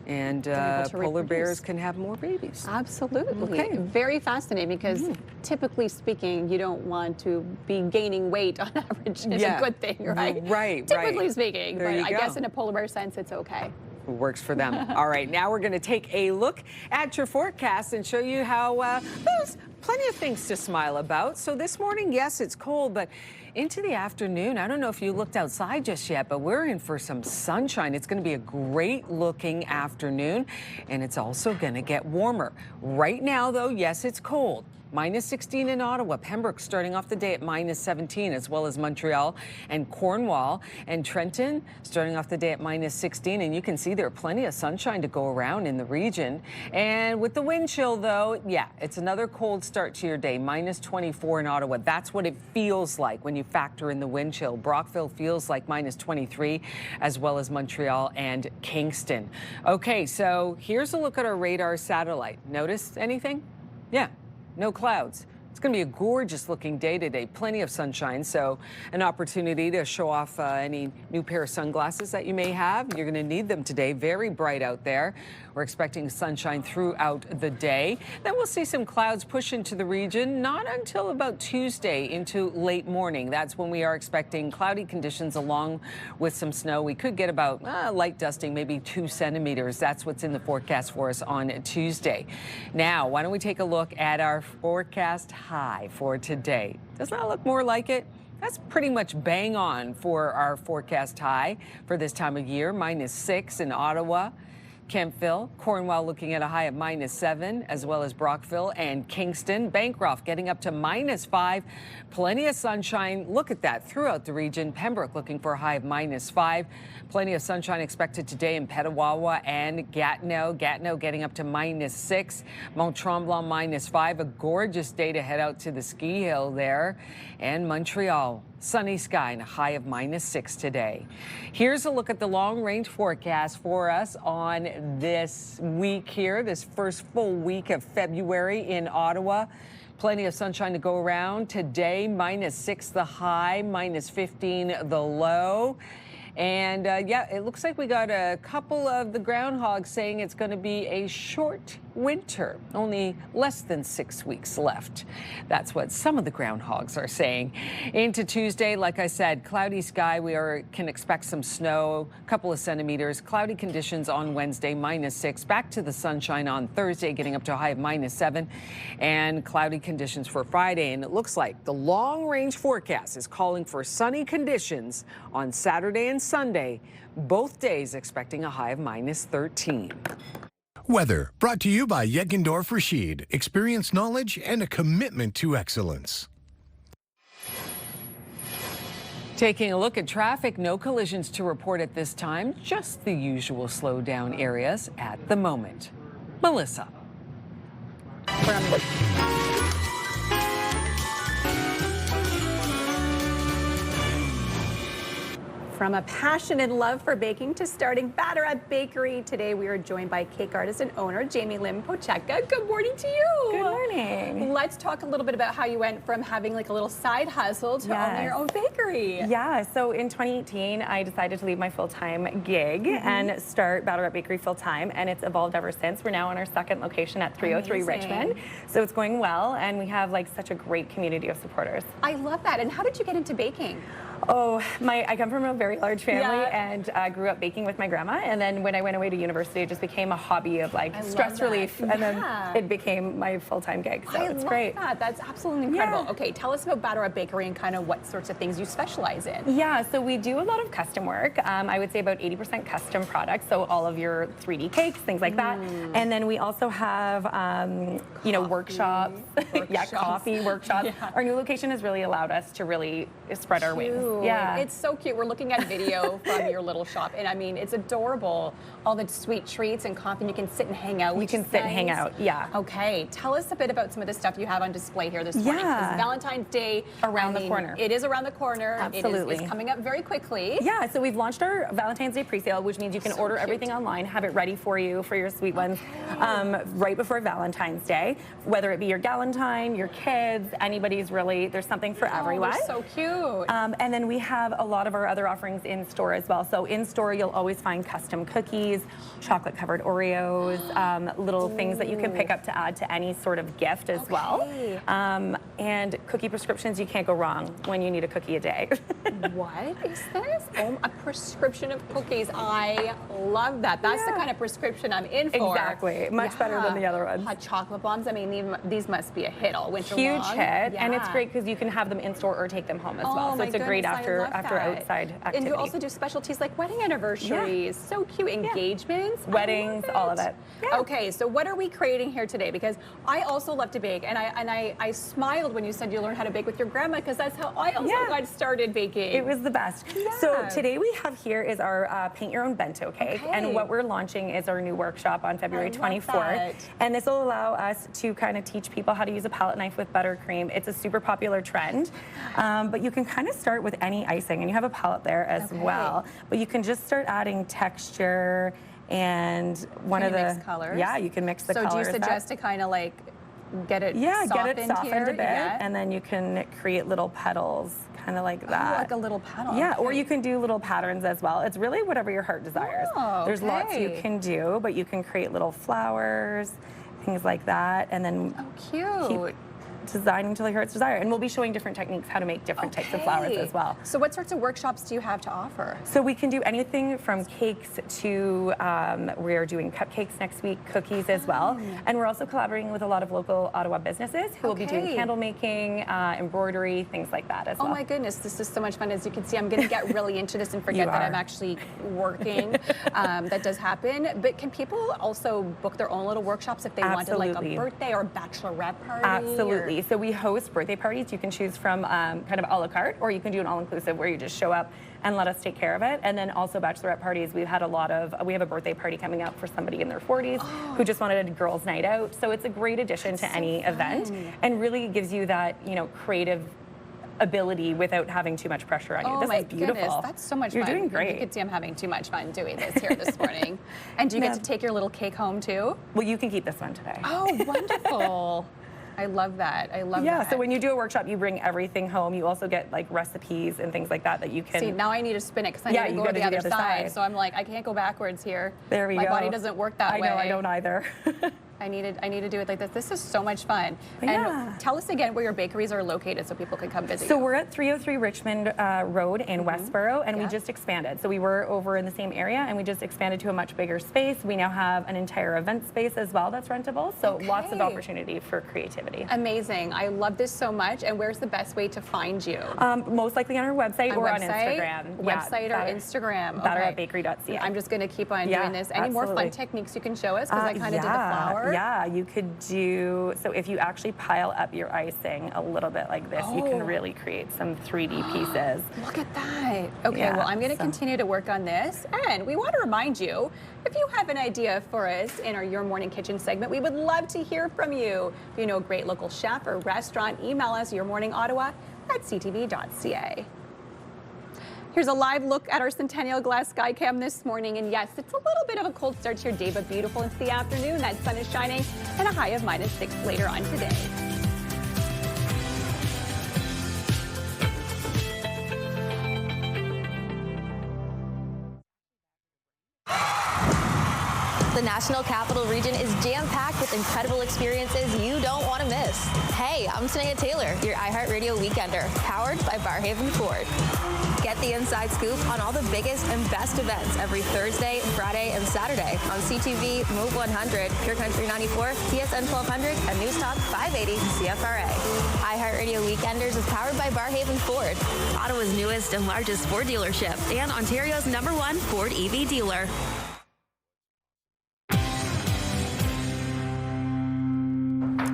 and polar bears can have more babies. Absolutely. Okay. Very fascinating because typically speaking, you don't want to be gaining weight on average. It's a good thing, right? Right, Typically speaking. There But you I go. guess in a polar bear sense, it's okay. It works for them. All right, now we're going to take a look at your forecast and show you how there's plenty of things to smile about. So this morning, yes, it's cold, but into the afternoon, I don't know if you looked outside just yet, but we're in for some sunshine. It's going to be a great looking afternoon, and it's also going to get warmer. Right now, though, yes, it's cold. Minus 16 in Ottawa. Pembroke starting off the day at minus 17, as well as Montreal and Cornwall. And Trenton starting off the day at minus 16. And you can see there are plenty of sunshine to go around in the region. And with the wind chill, though, yeah, it's another cold start to your day. Minus 24 in Ottawa. That's what it feels like when you factor in the wind chill. Brockville feels like minus 23, as well as Montreal and Kingston. Okay, so here's a look at our radar satellite. Notice anything? Yeah. No clouds. It's going to be a gorgeous looking day today. Plenty of sunshine, so an opportunity to show off any new pair of sunglasses that you may have. You're going to need them today. Very bright out there. We're expecting sunshine throughout the day. Then we'll see some clouds push into the region, not until about Tuesday into late morning. That's when we are expecting cloudy conditions along with some snow. We could get about light dusting, maybe 2 centimeters. That's what's in the forecast for us on Tuesday. Now, why don't we take a look at our forecast high for today? Doesn't that look more like it? That's pretty much bang on for our forecast high for this time of year, -6 in Ottawa. Kemptville, Cornwall looking at a high of -7, as well as Brockville and Kingston. Bancroft getting up to -5. Plenty of sunshine. Look at that throughout the region. Pembroke looking for a high of -5. Plenty of sunshine expected today in Petawawa and Gatineau. Gatineau getting up to -6. Mont Tremblant -5. A gorgeous day to head out to the ski hill there. And Montreal, sunny sky and a high of -6 today. Here's a look at the long-range forecast for us on this week here, this first full week of February in Ottawa. Plenty of sunshine to go around. Today, -6 the high, -15 the low. And yeah, it looks like we got a couple of the groundhogs saying it's going to be a short winter, only less than 6 weeks left. That's what some of the groundhogs are saying. Into Tuesday, like I said, cloudy sky. We can expect some snow, a couple of centimeters. Cloudy conditions on Wednesday, -6. Back to the sunshine on Thursday, getting up to a high of -7. And cloudy conditions for Friday. And it looks like the long-range forecast is calling for sunny conditions on Saturday and Sunday, both days expecting a high of -13. Weather brought to you by Yegendorf Rashid. Experience, knowledge, and a commitment to excellence. Taking a look at traffic, no collisions to report at this time, just the usual slowdown areas at the moment. Melissa. From a passion and love for baking to starting Batterup Bakery, today we are joined by cake artist and owner Jamie Lynn Pocheka. Good morning to you. Good morning. Let's talk a little bit about how you went from having like a little side hustle to owning your own bakery. Yeah, so in 2018, I decided to leave my full-time gig and start Batterup Bakery full-time, and it's evolved ever since. We're now on our second location at 303 Amazing. Richmond, so it's going well, and we have like such a great community of supporters. I love that. And how did you get into baking? Oh, I come from a very large family and grew up baking with my grandma. And then when I went away to university, it just became a hobby of like stress relief. And then it became my full-time gig. So it's great. That's absolutely incredible. Okay, tell us about Batterup Bakery and kind of what sorts of things you specialize in. Yeah, so we do a lot of custom work. I would say about 80% custom products. So all of your 3D cakes, things like that. And then we also have, you know, workshops. Yeah, coffee workshops. Our new location has really allowed us to really spread our wings. Yeah, it's so cute. We're looking at video from your little shop, and I mean, it's adorable. All the sweet treats and coffee, and you can sit and hang out. You can sit and hang out, yeah. Okay, tell us a bit about some of the stuff you have on display here this morning. Yeah. It's Valentine's Day. Around the corner. It is around the corner. Absolutely. It's coming up very quickly. Yeah, so we've launched our Valentine's Day pre-sale, which means you can order everything online, have it ready for you for your sweet ones right before Valentine's Day. Whether it be your galentine, your kids, anybody's really, there's something for everyone. They're so cute. And then we have a lot of our other offerings in store as well. So in store, you'll always find custom cookies, chocolate-covered Oreos, little things that you can pick up to add to any sort of gift as well. And cookie prescriptions, you can't go wrong when you need a cookie a day. What is this? Oh, a prescription of cookies. I love that. That's the kind of prescription I'm in for. Exactly. Much better than the other ones. Hot chocolate bombs. I mean, these must be a hit all winter long. Huge hit. And it's great because you can have them in store or take them home as well. So it's a great after outside activity. And you also do specialties like wedding anniversaries. So cute. Engagements. Weddings, all of it. Okay, so what are we creating here today? Because I also love to bake, and I smiled when you said you learned how to bake with your grandma, because that's how I also got started baking. It was the best. So today we have here is our paint your own bento cake, and what we're launching is our new workshop on February 24th. And this will allow us to kind of teach people how to use a palette knife with buttercream. It's a super popular trend, but you can kind of start with any icing, and you have a palette there as well. But you can just start adding texture and mix colors. Yeah, you can mix the colors. So do you suggest to kind of like get it softened a bit, and then you can create little petals, kind of like that. Oh, like a little petal. Yeah, or you can do little patterns as well. It's really whatever your heart desires. There's lots you can do, but you can create little flowers, things like that, and then cute. designing till your heart's desire. And we'll be showing different techniques, how to make different types of flowers as well. So what sorts of workshops do you have to offer? So we can do anything from cakes to, we're doing cupcakes next week, cookies as well. And we're also collaborating with a lot of local Ottawa businesses who will be doing candle making, embroidery, things like that as well. Oh my goodness, this is so much fun. As you can see, I'm going to get really into this and forget that I'm actually working. That does happen. But can people also book their own little workshops if they wanted like a birthday or bachelorette party? Absolutely. So we host birthday parties. You can choose from kind of a la carte, or you can do an all-inclusive where you just show up and let us take care of it. And then also bachelorette parties. We've had a lot of, we have a birthday party coming up for somebody in their 40s who just wanted a girls' night out. So it's a great addition to any event and really gives you that, you know, creative ability without having too much pressure on you. Oh this my is beautiful. Goodness, that's so much You're fun. Doing great. You can see I'm having too much fun doing this here this morning. And do you get to take your little cake home too? Well, you can keep this one today. Oh, wonderful. I love that. I love that. Yeah, so when you do a workshop, you bring everything home. You also get like recipes and things like that that you can... See, now I need to spin it because I need to go to the other side. So I'm like, I can't go backwards here. There we go. My body doesn't work that way. I know, I don't either. I need to do it like this. This is so much fun. And tell us again where your bakeries are located so people can come visit you. So we're at 303 Richmond Road in Westboro, and we just expanded. So we were over in the same area, and we just expanded to a much bigger space. We now have an entire event space as well that's rentable, so lots of opportunity for creativity. Amazing. I love this so much. And where's the best way to find you? Most likely on our website or on Instagram. Website or Instagram. Batterup.bakery.ca. I'm just going to keep on doing this. Any more fun techniques you can show us? Because I kind of did the flower. Yeah, you could do, so if you actually pile up your icing a little bit like this, you can really create some 3D pieces. Look at that. Okay, well, I'm going to continue to work on this. And we want to remind you, if you have an idea for us in our Your Morning Kitchen segment, we would love to hear from you. If you know a great local chef or restaurant, email us yourmorningottawa@ctv.ca. Here's a live look at our Centennial Glass Skycam this morning. And yes, it's a little bit of a cold start to your day, but beautiful into the afternoon. That sun is shining and a high of -6 later on today. The National Capital Region is jam-packed with incredible experiences you don't want to miss. Hey, I'm Tanea Taylor, your iHeartRadio Weekender, powered by Barrhaven Ford. Get the inside scoop on all the biggest and best events every Thursday, Friday, and Saturday on CTV, Move 100, Pure Country 94, TSN 1200, and News Talk 580 CFRA. iHeartRadio Weekenders is powered by Barrhaven Ford, Ottawa's newest and largest Ford dealership, and Ontario's #1 Ford EV dealer.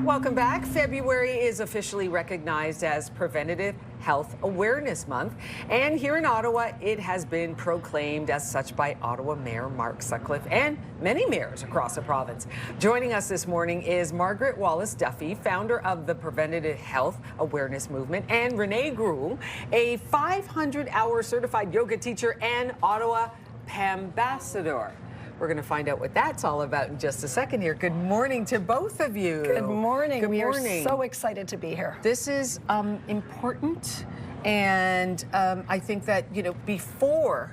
Welcome back. February is officially recognized as Preventative Health Awareness Month. And here in Ottawa, it has been proclaimed as such by Ottawa Mayor Mark Sutcliffe and many mayors across the province. Joining us this morning is Margaret Wallace-Duffy, founder of the Preventative Health Awareness Movement, and Renee Gruhl, a 500-hour certified yoga teacher and Ottawa Pambassador. We're going to find out what that's all about in just a second here. Good morning to both of you. Good morning. Good morning. We are so excited to be here. This is important, and I think that, before,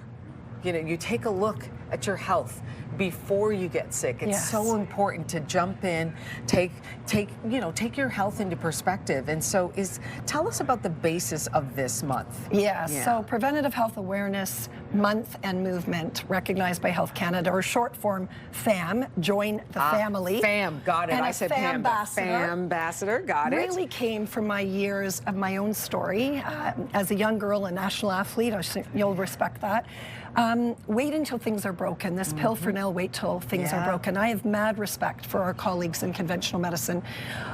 you take a look at your health before you get sick. It's so important to jump in, take your health into perspective. And so tell us about the basis of this month. So Preventative Health Awareness Month and Movement, recognized by Health Canada, or short form FAM, join the family. FAM, got it. And I said FAM ambassador, got it. Really came from my years of my own story. As a young girl, a national athlete, you'll respect that. Wait until things are broken. This pill for now, wait till things are broken. I have mad respect for our colleagues in conventional medicine.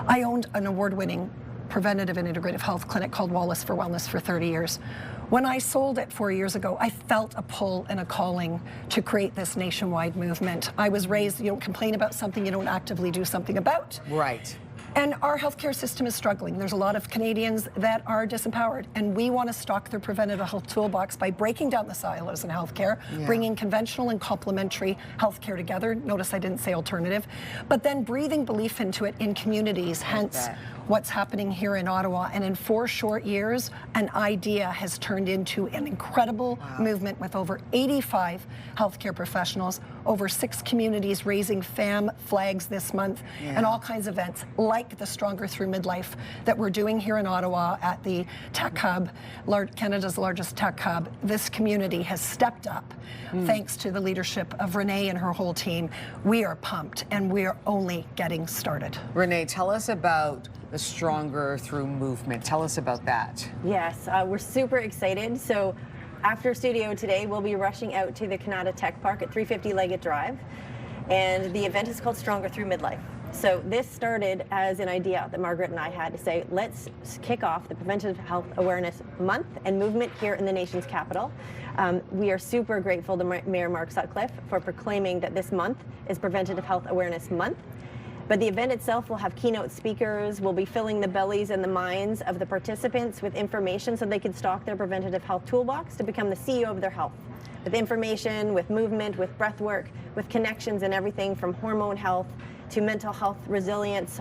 I owned an award-winning preventative and integrative health clinic called Wallace for Wellness for 30 years. When I sold it 4 years ago, I felt a pull and a calling to create this nationwide movement. I was raised, you don't complain about something you don't actively do something about. Right. And our healthcare system is struggling. There's a lot of Canadians that are disempowered, and we want to stock their preventative health toolbox by breaking down the silos in healthcare, bringing conventional and complementary healthcare together. Notice I didn't say alternative, but then breathing belief into it in communities, hence what's happening here in Ottawa. And in 4 short years, an idea has turned into an incredible movement with over 85 healthcare professionals, over 6 communities raising FAM flags this month, and all kinds of events like the Stronger Through Midlife that we're doing here in Ottawa at the Tech Hub, Canada's largest tech hub. This community has stepped up thanks to the leadership of Renee and her whole team. We are pumped, and we are only getting started. Renee, tell us about the Stronger Through movement. Tell us about that. Yes, we're super excited. So after studio today, we'll be rushing out to the Canada Tech Park at 350 Leggett Drive. And the event is called Stronger Through Midlife. So this started as an idea that Margaret and I had to say, let's kick off the Preventative Health Awareness Month and movement here in the nation's capital. We are super grateful to Mayor Mark Sutcliffe for proclaiming that this month is Preventative Health Awareness Month. But the event itself will have keynote speakers. We'll be filling the bellies and the minds of the participants with information so they can stock their preventative health toolbox to become the CEO of their health. With information, with movement, with breath work, with connections and everything from hormone health to mental health resilience.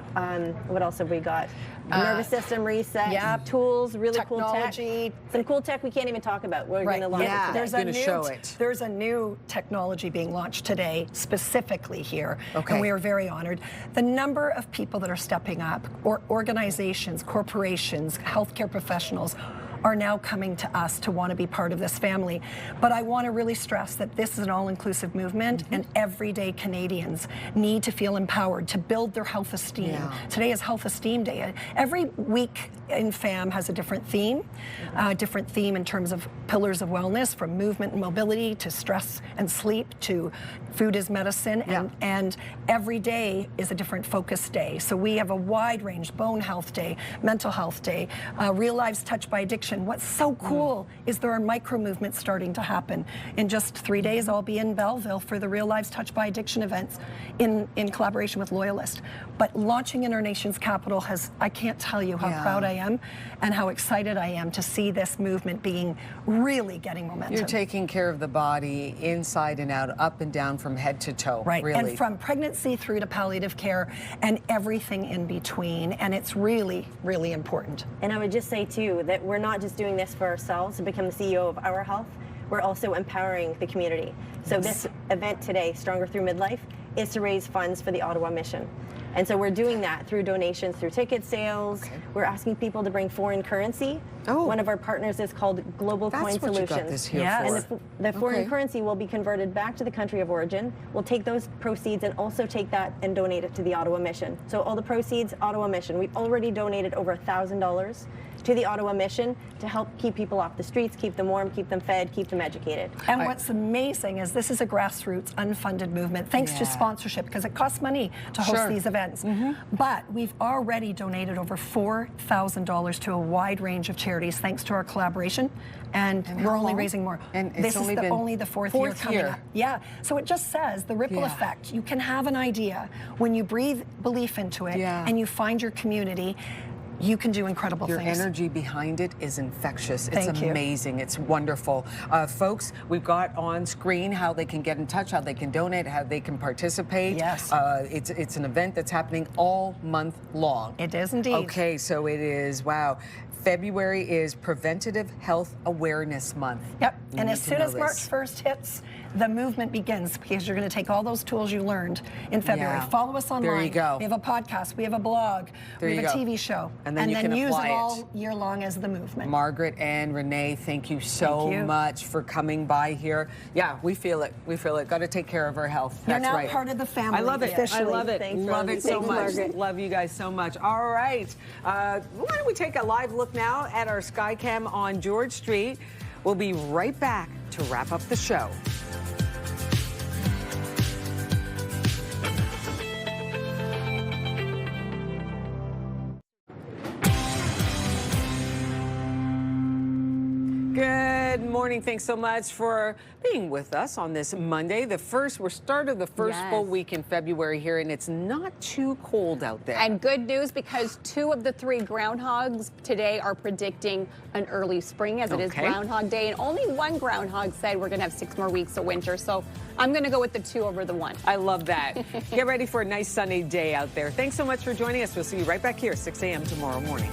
What else have we got? Nervous system reset, tools, really technology. Cool tech. Some cool tech we can't even talk about. We're going to launch it today. There's a new technology being launched today specifically here, and we are very honored. The number of people that are stepping up, or organizations, corporations, healthcare professionals, are now coming to us to want to be part of this family. But I want to really stress that this is an all-inclusive movement, and everyday Canadians need to feel empowered to build their health esteem. Today is Health Esteem Day. Every week in FAM has a different theme in terms of pillars of wellness, from movement and mobility to stress and sleep to food is medicine, and every day is a different focus day. So we have a wide range: Bone Health Day, Mental Health Day, Real Lives Touched by Addiction. What's so cool is there are micro movements starting to happen. In just 3 days, I'll be in Belleville for the Real Lives Touched by Addiction events in collaboration with Loyalist. But launching in our nation's capital I can't tell you how proud I am and how excited I am to see this movement really getting momentum. You're taking care of the body inside and out, up and down, from head to toe. Right, really. and from pregnancy through to palliative care and everything in between, and it's really, really important. And I would just say too that we're not just doing this for ourselves to become the CEO of our health, we're also empowering the community. So this event today, Stronger Through Midlife, is to raise funds for the Ottawa mission. And so we're doing that through donations, through ticket sales. We're asking people to bring foreign currency. One of our partners is called Global Coin Solutions. You got this here for. And the foreign currency will be converted back to the country of origin. We'll take those proceeds and also take that and donate it to the Ottawa mission. So all the proceeds, Ottawa mission. We've already donated over $1,000 to the Ottawa mission to help keep people off the streets, keep them warm, keep them fed, keep them educated. And what's amazing is this is a grassroots, unfunded movement, thanks to sponsorship, because it costs money to host these events. But we've already donated over $4,000 to a wide range of charities thanks to our collaboration, and we're only raising more. And this is only the fourth year coming up. Yeah, so it just says the ripple effect. You can have an idea when you breathe belief into it and you find your community. You can do incredible things. Your energy behind it is infectious. It's Thank you. amazing. It's wonderful. Folks, we've got on screen how they can get in touch, how they can donate, how they can participate. Yes. It's an event that's happening all month long. It is indeed. Okay, so it is, wow. February is Preventative Health Awareness Month. Yep, and as soon as March 1st hits, the movement begins, because you're going to take all those tools you learned in February. Follow us online. There you go. We have a podcast, we have a blog, we have a TV show. And then you can use apply it all year long as the movement. Margaret and Renee, thank you so much for coming by here. Yeah, we feel it. We feel it. Got to take care of our health. You're That's now part of the family. I love it. Officially. I love it. Thanks, love it so Thanks, much. Margaret. Love you guys so much. All right. Why don't we take a live look now at our Skycam on George Street. We'll be right back to wrap up the show. Good morning. morning. Thanks so much for being with us on this Monday. We're started the first full week in February here, and it's not too cold out there. And good news, because 2 of the 3 groundhogs today are predicting an early spring, as it is Groundhog Day, and only 1 groundhog said we're going to have 6 more weeks of winter. So I'm going to go with the 2 over the 1. I love that. Get ready for a nice sunny day out there. Thanks so much for joining us. We'll see you right back here 6 a.m. tomorrow morning.